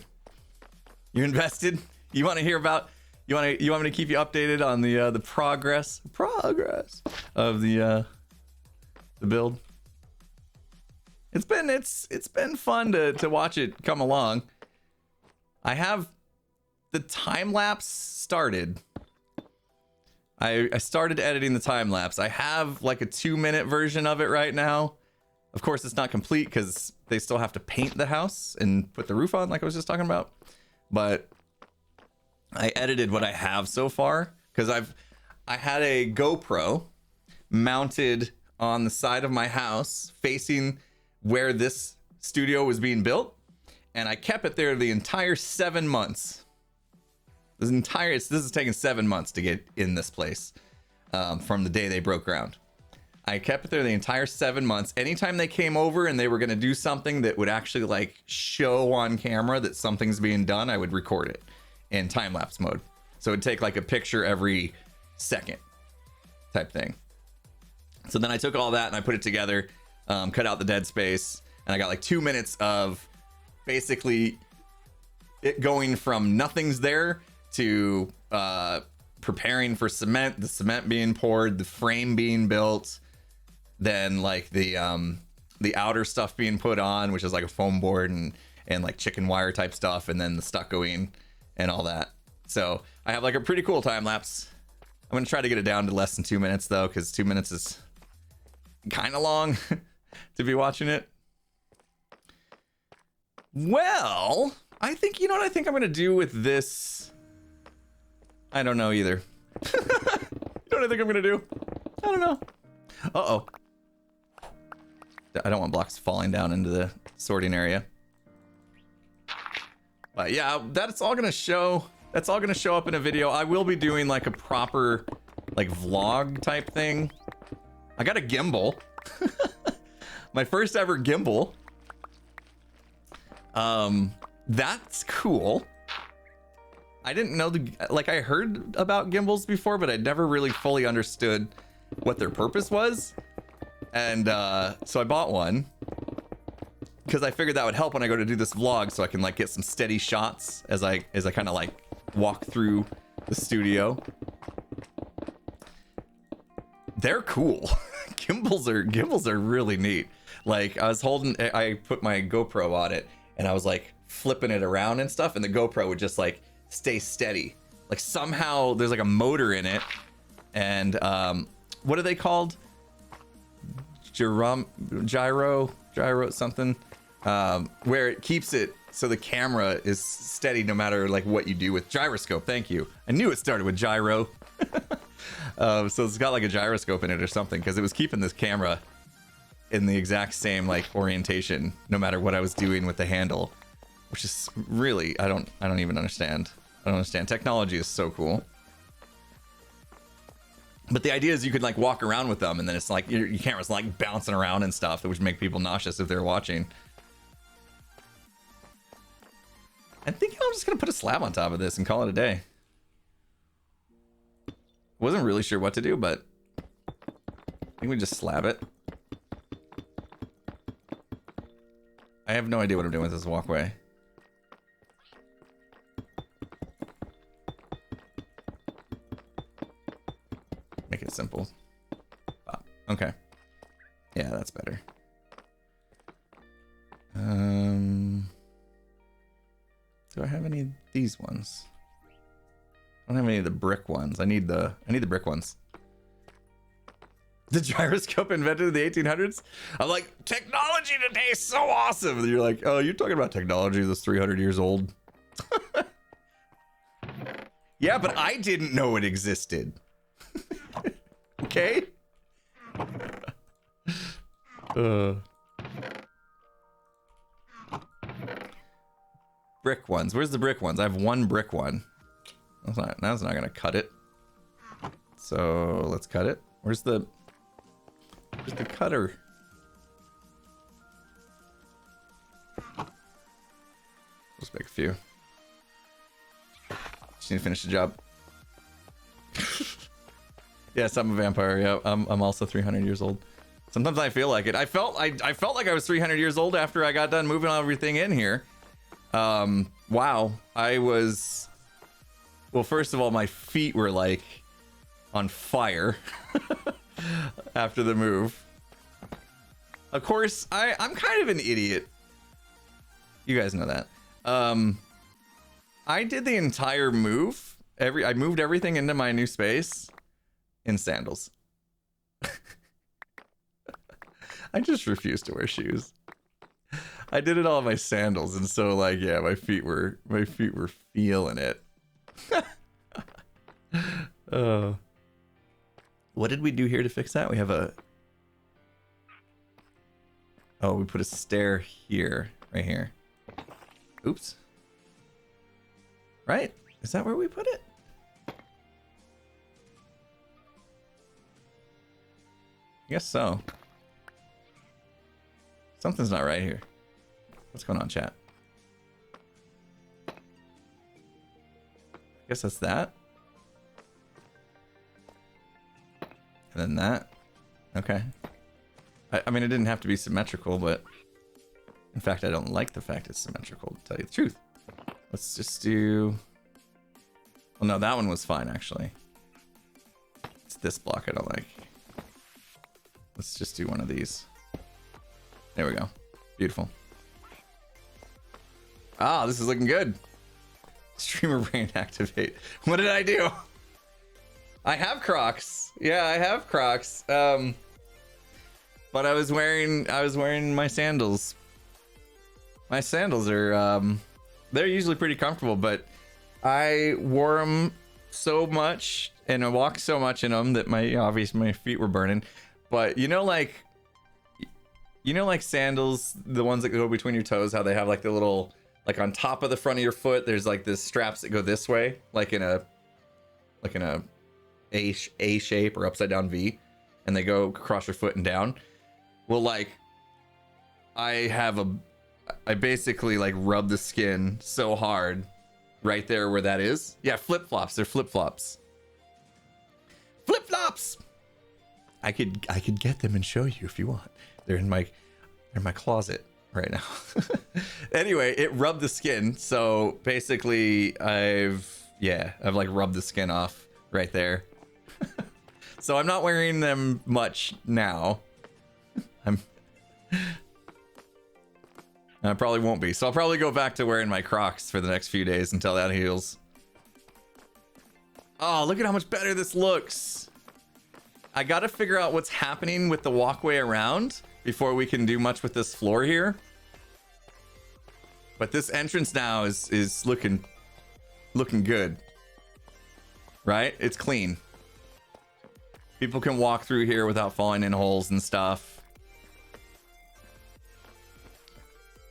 You invested? You want to hear about? You want me to keep you updated on the progress of the build? It's been fun to watch it come along. I have the time lapse started. I started editing the time lapse. I have like a 2-minute version of it right now. Of course, it's not complete because they still have to paint the house and put the roof on, like I was just talking about. But I edited what I have so far because I had a GoPro mounted on the side of my house facing where this studio was being built, and I kept it there the entire 7 months. This is taking 7 months to get in this place, from the day they broke ground. I kept it there the entire 7 months. Anytime they came over and they were going to do something that would actually like show on camera that something's being done, I would record it in time-lapse mode. So it'd take like a picture every second type thing. So then I took all that and I put it together, cut out the dead space, and I got like 2 minutes of basically it going from nothing's there to preparing for cement, the cement being poured, the frame being built, then like the outer stuff being put on, which is like a foam board and like chicken wire type stuff, and then the stuccoing and all that. So I have like a pretty cool time lapse. I'm gonna try to get it down to less than 2 minutes though, because 2 minutes is kind of long to be watching it. Well, I think, you know what I think I'm gonna do with this? I don't know either. You know what I think I'm gonna do? I don't know. Uh-oh. I don't want blocks falling down into the sorting area. But yeah, that's all gonna show. That's all gonna show up in a video. I will be doing like a proper like vlog type thing. I got a gimbal. My first ever gimbal. That's cool. I didn't know like I heard about gimbals before, but I'd never really fully understood what their purpose was. And so I bought one because I figured that would help when I go to do this vlog, so I can like get some steady shots as I kind of like walk through the studio. They're cool. Gimbals are really neat. Like I put my GoPro on it and I was like flipping it around and stuff, and the GoPro would just like stay steady. Like somehow there's like a motor in it, and what are they called? Gyro something, where it keeps it so the camera is steady no matter like what you do with gyroscope. Thank you. I knew it started with gyro. So it's got like a gyroscope in it or something, because it was keeping this camera in the exact same like orientation no matter what I was doing with the handle, which is really, I don't even understand. I don't understand. Technology is so cool. But the idea is you could like walk around with them, and then it's like your camera's like bouncing around and stuff, which make people nauseous if they're watching. I think I'm just gonna put a slab on top of this and call it a day. Wasn't really sure what to do, but I think we just slab it. I have no idea what I'm doing with this walkway. Make it simple. Okay. Yeah, that's better. Do I have any of these ones? I don't have any of the brick ones. I need the brick ones. The gyroscope invented in the 1800s? I'm like, technology today is so awesome. And you're like, oh, you're talking about technology that's 300 years old. Yeah, but I didn't know it existed. Okay? Brick ones. Where's the brick ones? I have one brick one. That's not gonna cut it. So let's cut it. Where's the cutter? Let's make a few. Just need to finish the job. Yes, I'm a vampire. Yeah, I'm also 300 years old. Sometimes I feel like it. I felt like I was 300 years old after I got done moving everything in here. Wow. I was... Well, first of all, my feet were like on fire after the move. Of course, I'm kind of an idiot. You guys know that. I did the entire move. I moved everything into my new space in sandals. I just refuse to wear shoes. I did it all in my sandals, and so like, yeah, my feet were feeling it. What did we do here to fix that? We have a... Oh, we put a stair here, right here. Oops. Right? Is that where we put it? I guess so. Something's not right here. What's going on, chat? I guess that's that. And then that. Okay. I mean, it didn't have to be symmetrical, but... In fact, I don't like the fact it's symmetrical, to tell you the truth. Let's just do... Well, no, that one was fine, actually. It's this block I don't like. Let's just do one of these. There we go. Beautiful. Ah, this is looking good. Streamer brain activate. What did I do? I have Crocs. Yeah, I have Crocs. But I was wearing my sandals. My sandals are they're usually pretty comfortable, but I wore them so much and I walked so much in them that my feet were burning. But you know like sandals, the ones that go between your toes, how they have like the little, like on top of the front of your foot, there's like this straps that go this way, like in a A shape or upside down V, and they go across your foot and down. Well, like I basically like rub the skin so hard right there where that is. Yeah, flip-flops. They're flip-flops. Flip-flops! I could get them and show you if you want. They're in my closet right now. Anyway, it rubbed the skin, so basically I've like rubbed the skin off right there. So I'm not wearing them much now. I probably won't be. So I'll probably go back to wearing my Crocs for the next few days until that heals. Oh, look at how much better this looks. I gotta figure out what's happening with the walkway around before we can do much with this floor here. But this entrance now is looking good. Right? It's clean. People can walk through here without falling in holes and stuff.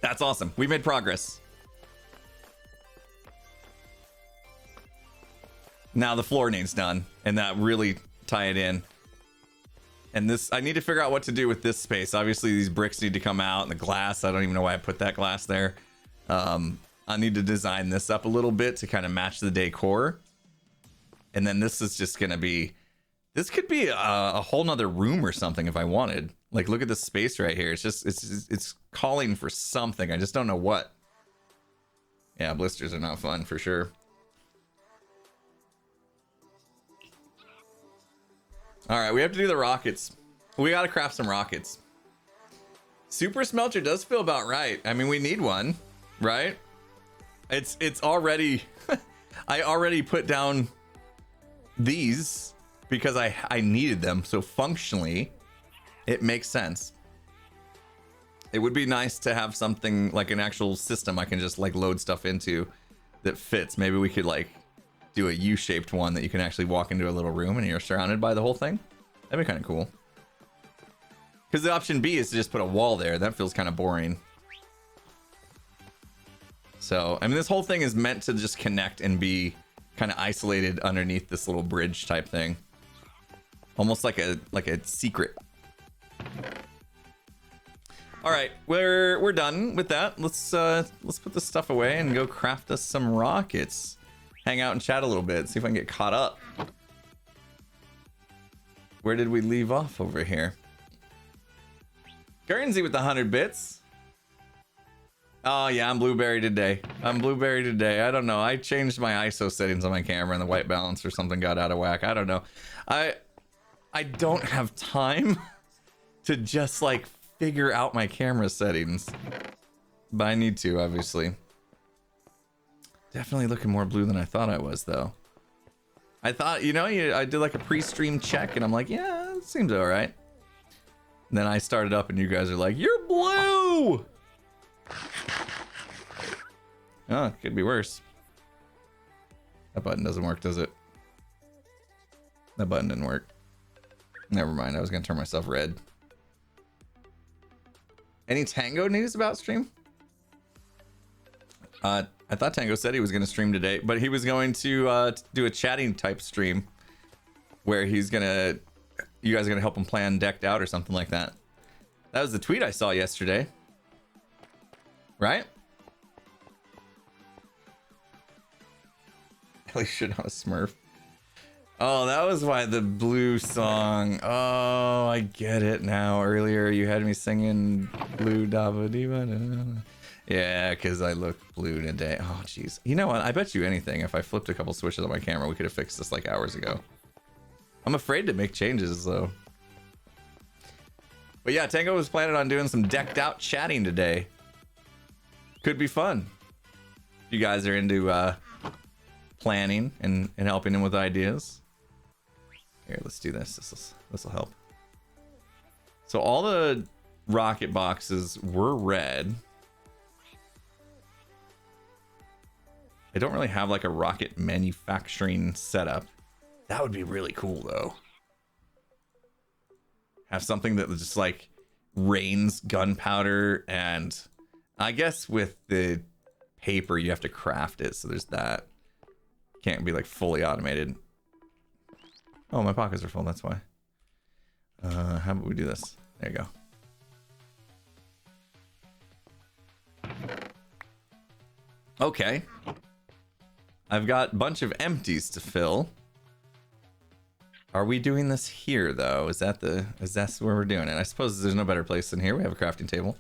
That's awesome. We made progress. Now the floor needs done, and that really tie it in. And this, I need to figure out what to do with this space. Obviously, these bricks need to come out, and the glass, I don't even know why I put that glass there. I need to design this up a little bit to kind of match the decor. And then this is just gonna be, this could be a whole nother room or something if I wanted. Like, look at this space right here. It's just, it's calling for something. I just don't know what. Yeah, blisters are not fun for sure. All right, we have to do the rockets. We got to craft some rockets. Super smelter does feel about right. I mean, we need one, right? It's already, I already put down these because I needed them. So functionally, it makes sense. It would be nice to have something like an actual system I can just like load stuff into that fits. Maybe we could like do a U-shaped one that you can actually walk into a little room and you're surrounded by the whole thing. That'd be kind of cool. Because the option B is to just put a wall there. That feels kind of boring. So, I mean, this whole thing is meant to just connect and be kind of isolated underneath this little bridge type thing. Almost like a secret. All right, we're done with that. Let's put this stuff away and go craft us some rockets. Hang out and chat a little bit. See if I can get caught up. Where did we leave off over here? Guernsey with the 100 bits. Oh yeah, I'm blueberry today. I'm blueberry today. I don't know. I changed my ISO settings on my camera and the white balance or something got out of whack. I don't know. I don't have time to just like figure out my camera settings. But I need to, obviously. Definitely looking more blue than I thought I was, though. I thought, you know, I did like a pre-stream check, and I'm like, yeah, it seems all right. And then I started up, and you guys are like, you're blue! Oh, it could be worse. That button doesn't work, does it? That button didn't work. Never mind, I was going to turn myself red. Any Tango news about stream? I thought Tango said he was going to stream today, but he was going to do a chatting type stream where he's going to, you guys are going to help him plan decked out or something like that. That was the tweet I saw yesterday. Right? At least you're not a Smurf. Oh, that was why the blue song. Oh, I get it now. Earlier you had me singing Blue Dava Diva. Yeah, because I look blue today. Oh, jeez. You know what? I bet you anything. If I flipped a couple switches on my camera, we could have fixed this like hours ago. I'm afraid to make changes, though. But yeah, Tango was planning on doing some decked out chatting today. Could be fun. If you guys are into planning and helping him with ideas. Here, let's do this. This will help. So all the rocket boxes were red. I don't really have like a rocket manufacturing setup. That would be really cool though. Have something that just like rains gunpowder, and I guess with the paper you have to craft it, so there's that. Can't be like fully automated. Oh, my pockets are full, that's why. How about we do this? There you go. Okay. I've got a bunch of empties to fill. Are we doing this here though? Is that where we're doing it? I suppose there's no better place than here. We have a crafting table.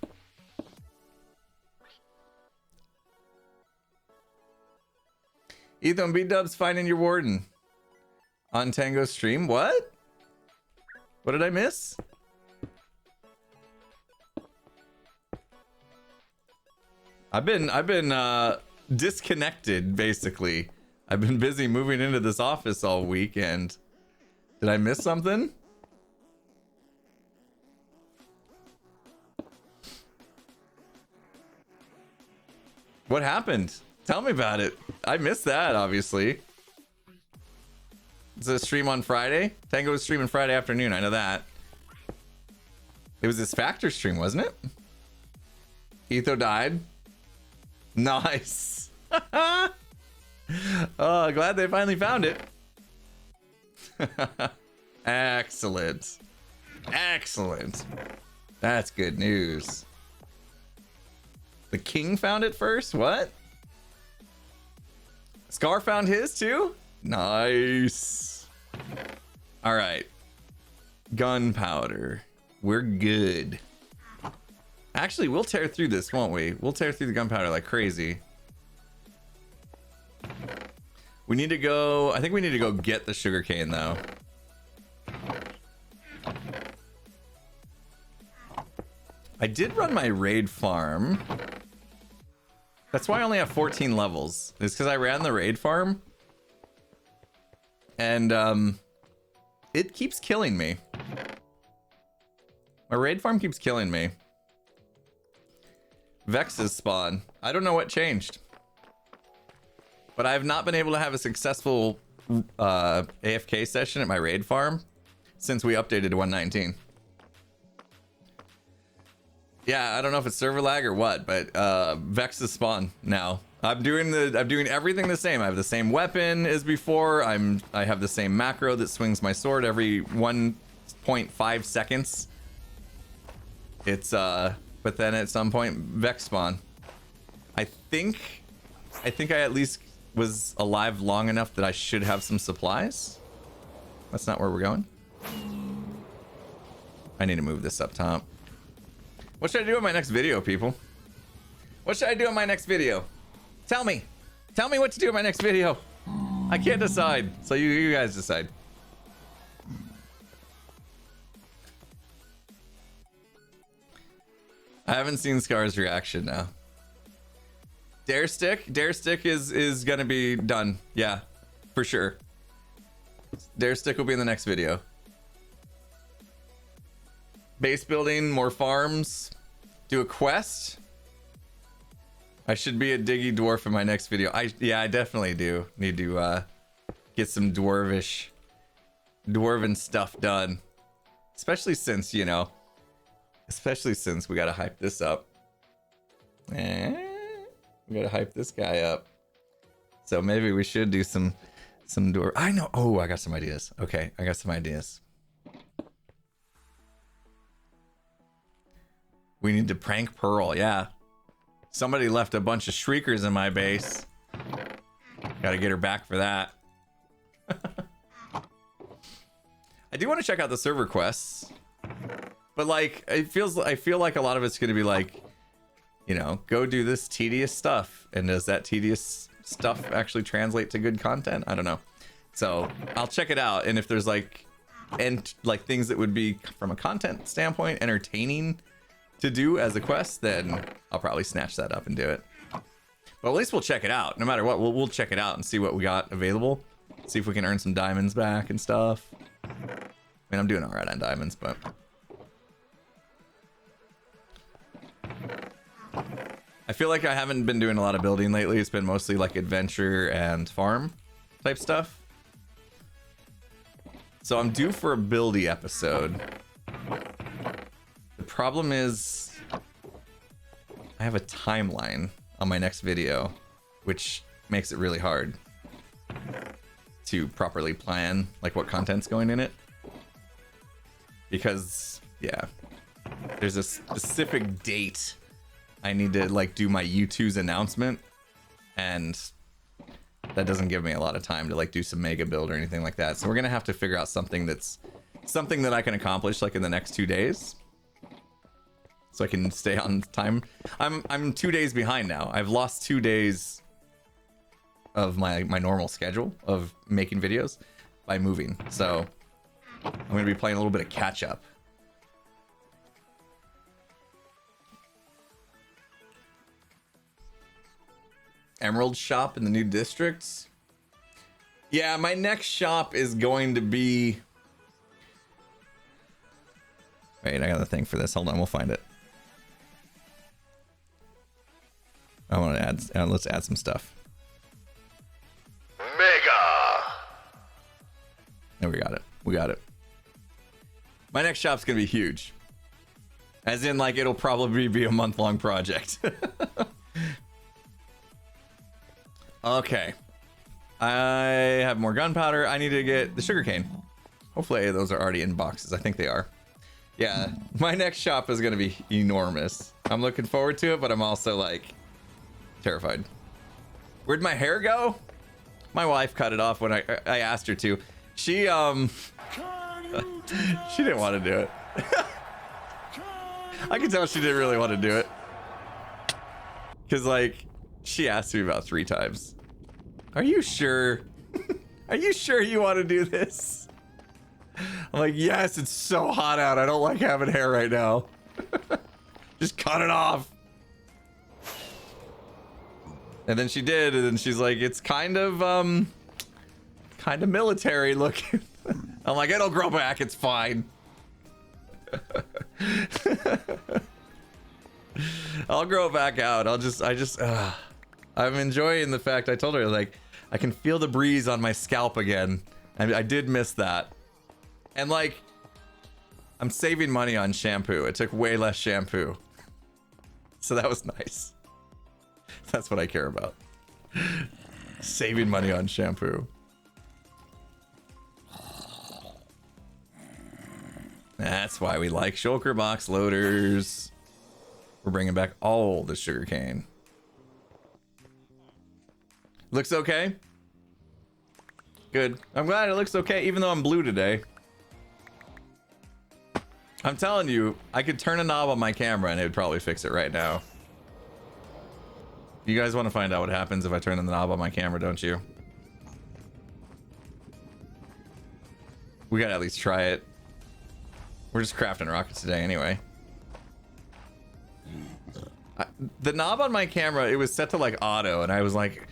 Ethan B-Dub's finding your Warden on Tango stream. What? What did I miss? I've been disconnected basically. I've been busy moving into this office all weekend. Did I miss something? What happened? Tell me about it. I missed that, obviously. It's a stream on Friday. Tango was streaming Friday afternoon. I know that. It was his Factor stream, wasn't it? Etho died. Nice. Oh, glad they finally found it. Excellent. Excellent. That's good news. The king found it first? What? Scar found his too? Nice. All right. Gunpowder. We're good. Actually, we'll tear through this, won't we? We'll tear through the gunpowder like crazy. We need to go... I think we need to go get the sugarcane, though. I did run my raid farm. That's why I only have 14 levels. It's because I ran the raid farm. And, it keeps killing me. My raid farm keeps killing me. Vex's spawn. I don't know what changed. But I have not been able to have a successful AFK session at my raid farm since we updated to 119. Yeah, I don't know if it's server lag or what, but Vex's spawn now. I'm doing everything the same. I have the same weapon as before. I have the same macro that swings my sword every 1.5 seconds. It's but then at some point Vex spawn. I think I at least was alive long enough that I should have some supplies. That's not where we're going. I need to move this up top. What should I do in my next video, people? What should I do in my next video? Tell me. Tell me what to do in my next video. I can't decide. So you guys decide. I haven't seen Scar's reaction now. Dare stick is gonna be done. Yeah, for sure. Dare stick will be in the next video. Base building, more farms, do a quest. I should be a diggy dwarf in my next video. Yeah, I definitely do need to get some dwarven stuff done, especially since, you know, we gotta hype this up. We gotta hype this guy up. So maybe we should do some dwarf. I know. Oh, I got some ideas. Okay, I got some ideas. We need to prank Pearl. Yeah. Somebody left a bunch of shriekers in my base. Gotta get her back for that. I do want to check out the server quests. But like, I feel like a lot of it's gonna be like, you know, go do this tedious stuff. And does that tedious stuff actually translate to good content? I don't know. So I'll check it out. And if there's like things that would be from a content standpoint entertaining to do as a quest, then I'll probably snatch that up and do it. But at least we'll check it out. No matter what, we'll check it out and see what we got available. See if we can earn some diamonds back and stuff. I mean, I'm doing all right on diamonds, but I feel like I haven't been doing a lot of building lately. It's been mostly like adventure and farm type stuff. So I'm due for a buildy episode. The problem is I have a timeline on my next video, which makes it really hard to properly plan like what content's going in it. Because, yeah, there's a specific date I need to like do my U2's announcement, and that doesn't give me a lot of time to like do some mega build or anything like that. So we're gonna have to figure out something that I can accomplish like in the next 2 days, so I can stay on time. I'm 2 days behind now. I've lost 2 days of my normal schedule of making videos by moving. So I'm gonna be playing a little bit of catch up. Emerald shop in the new districts. Yeah, my next shop is going to be... Wait, I got a thing for this. Hold on, we'll find it. I want to add... let's add some stuff. Mega! Oh, we got it. We got it. My next shop's going to be huge. As in, like, it'll probably be a month-long project. Okay. I have more gunpowder. I need to get the sugarcane. Hopefully those are already in boxes. I think they are. Yeah, my next shop is gonna be enormous. I'm looking forward to it, but I'm also like terrified. Where'd my hair go? My wife cut it off when I asked her to. She she didn't want to do it. I can tell she didn't really want to do it. Cause like she asked me about 3 times. Are you sure? Are you sure you want to do this? I'm like, yes, it's so hot out. I don't like having hair right now. Just cut it off. And then she did, and then she's like, it's kind of military looking. I'm like, it'll grow back, it's fine. I'll grow it back out. I'm enjoying the fact, I told her, like, I can feel the breeze on my scalp again. And I did miss that. And like, I'm saving money on shampoo. It took way less shampoo. So that was nice. That's what I care about. Saving money on shampoo. That's why we like shulker box loaders. We're bringing back all the sugarcane. Looks okay? Good. I'm glad it looks okay, even though I'm blue today. I'm telling you, I could turn a knob on my camera and it would probably fix it right now. You guys want to find out what happens if I turn the knob on my camera, don't you? We gotta at least try it. We're just crafting rockets today anyway. The knob on my camera, it was set to like auto, and I was like,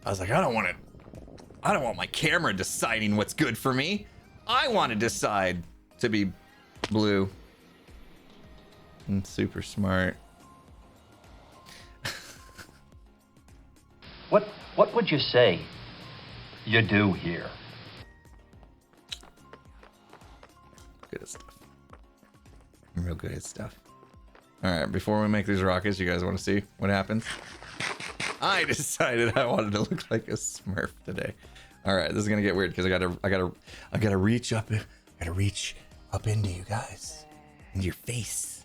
I don't want my camera deciding what's good for me. I want to decide to be blue. And super smart. What would you say you do here? Good at stuff. I'm real good at stuff. All right, before we make these rockets, you guys want to see what happens? I decided I wanted to look like a Smurf today. All right, this is gonna get weird because I gotta reach up. I gotta reach up into you guys, into your face.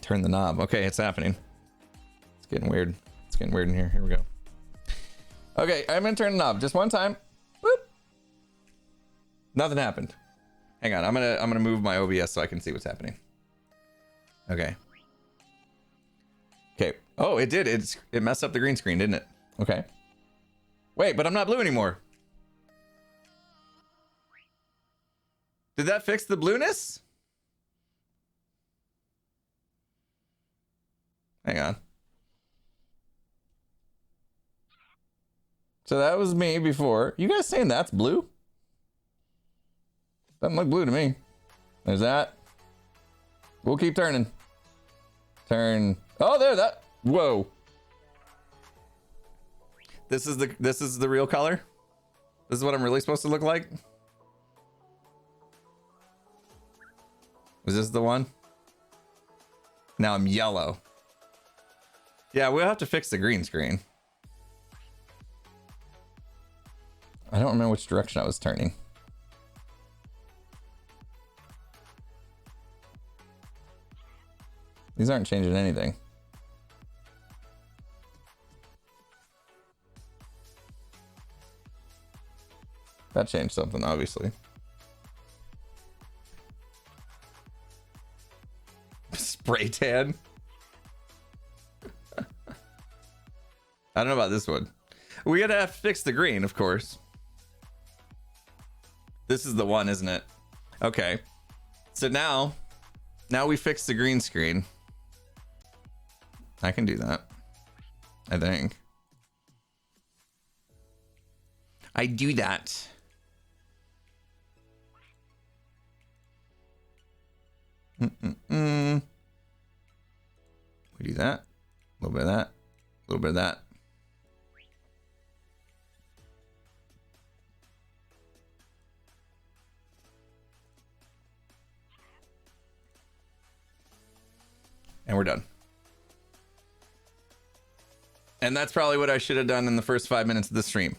Turn the knob. Okay, it's happening. It's getting weird. It's getting weird in here. Here we go. Okay, I'm gonna turn the knob just one time. Boop. Nothing happened. Hang on, I'm gonna move my OBS so I can see what's happening. Okay. Okay. Oh, it did. It messed up the green screen, didn't it? Okay. Wait, but I'm not blue anymore. Did that fix the blueness? Hang on. So that was me before. You guys saying that's blue? Doesn't look blue to me. There's that. We'll keep turning. Turn. Oh, there, that. Whoa. This is the real color? This is what I'm really supposed to look like? Was this the one? Now I'm yellow. Yeah, we'll have to fix the green screen. I don't remember which direction I was turning. These aren't changing anything. That changed something, obviously. Spray tan. I don't know about this one. We gotta have to fix the green, of course. This is the one, isn't it? Okay. So now we fix the green screen. I can do that. I think. I do that. We do that. A little bit of that. A little bit of that. And we're done. And that's probably what I should have done in the first 5 minutes of the stream.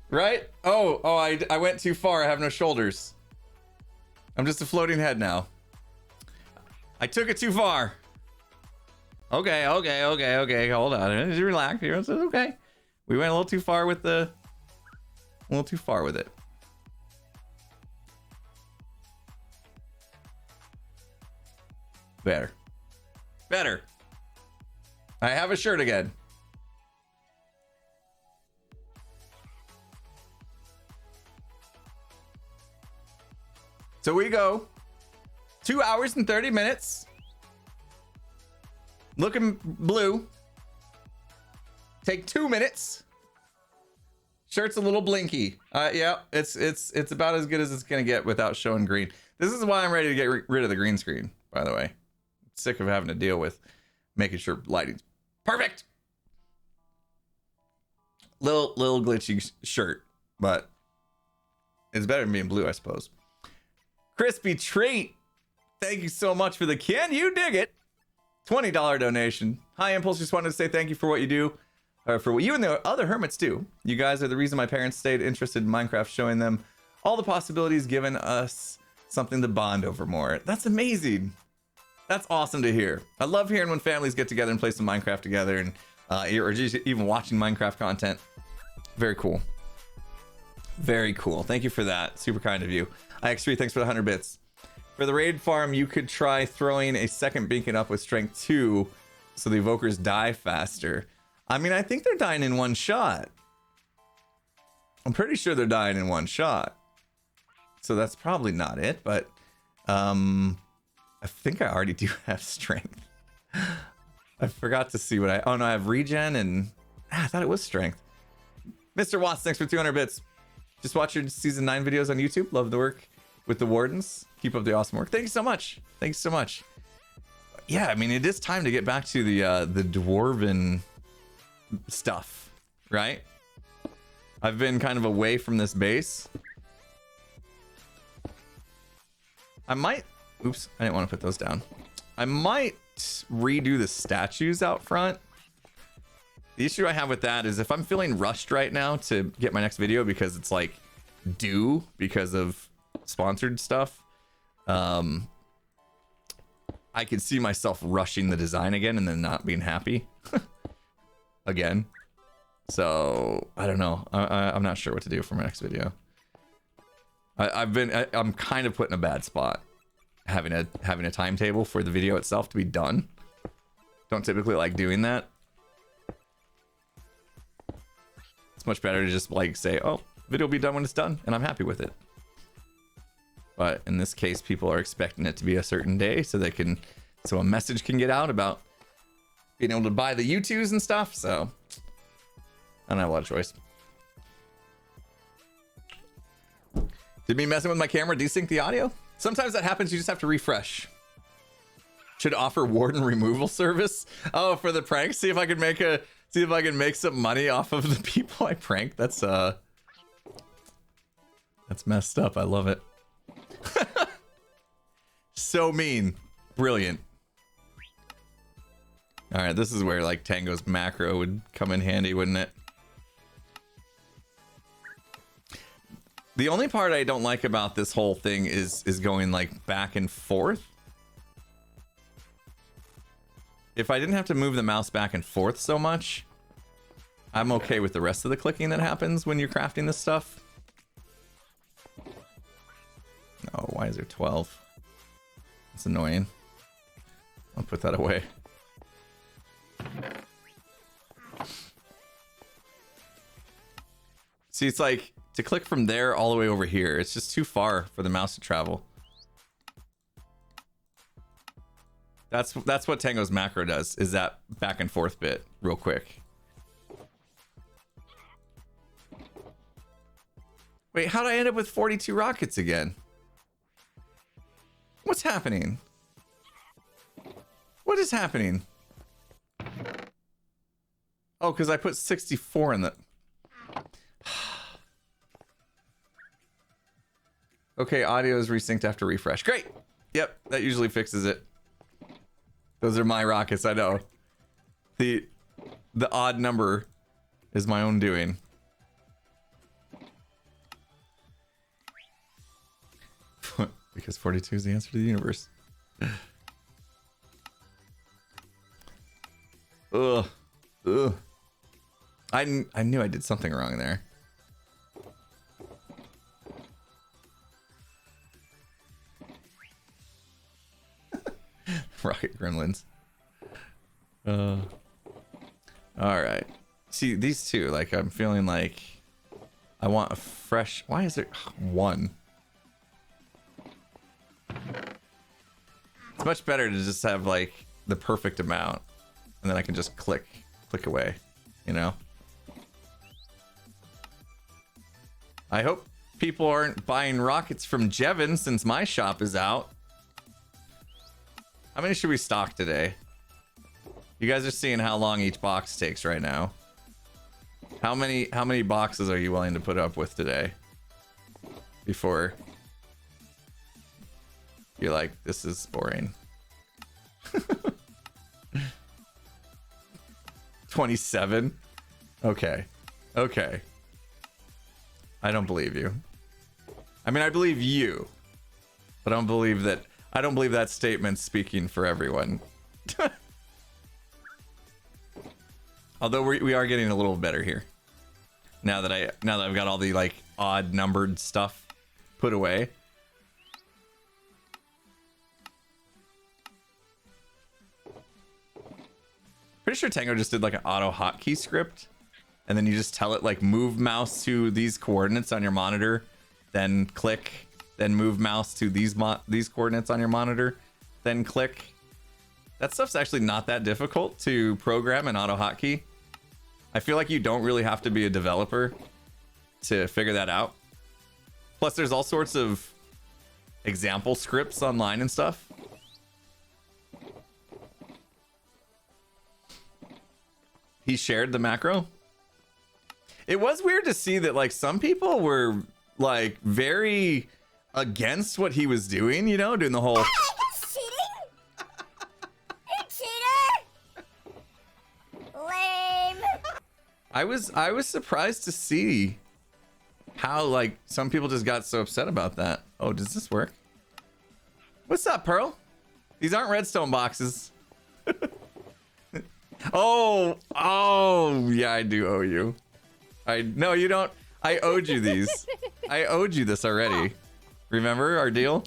Right? Oh, I went too far. I have no shoulders. I'm just a floating head now. I took it too far. Okay. Hold on. Just relax here. It's okay. We went a little too far with it. Better. I have a shirt again. So we go 2 hours and 30 minutes. Looking blue. Take 2 minutes. Shirt's a little blinky. Yeah, it's about as good as it's gonna get without showing green. This is why I'm ready to get rid of the green screen, by the way. I'm sick of having to deal with making sure lighting's perfect. Little glitchy shirt, but it's better than being blue, I suppose. Crispy Treat, thank you so much for the Can You Dig It $20 donation. Hi Impulse, just wanted to say thank you for what you do, or for what you and the other hermits do. You guys are the reason my parents stayed interested in Minecraft, showing them all the possibilities, giving us something to bond over more. That's amazing. That's awesome to hear. I love hearing when families get together and play some Minecraft together, and or just even watching Minecraft content. Very cool. Very cool. Thank you for that. Super kind of you. IX3, thanks for the 100 bits. For the raid farm, you could try throwing a second beacon up with strength 2 so the evokers die faster. I mean, I think they're dying in one shot. I'm pretty sure they're dying in one shot. So that's probably not it, but I think I already do have strength. I forgot to see what I... Oh, no, I have regen and... I thought it was strength. Mr. Watts, thanks for 200 bits. Just watch your season 9 videos on YouTube. Love the work with the Wardens. Keep up the awesome work. Thank you so much. Thank you so much. Yeah, I mean, it is time to get back to the dwarven stuff, right? I've been kind of away from this base. I might... Oops, I didn't want to put those down. I might redo the statues out front. The issue I have with that is if I'm feeling rushed right now to get my next video because it's like due because of sponsored stuff, I could see myself rushing the design again and then not being happy again. So I don't know. I'm not sure what to do for my next video. I'm kind of put in a bad spot having a timetable for the video itself to be done. Don't typically like doing that. It's much better to just like say, oh, video will be done when it's done, and I'm happy with it. But in this case, people are expecting it to be a certain day so a message can get out about being able to buy the U2s and stuff. So I don't have a lot of choice. Did me messing with my camera desync the audio? Sometimes that happens. You just have to refresh. Should offer Warden removal service. Oh, for the prank. See if I can make some money off of the people I prank. That's messed up. I love it. So mean. Brilliant. All right, this is where like Tango's macro would come in handy, wouldn't it? The only part I don't like about this whole thing is going like back and forth. If I didn't have to move the mouse back and forth so much, I'm okay with the rest of the clicking that happens when you're crafting this stuff. Oh, why is there 12? That's annoying. I'll put that away. See, it's like to click from there all the way over here. It's just too far for the mouse to travel. That's what Tango's macro does, is that back and forth bit real quick. Wait, how'd I end up with 42 rockets again? What's happening? What is happening? Oh, because I put 64 in the... Okay, audio is resynced after refresh. Great! Yep, that usually fixes it. Those are my rockets, I know. The odd number is my own doing. Because 42 is the answer to the universe. Ugh. Ugh. I knew I did something wrong there. Rocket gremlins. All right. See, these two, like, I'm feeling like I want a fresh... Why is there one? It's much better to just have, like, the perfect amount. And then I can just click away, you know? I hope people aren't buying rockets from Jevin since my shop is out. How many should we stock today? You guys are seeing how long each box takes right now. How many boxes are you willing to put up with today? Before you're like, this is boring. 27? Okay. Okay. I don't believe you. I mean, I believe you, but I don't believe that statement's speaking for everyone. Although we are getting a little better here. Now that I've got all the like odd numbered stuff put away. Pretty sure Tango just did like an auto hotkey script, and then you just tell it like move mouse to these coordinates on your monitor, then click, then move mouse to these coordinates on your monitor, then click. That stuff's actually not that difficult to program in auto hotkey. I feel like you don't really have to be a developer to figure that out. Plus, there's all sorts of example scripts online and stuff. He shared the macro. It was weird to see that like some people were like very against what he was doing, you know, doing the whole Cheating? You cheater! Lame. I was surprised to see how like some people just got so upset about that. Oh, does this work? What's up, Pearl? These aren't redstone boxes. Oh, yeah, I do owe you. No, you don't. I owed you these. I owed you this already. Remember our deal?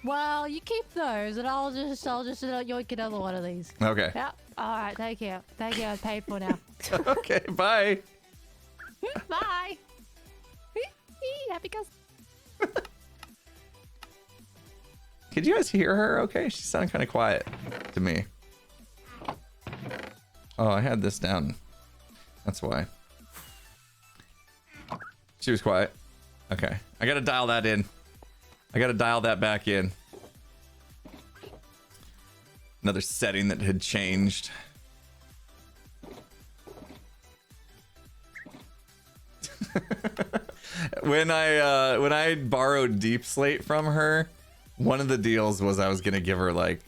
Well, you keep those, and I'll just yoink another one of these. Okay. Yeah. All right. Thank you. Thank you. I paid for now. Okay. Bye. Bye. Happy cousin. Could you guys hear her? Okay, she sounded kind of quiet to me. Oh, I had this down. That's why. She was quiet. Okay. I gotta dial that in. I gotta dial that back in. Another setting that had changed. When I borrowed Deep Slate from her, one of the deals was I was gonna give her like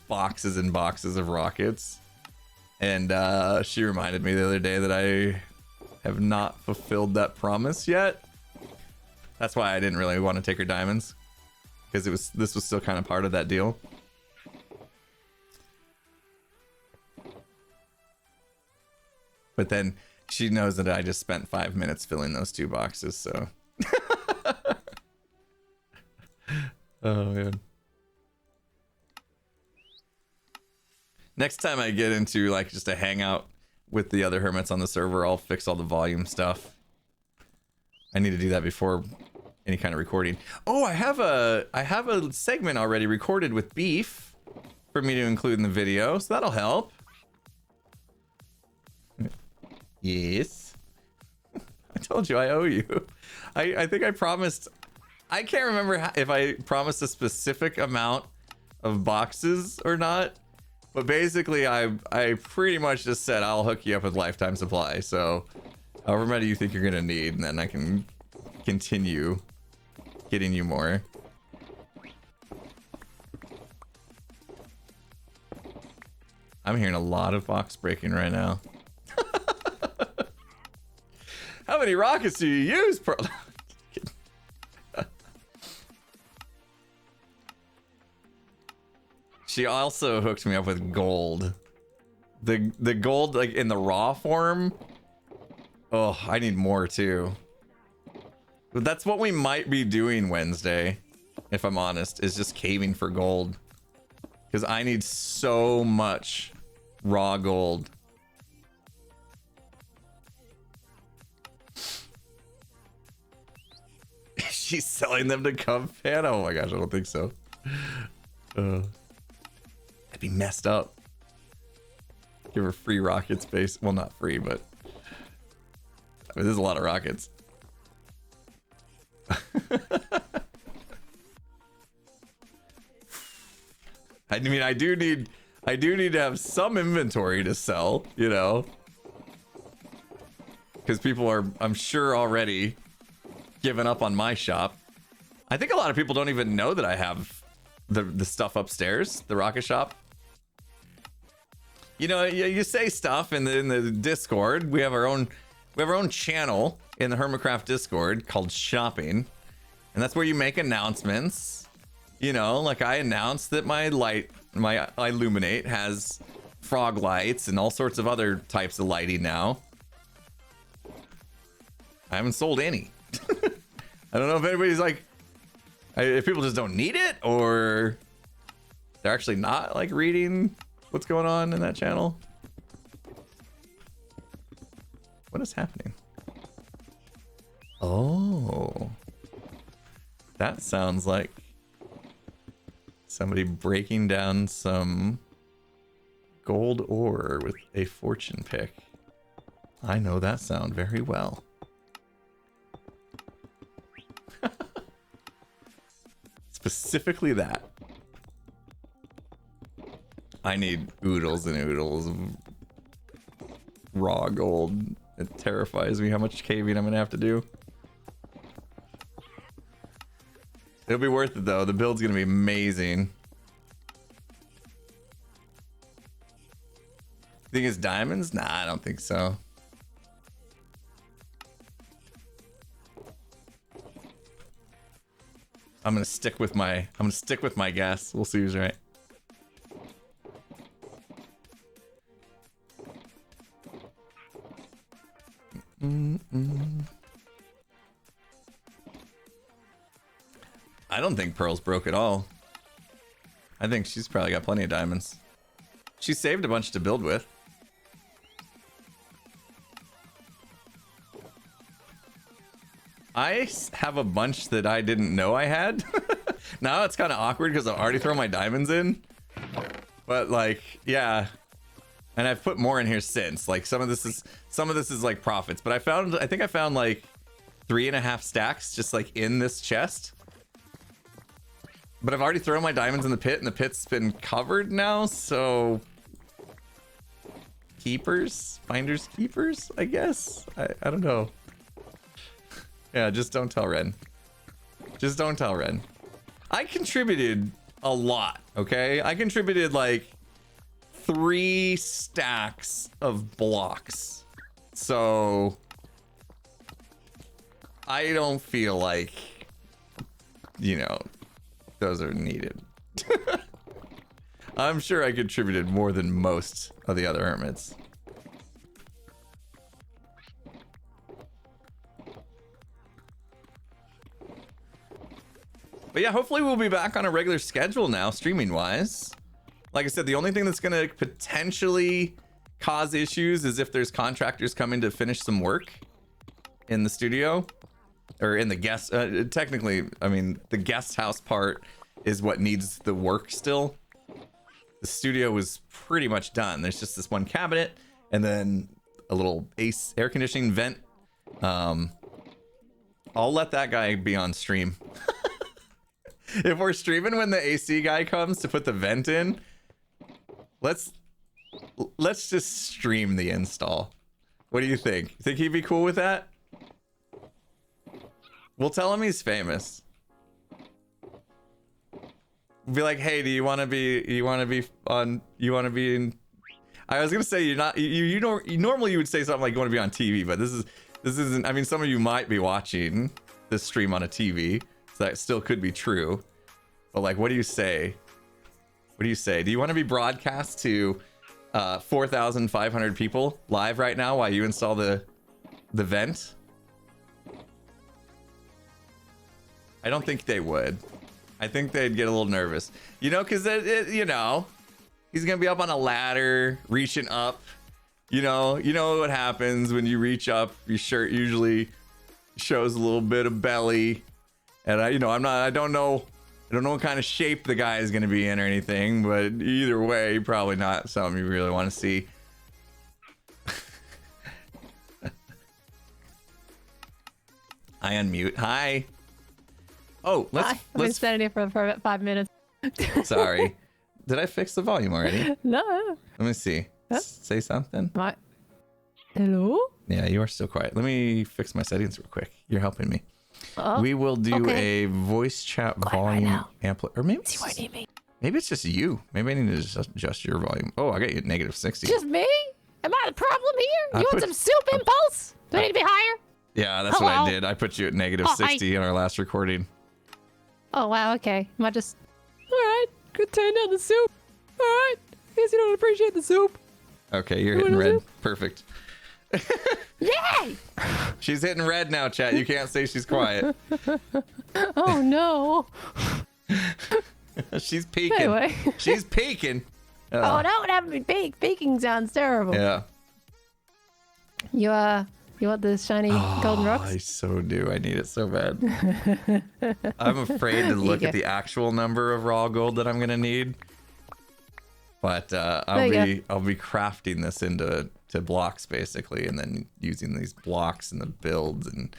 boxes and boxes of rockets. And she reminded me the other day that I have not fulfilled that promise yet. That's why I didn't really want to take her diamonds, because this was still kind of part of that deal. But then she knows that I just spent 5 minutes filling those 2 boxes, so. Oh man. Next time I get into like just a hangout with the other hermits on the server, I'll fix all the volume stuff. I need to do that before any kind of recording. Oh, I have a segment already recorded with Beef for me to include in the video, so that'll help. Yes. I told you I owe you. I think I promised. I can't remember if I promised a specific amount of boxes or not. But basically, I pretty much just said I'll hook you up with lifetime supply. So, however many you think you're gonna need, and then I can continue getting you more. I'm hearing a lot of box breaking right now. How many rockets do you use per? she also hooked me up with gold. The gold, like in the raw form. Oh, I need more too. But that's what we might be doing Wednesday, if I'm honest, is just caving for gold. Because I need so much raw gold. She's selling them to Cub Fan? Oh my gosh, I don't think so. That'd be messed up. Give her free rocket space. Well, not free, but I mean, there's a lot of rockets. I mean, I do need to have some inventory to sell, you know, because people are, I'm sure, already giving up on my shop. I think a lot of people don't even know that I have the stuff upstairs, the rocket shop. You know, you say stuff in the Discord. We have our own channel in the Hermitcraft Discord called Shopping, and that's where you make announcements. You know, like I announced that my Illuminate has frog lights and all sorts of other types of lighting now. I haven't sold any. I don't know if anybody's like, if people just don't need it, or they're actually not like reading what's going on in that channel. What is happening? Oh, that sounds like somebody breaking down some gold ore with a fortune pick. I know that sound very well. Specifically that. I need oodles and oodles of raw gold. It terrifies me how much caving I'm gonna have to do. It'll be worth it though. The build's gonna be amazing. Think it's diamonds? Nah, I don't think so. I'm gonna stick with my guess. We'll see who's right. I don't think Pearl's broke at all. I think she's probably got plenty of diamonds. She saved a bunch to build with. I have a bunch that I didn't know I had. Now it's kind of awkward because I've already thrown my diamonds in. But like, yeah. And I've put more in here since. Like some of this is like profits. But I think I found like 3.5 stacks just like in this chest. But I've already thrown my diamonds in the pit, and the pit's been covered now, so keepers, finders keepers, I guess. I don't know. Yeah, just don't tell Ren. Just don't tell Ren. I contributed a lot, okay? I contributed like 3 stacks of blocks. So I don't feel like, you know, those are needed. I'm sure I contributed more than most of the other hermits. But yeah, hopefully we'll be back on a regular schedule now, streaming wise. Like I said, the only thing that's going to potentially cause issues is if there's contractors coming to finish some work in the studio or in the guest. Technically, I mean, the guest house part is what needs the work still. The studio was pretty much done. There's just this one cabinet and then a little air conditioning vent. I'll let that guy be on stream. If we're streaming when the AC guy comes to put the vent in, let's just stream the install. What do you think? Think he'd be cool with that? We'll tell him he's famous. Be like, hey, do you want to be in? I was gonna say you're not. You normally you would say something like you want to be on TV, but this isn't. I mean, some of you might be watching this stream on a TV, so that still could be true. But like, what do you say? What do you say? Do you want to be broadcast to 4,500 people live right now while you install the vent? I don't think they would. I think they'd get a little nervous. You know, because, you know, he's going to be up on a ladder, reaching up. You know what happens when you reach up. Your shirt usually shows a little bit of belly. And I don't know what kind of shape the guy is going to be in or anything. But either way, probably not something you really want to see. I unmute. Hi. Oh, I've been standing here for about 5 minutes. Sorry. Did I fix the volume already? No. Let me see. Huh? Say something. What? Hello? Yeah, you are still quiet. Let me fix my settings real quick. You're helping me. Oh, We will do a voice chat volume amplifier. Or maybe it's just you. Maybe I need to adjust your volume. Oh, I got you at -60. just me? Am I the problem here? You want some soup impulse? Do I need to be higher? Yeah, that's what I Hello? did. I put you at -60 in our last recording. Oh, wow, okay. Am I just... Alright, good turn down the soup. Alright, guess you don't appreciate the soup. Okay, you're hitting red. Perfect. Yay! She's hitting red now, chat. You can't say she's quiet. Oh, no. She's peeking. Anyway. She's peeking. Oh, don't have me peek. Peeking sounds terrible. Yeah. You want the shiny golden rocks? I so do. I need it so bad. I'm afraid to look at the actual number of raw gold that I'm gonna need. But I'll be crafting this into blocks basically, and then using these blocks in the builds. And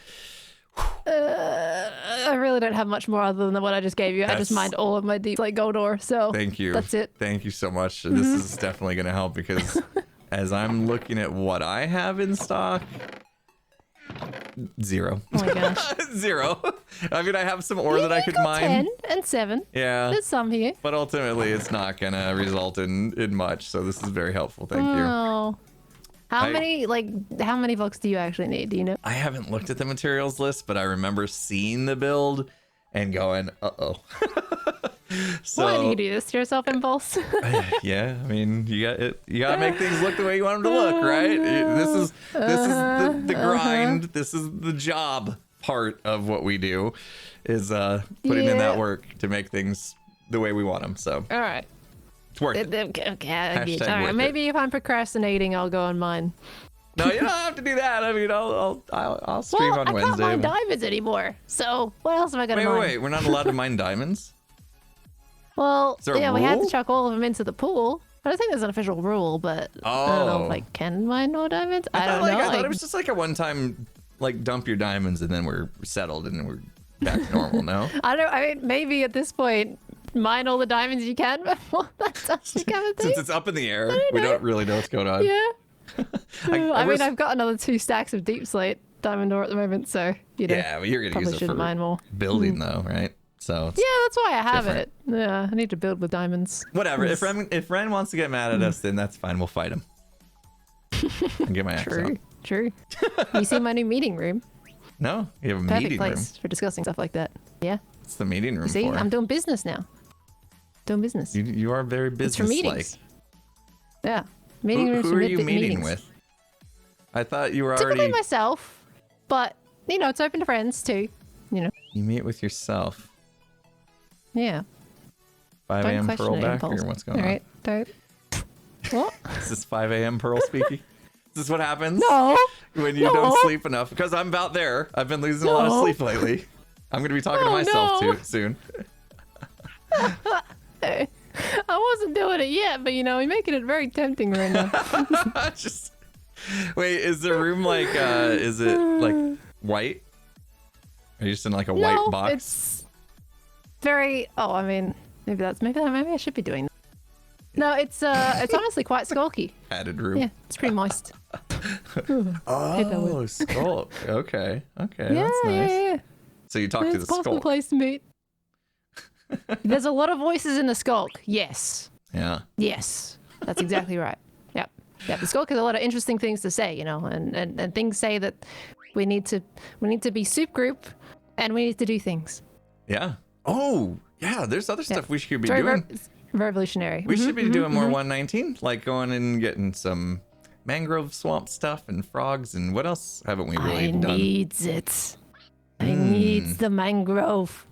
I really don't have much more other than what I just gave you. I just mined all of my deep like gold ore. So thank you. That's it. Thank you so much. This is definitely gonna help because as I'm looking at what I have in stock. 0. Oh my gosh. 0. I mean, I have some ore that I could mine. 10 and 7. Yeah. There's some here. But ultimately, it's not gonna result in much. So this is very helpful. Thank you. Oh. How many blocks do you actually need? Do you know? I haven't looked at the materials list, but I remember seeing the build and going, "Uh-oh." So Why do you do this to yourself, Impulse? yeah, I mean, you gotta make things look the way you want them to look, right? This is the grind. This is the job part of what we do, is putting in that work to make things the way we want them. So All right. it's worth it. Okay, Hashtag all right. worth Maybe if I'm procrastinating, I'll go on mine. No, you don't have to do that. I mean, I'll stream on I can't Wednesday. mine diamonds anymore. So what else am I gonna mine? Wait, we're not allowed to mine diamonds? Well, Is there a yeah, we had to rule? chuck all of them into the pool. I don't think there's an official rule, but I don't know if I can mine more diamonds. I don't know. I thought it was just like a one-time, like, dump your diamonds and then we're settled and we're back to normal. No. I mean, maybe at this point, mine all the diamonds you can before that's actually kind of thing. Since it's up in the air, we don't really know what's going on. Yeah. I mean, I've got another 2 stacks of deep slate diamond ore at the moment, so you know. Yeah, but you're gonna probably use it shouldn't for mine more. building, though, right? So it's Yeah, that's why I have different. it. Yeah, I need to build with diamonds. whatever. If Ren wants to get mad at us, then that's fine. We'll fight him. And get my axe out. True. You see my new meeting room? No, you have a Perfect meeting place for discussing stuff like that. Yeah. It's the meeting room. See, for. I'm doing business now. Doing business. You are very It's for business-like. meetings. Yeah. Meeting rooms Who for are you meeting meetings. with? I thought you were Typically already. myself, but you know, it's open to friends too. You know. You meet with yourself. Yeah. 5 Don't a.m. question Pearl it, back Impulse. or what's going All on? right. Don't. What? Is this 5 a.m. Pearl speaking? Is this what happens No. when you don't sleep enough? Because I'm about there. I've been losing a lot of No. sleep lately. I'm going to be talking to myself no. too soon. I wasn't doing it yet, but you know, you're making it very tempting right now. Just wait. Is the room like? Is it like white? Are you just in like a white box? It's very. Oh, I mean, maybe I should be doing that. No, it's honestly quite skulky. Padded room. Yeah, it's pretty moist. Oh, skulk. Okay. Yeah, That's nice. yeah. So you talk to It's the a possible skulk. place to meet. There's a lot of voices in the skulk. Yes. Yeah. Yes. That's exactly right. Yep. Yeah. The skulk has a lot of interesting things to say, you know, and things say that we need to be soup group and we need to do things. Yeah. Oh, yeah. There's other stuff we should be Very, doing. Revolutionary. We should be doing more 119, like going and getting some mangrove swamp stuff and frogs, and what else haven't we really I done? needs it. I needs the mangrove.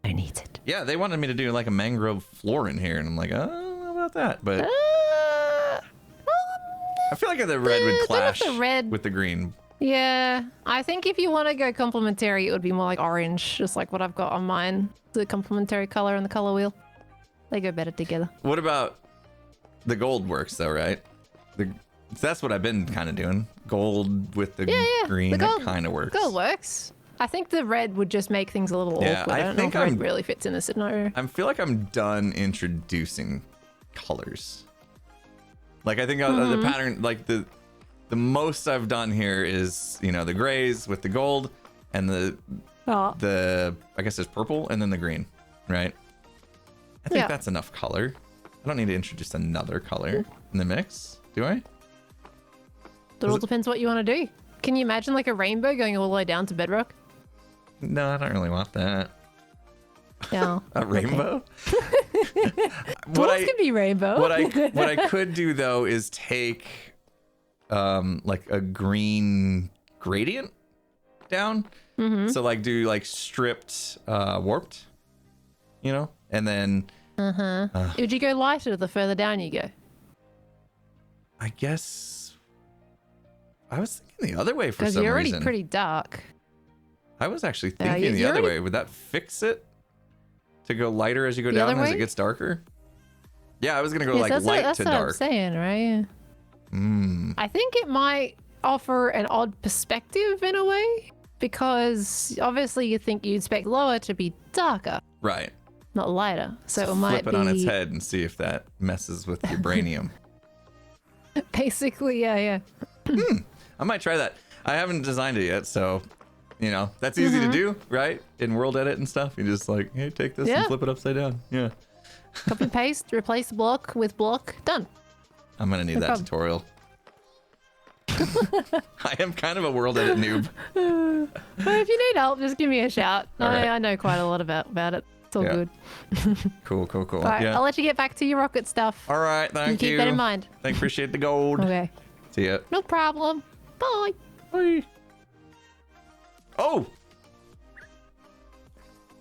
I need it. Yeah, they wanted me to do like a mangrove floor in here, and I'm like, oh, I don't know about that, but I feel like the red would clash with the green. Yeah, I think if you want to go complementary, it would be more like orange, just like what I've got on mine. The complementary color and the color wheel. They go better together. What about the gold works though, right? That's what I've been kind of doing. Gold with the green, that kind of works. Gold works. I think the red would just make things a little awkward. I don't know if red really fits in this scenario. I feel like I'm done introducing colors. Like I think the pattern, like the most I've done here is, you know, the grays with the gold and the I guess there's purple and then the green, right? I think that's enough color. I don't need to introduce another color in the mix, do I? It all depends what you want to do. Can you imagine like a rainbow going all the way down to bedrock? No, I don't really want that. No. A rainbow? Dwarves can be rainbow. What I could do though is take like a green gradient down. So like do like stripped warped, you know, and then would you go lighter the further down you go? I guess I was thinking the other way for some reason. Because you're already pretty dark. I was actually thinking the other way. Would that fix it to go lighter as you go down as it gets darker? Yeah, I was gonna go like light to dark. That's what I'm saying, right? I think it might offer an odd perspective in a way, because obviously you'd expect lower to be darker, right? Not lighter. So it might flip it on its head and see if that messes with your brainium. Basically, yeah. I might try that. I haven't designed it yet, so you know that's easy to do, right? In World Edit and stuff, you just like, hey, take this and flip it upside down. Yeah. Copy paste, replace block with block, done. I'm gonna need that tutorial. I am kind of a World Edit noob. Well, if you need help, just give me a shout. Right. I know quite a lot about it. It's all good. Cool. All right, I'll let you get back to your rocket stuff. All right, thank you. Keep that in mind. Appreciate the gold. Okay. See ya. No problem. Bye. Bye. Oh.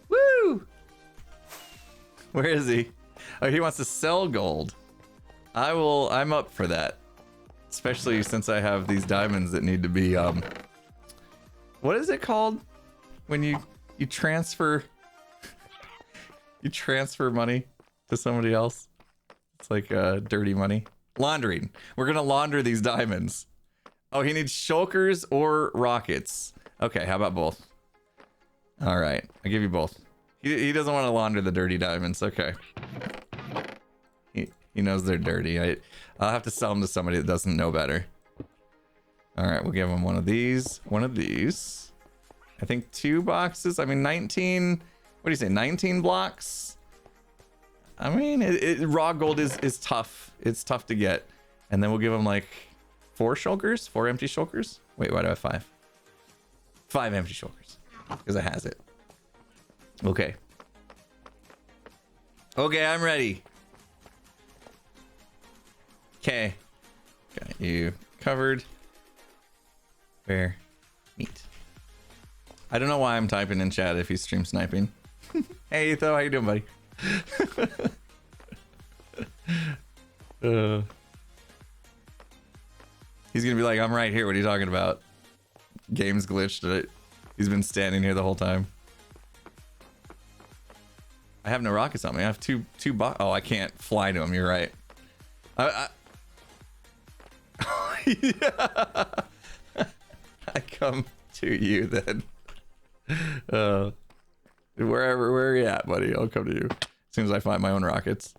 Woo. Where is he? Oh, he wants to sell gold. I'm up for that. Especially since I have these diamonds that need to be what is it called when you transfer money to somebody else? It's like dirty money. Laundering. We're gonna launder these diamonds. Oh, he needs shulkers or rockets. Okay, how about both? All right, I'll give you both. He doesn't want to launder the dirty diamonds. Okay. He knows they're dirty. I'll have to sell them to somebody that doesn't know better. All right, we'll give him one of these. One of these. I think 2 boxes. I mean, 19. What do you say? 19 blocks. I mean, raw gold is tough. It's tough to get. And then we'll give him like 4 shulkers, 4 empty shulkers. Wait, why do I have 5? 5 empty shulkers because it has it. Okay. Okay, I'm ready. Okay. Got you covered. Where? Meat. I don't know why I'm typing in chat if he's stream sniping. Hey, Etho, how you doing, buddy? He's gonna be like, I'm right here. What are you talking about? Game's glitched. He's been standing here the whole time. I have no rockets on me. I have two oh, I can't fly to him. You're right. Yeah. I come to you then. Where are you at, buddy? I'll come to you as soon as I find my own rockets.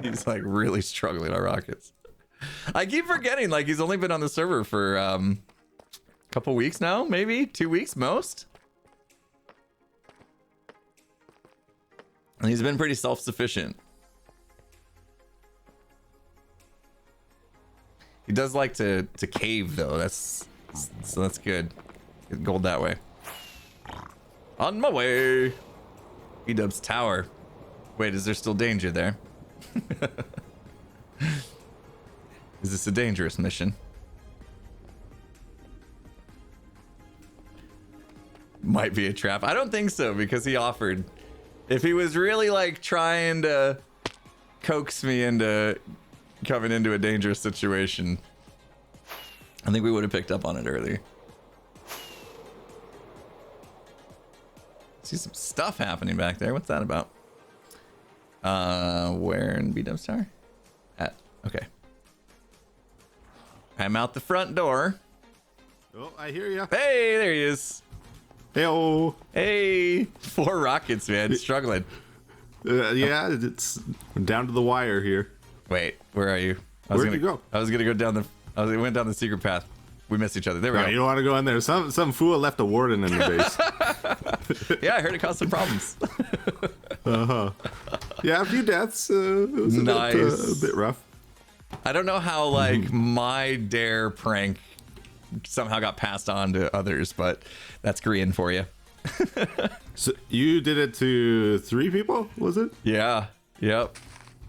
He's like really struggling on rockets. I keep forgetting, like he's only been on the server for a couple weeks now, maybe 2 weeks most. And he's been pretty self-sufficient. He does like to cave though. So that's good. Get gold that way. On my way. E-dub's tower. Wait, is there still danger there? Is this a dangerous mission? Might be a trap. I don't think so, because he offered. If he was really like trying to coax me into coming into a dangerous situation, I think we would have picked up on it earlier. See some stuff happening back there. What's that about? Where in B-Dub's tower? Okay. I'm out the front door. Oh, I hear you. Hey, there he is. Hey-oh. Hey, 4 rockets, man. Struggling. Yeah, it's down to the wire here. Wait, where are you? Where'd you go? I was gonna go down the. I went down the secret path. We missed each other. There we go. You don't want to go in there. Some fool left a warden in the base. Yeah, I heard it caused some problems. Yeah, a few deaths. It was a bit rough. I don't know how like my dare prank somehow got passed on to others, but that's Korean for you. So you did it to 3 people, was it? Yeah. Yep.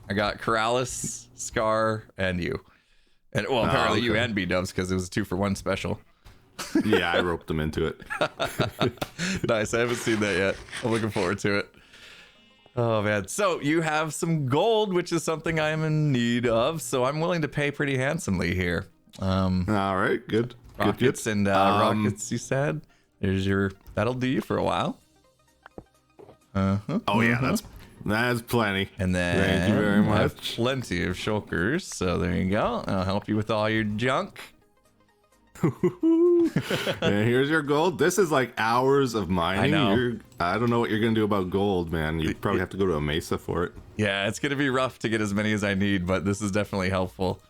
I got Corrales, Scar, and you. And well, apparently you and B-Dubs, because it was a 2-for-1 special. Yeah, I roped them into it. Nice. I haven't seen that yet. I'm looking forward to it. Oh man. So you have some gold, which is something I am in need of. So I'm willing to pay pretty handsomely here. All right, good. Rockets good. and rockets, you said. There's your. That'll do you for a while. Oh yeah, that's plenty. And then thank you very I have much. plenty of shulkers. So there you go. I'll help you with all your junk. And here's your gold. This is like hours of mining. I know. I don't know what you're gonna do about gold, man. You probably have to go to a mesa for it. Yeah, it's gonna be rough to get as many as I need, but this is definitely helpful.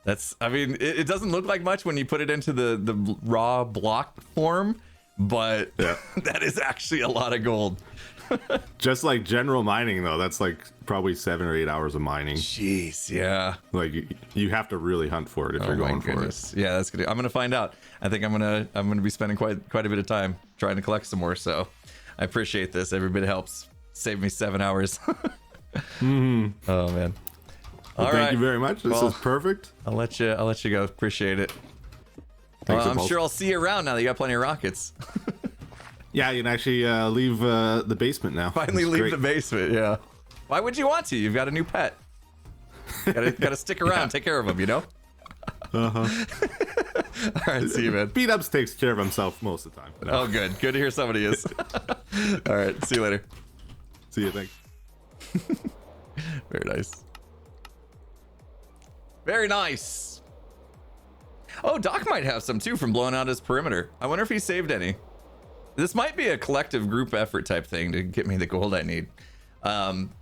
I mean, it doesn't look like much when you put it into the raw block form, but Yeah. that is actually a lot of gold. Just like general mining, though, that's like probably 7 or 8 hours of mining. Jeez, yeah. Like you have to really hunt for it if you're going for it. Yeah, that's good. I'm gonna find out. I think I'm gonna be spending quite a bit of time trying to collect some more. So I appreciate this. Every bit helps. Save me 7 hours. Oh man. Well, All thank right. you very much. This is perfect. I'll let you go. Appreciate it. Thanks, I'm Impulse. sure I'll see you around now that you got plenty of rockets. Yeah, you can actually leave the basement now. Finally It's leave great. the basement. Yeah. Why would you want to? You've got a new pet. Gotta stick around, take care of him. You know. All right, see you, man. B-Dubs takes care of himself most of the time. No. Oh, good. Good to hear somebody is. All right, see you later. See you, thanks. Very nice. Very nice. Oh, Doc might have some too from blowing out his perimeter. I wonder if he saved any. This might be a collective group effort type thing to get me the gold I need.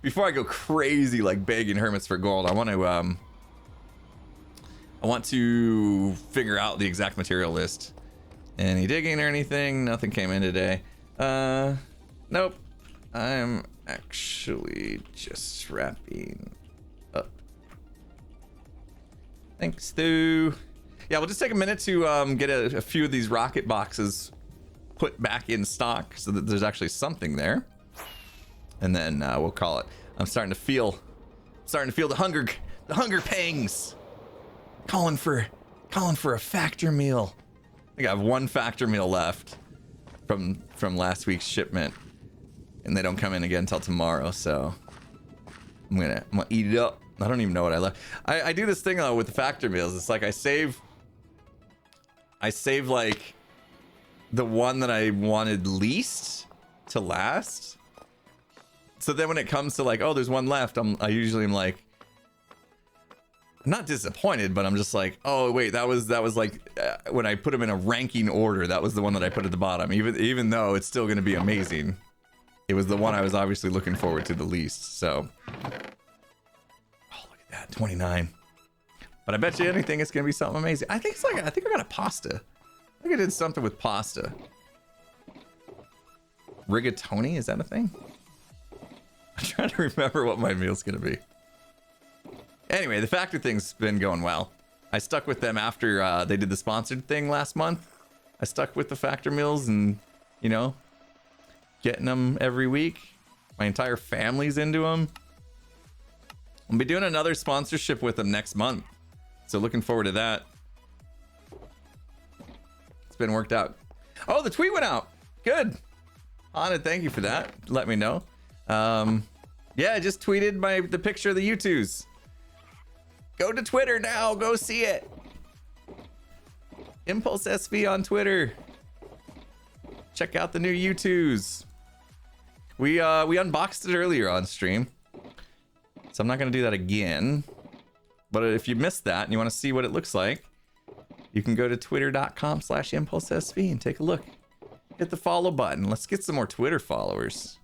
Before I go crazy like begging hermits for gold, I want to figure out the exact material list. Any digging or anything? Nothing came in today. Nope. I'm actually just wrapping up. Thanks, Stu. Yeah, we'll just take a minute to get a few of these rocket boxes put back in stock so that there's actually something there, and then we'll call it. I'm starting to feel the hunger pangs, calling for a factor meal. I think I have 1 factor meal left from last week's shipment, and they don't come in again until tomorrow. So I'm gonna eat it up. I don't even know what I left. I do this thing though with the factor meals. It's like I save like the one that I wanted least to last. So then when it comes to like, oh, there's 1 left, I usually am like, I'm not disappointed, but I'm just like, oh wait, that was like when I put them in a ranking order, that was the one that I put at the bottom. Even though it's still going to be amazing, it was the one I was obviously looking forward to the least. So, oh look at that, 29. But I bet you anything, it's going to be something amazing. I think I got a pasta. I think I did something with pasta. Rigatoni, is that a thing? I'm trying to remember what my meal's gonna be. Anyway, the factory thing's been going well. I stuck with them after they did the sponsored thing last month. I stuck with the factor meals and, you know, getting them every week. My entire family's into them. I'll be doing another sponsorship with them next month. So looking forward to that. It's been worked out. Oh, the tweet went out. Good. Anna, thank you for that. Let me know. Yeah, I just tweeted the picture of the U2s. Go to Twitter now. Go see it. Impulse SV on Twitter. Check out the new U2s. We unboxed it earlier on stream. So I'm not going to do that again. But if you missed that and you want to see what it looks like, you can go to twitter.com/impulsesv and take a look. Hit the follow button. Let's get some more Twitter followers.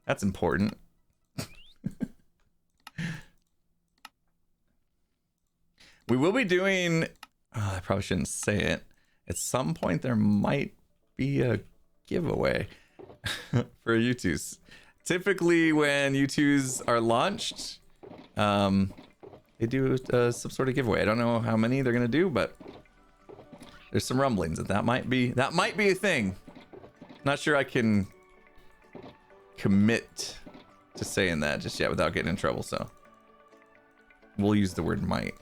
That's important. We will be doing... I probably shouldn't say it. At some point, there might be a giveaway for U2s. Typically, when U2s are launched, they do some sort of giveaway. I don't know how many they're gonna do, but there's some rumblings that might be a thing. Not sure I can commit to saying that just yet without getting in trouble. So we'll use the word might.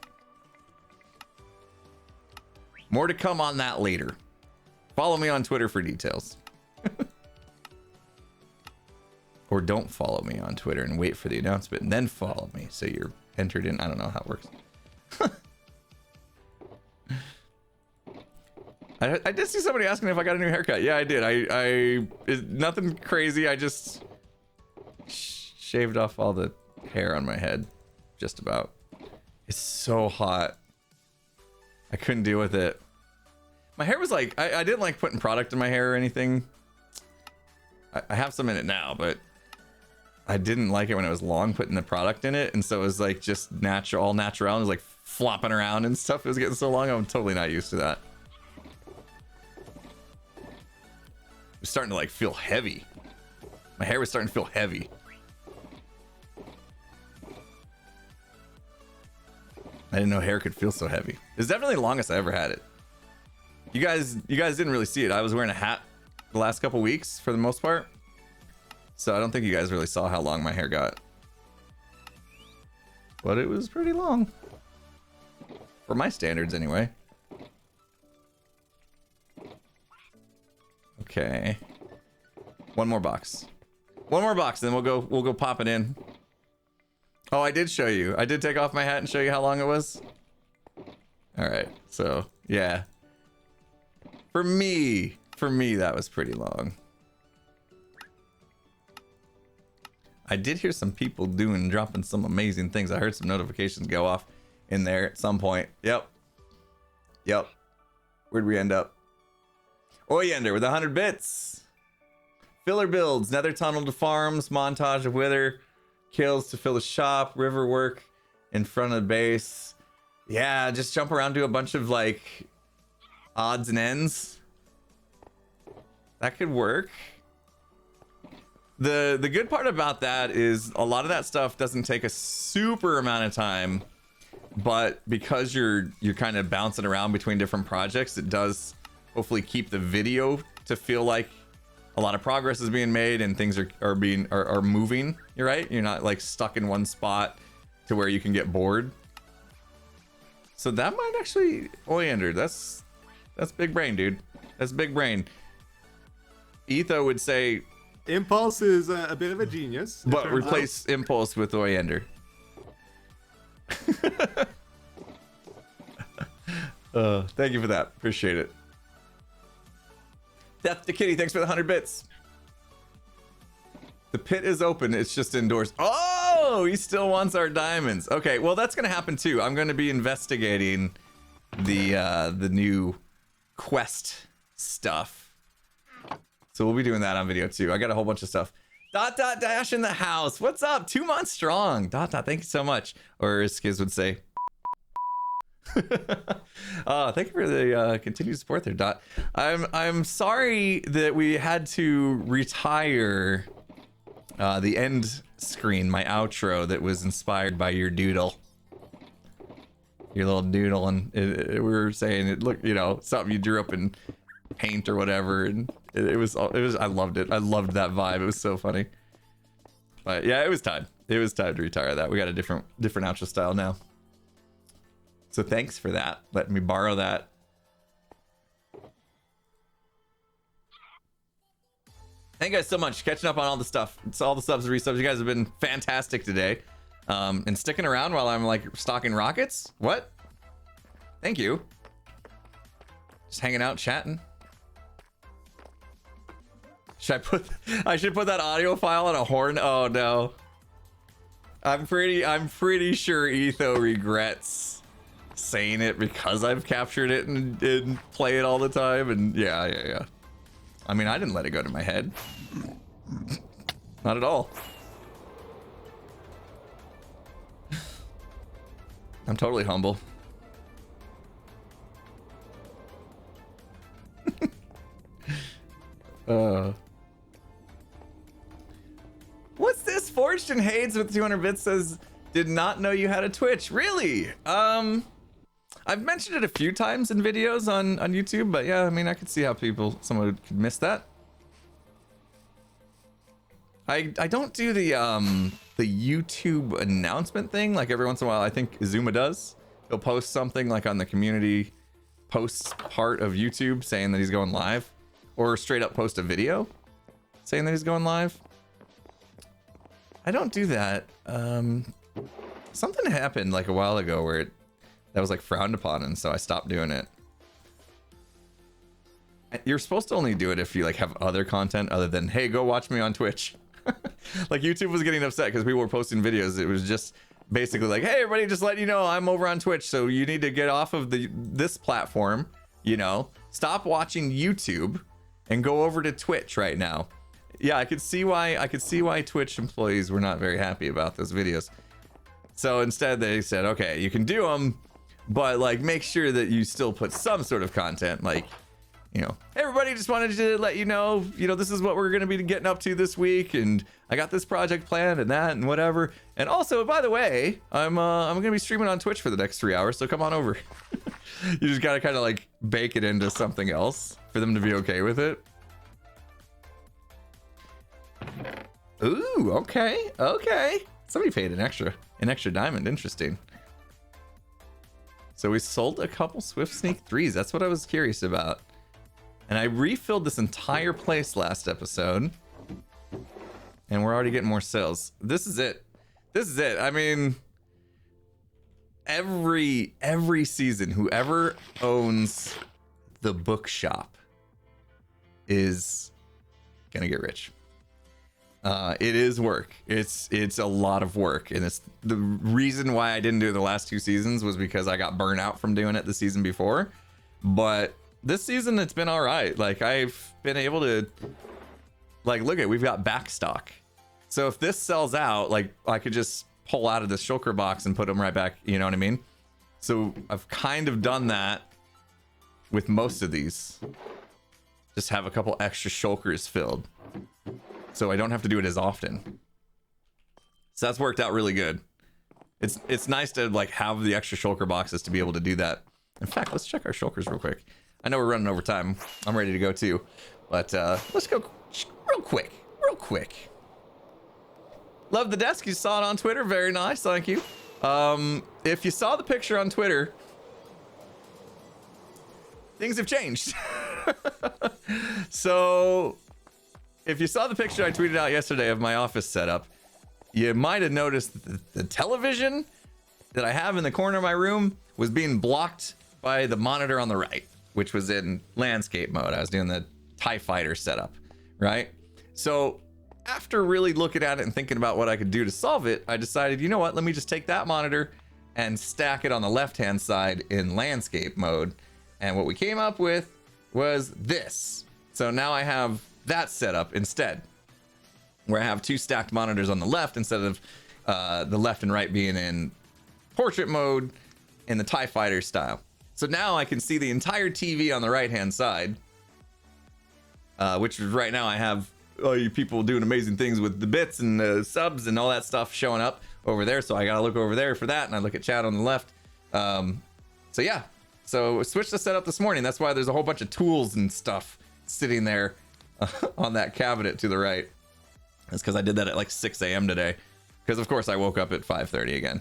More to come on that later. Follow me on Twitter for details. Or don't follow me on Twitter and wait for the announcement and then follow me so you're entered in. I don't know how it works. I did see somebody asking if I got a new haircut. Yeah, I did. It's nothing crazy. I just shaved off all the hair on my head. Just about. It's so hot. I couldn't deal with it. My hair was like, I didn't like putting product in my hair or anything. I have some in it now, but I didn't like it when it was long, putting the product in it. And so it was like just natural, all natural. It was like flopping around and stuff. It was getting so long. I'm totally not used to that. It was starting to like feel heavy. My hair was starting to feel heavy. I didn't know hair could feel so heavy. It's definitely the longest I ever had it. You guys didn't really see it. I was wearing a hat the last couple weeks for the most part. So I don't think you guys really saw how long my hair got. But it was pretty long. For my standards anyway. Okay. One more box. One more box, then we'll go pop it in. Oh, I did show you. I did take off my hat and show you how long it was. All right. So, yeah. For me, that was pretty long. I did hear some people dropping some amazing things. I heard some notifications go off in there at some point. Yep. Where'd we end up? Oyender with 100 bits. Filler builds, nether tunnel to farms, montage of wither kills to fill a shop, river work in front of the base. Yeah, just jump around, do a bunch of like odds and ends. That could work. The good part about that is a lot of that stuff doesn't take a super amount of time, but because you're kind of bouncing around between different projects, it does hopefully keep the video to feel like a lot of progress is being made and things are moving. You're right. You're not like stuck in one spot to where you can get bored. So that might actually Oyender. That's big brain, dude. That's big brain. Etho would say Impulse is a bit of a genius. But replace Impulse with Oyender. Thank you for that. Appreciate it. Death to Kitty, thanks for the 100 bits. The pit is open, it's just indoors. Oh, he still wants our diamonds. Okay, well that's gonna happen too. I'm gonna be investigating the new quest stuff. So we'll be doing that on video too. I got a whole bunch of stuff. Dot dot dash in the house. What's up? 2 months strong. Dot dot, thank you so much. Or as Skiz would say. Thank you for the continued support there, Dot. I'm sorry that we had to retire the end screen, my outro that was inspired by your doodle, your little doodle, and we were saying it looked, something you drew up in paint or whatever, and it was I loved it. I loved that vibe. It was so funny. But yeah, it was time. It was time to retire that. We got a different outro style now. So thanks for that. Letting me borrow that. Thank you guys so much. Catching up on all the stuff. It's all the subs and resubs. You guys have been fantastic today. And sticking around while I'm like stocking rockets. What? Thank you. Just hanging out, chatting. I should put that audio file on a horn. Oh no. I'm pretty sure Etho regrets saying it because I've captured it and play it all the time. And yeah. I mean, I didn't let it go to my head. Not at all. I'm totally humble. What's this? Forged and Hades with 200 bits says, did not know you had a Twitch. Really? I've mentioned it a few times in videos on YouTube, but yeah, I mean, I could see how someone could miss that. I don't do the YouTube announcement thing like every once in a while. I think Izuma does. He'll post something like on the community posts part of YouTube saying that he's going live, or straight up post a video saying that he's going live. I don't do that. Something happened like a while ago where that was like frowned upon, and so I stopped doing it. You're supposed to only do it if you like have other content other than, hey, go watch me on Twitch. Like YouTube was getting upset because people were posting videos. It was just basically like, hey, everybody, just letting you know I'm over on Twitch, so you need to get off of this platform, you know, stop watching YouTube and go over to Twitch right now. Yeah, I could see why Twitch employees were not very happy about those videos. So instead they said, okay, you can do them, but like make sure that you still put some sort of content, like, you know, hey, everybody, just wanted to let you know, this is what we're going to be getting up to this week, and I got this project planned and that and whatever. And also, by the way, I'm going to be streaming on Twitch for the next 3 hours, so come on over. You just got to kind of like bake it into something else for them to be okay with it. Ooh, okay. Somebody paid an extra diamond. Interesting. So we sold a couple Swift Sneak 3s. That's what I was curious about. And I refilled this entire place last episode. And we're already getting more sales. This is it. I mean, every season, whoever owns the bookshop is gonna get rich. It is work. It's a lot of work, and it's the reason why I didn't do it the last 2 seasons was because I got burnt out from doing it the season before. But this season it's been all right. Like I've been able to, like, we've got back stock. So if this sells out, like I could just pull out of the shulker box and put them right back. You know what I mean? So I've kind of done that with most of these. Just have a couple extra shulkers filled, so I don't have to do it as often. So that's worked out really good. It's nice to like have the extra shulker boxes to be able to do that. In fact, let's check our shulkers real quick. I know we're running over time. I'm ready to go too, but let's go real quick. Love the desk. You saw it on Twitter. Very nice. Thank you. If you saw the picture on Twitter, things have changed. So if you saw the picture I tweeted out yesterday of my office setup, you might have noticed that the television that I have in the corner of my room was being blocked by the monitor on the right, which was in landscape mode. I was doing the TIE fighter setup, right? So after really looking at it and thinking about what I could do to solve it, I decided, you know what, let me just take that monitor and stack it on the left-hand side in landscape mode. And what we came up with was this. So now I have that setup instead, where I have 2 stacked monitors on the left instead of the left and right being in portrait mode in the TIE fighter style. So now I can see the entire TV on the right-hand side, which right now I have all you people doing amazing things with the bits and the subs and all that stuff showing up over there. So I got to look over there for that. And I look at chat on the left. So yeah, so I switched the setup this morning. That's why there's a whole bunch of tools and stuff sitting there on that cabinet to the right. That's because I did that at like 6 a.m. today. Because of course I woke up at 5:30 again,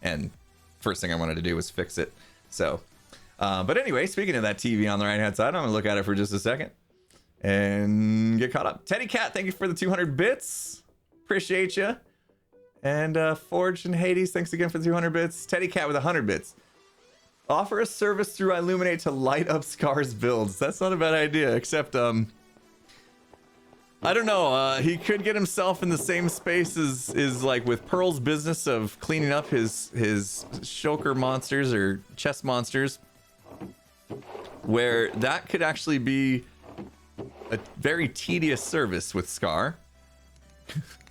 and first thing I wanted to do was fix it. So, but anyway, speaking of that TV on the right hand side, I'm gonna look at it for just a second and get caught up. Teddy Cat, thank you for the 200 bits. Appreciate you. And Forge and Hades, thanks again for the 200 bits. Teddy Cat with 100 bits. Offer a service through Illuminate to light up Scar's builds. That's not a bad idea, except I don't know. He could get himself in the same space as like with Pearl's business of cleaning up his shulker monsters or chest monsters, where that could actually be a very tedious service with Scar.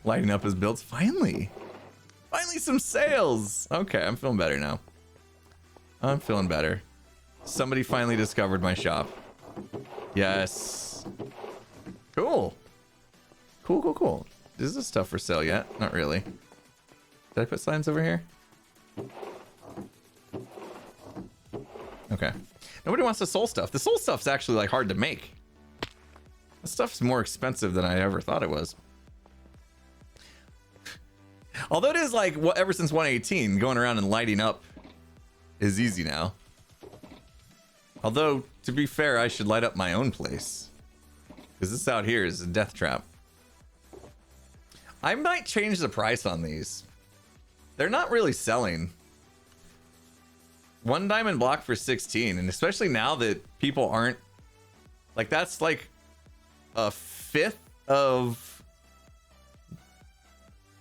Lighting up his builds. Finally some sales. Okay, I'm feeling better now. I'm feeling better. Somebody finally discovered my shop. Yes. Cool. Cool. Is this stuff for sale yet? Not really. Did I put signs over here? Okay. Nobody wants the soul stuff. The soul stuff's actually like hard to make. This stuff's more expensive than I ever thought it was. Although it is like ever since 118, going around and lighting up is easy now. Although, to be fair, I should light up my own place. Because this out here is a death trap. I might change the price on these. They're not really selling. 1 diamond block for 16, and especially now that people aren't... Like, that's like a fifth of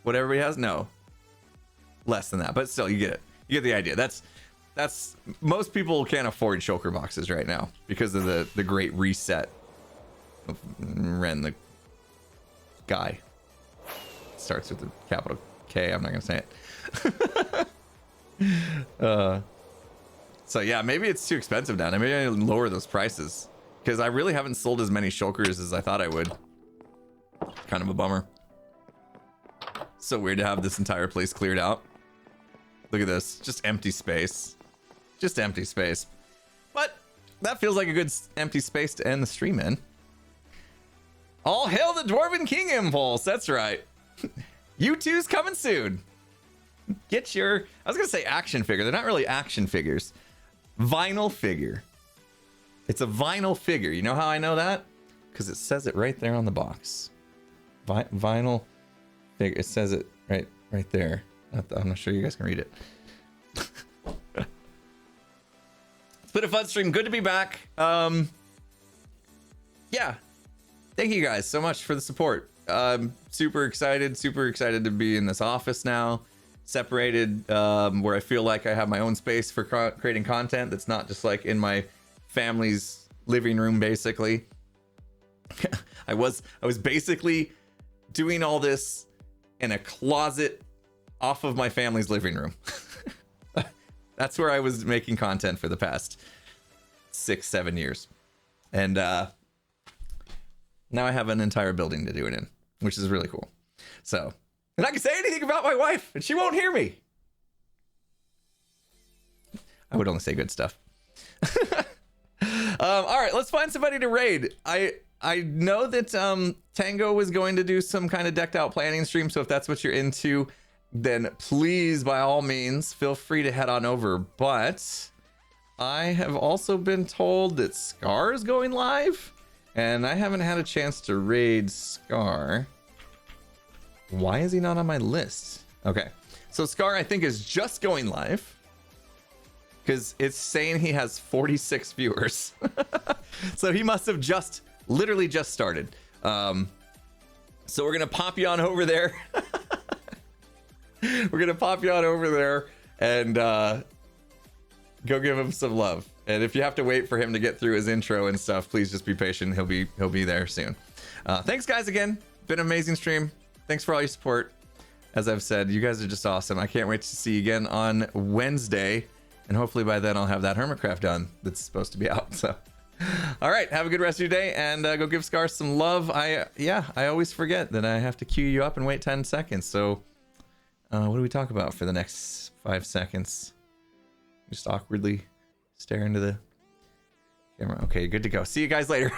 what everybody has? No. Less than that, but still, you get it. You get the idea. That's most people can't afford shulker boxes right now because of the great reset of Ren the guy. Starts with a capital K. I'm not gonna say it. So yeah, maybe it's too expensive now. Maybe I lower those prices because I really haven't sold as many shulkers as I thought I would. Kind of a bummer. So weird to have this entire place cleared out. Look at this, just empty space. Just empty space. But that feels like a good empty space to end the stream in. All hail the Dwarven King Impulse. That's right. You two's coming soon. Get your, I was gonna say action figure. They're not really action figures. Vinyl figure. It's a vinyl figure. You know how I know that? Because it says it right there on the box. Vinyl figure. It says it right there. I'm not sure you guys can read it. It's been a fun stream. Good to be back. Yeah. Thank you guys so much for the support. Super excited to be in this office now, separated, where I feel like I have my own space for creating content that's not just like in my family's living room, basically. I was basically doing all this in a closet off of my family's living room. That's where I was making content for the past 6-7 years. And now I have an entire building to do it in, which is really cool. So, and I can say anything about my wife and she won't hear me. I would only say good stuff. All right, let's find somebody to raid. I know that Tango was going to do some kind of decked out planning stream, so if that's what you're into, then please, by all means, feel free to head on over. But I have also been told that Scar is going live, and I haven't had a chance to raid Scar. Why is he not on my list? Okay, so Scar, I think, is just going live because it's saying he has 46 viewers. So he must have literally just started. So we're gonna pop you on over there. We're gonna pop you on over there and go give him some love. And if you have to wait for him to get through his intro and stuff, please just be patient. He'll be there soon. Thanks guys again. Been an amazing stream. Thanks for all your support. As I've said, you guys are just awesome. I can't wait to see you again on Wednesday, and hopefully by then I'll have that Hermitcraft done that's supposed to be out. So all right, have a good rest of your day, and go give Scar some love. I always forget that I have to queue you up and wait 10 seconds. So what do we talk about for the next 5 seconds? Just awkwardly stare into the camera. Okay, good to go. See you guys later.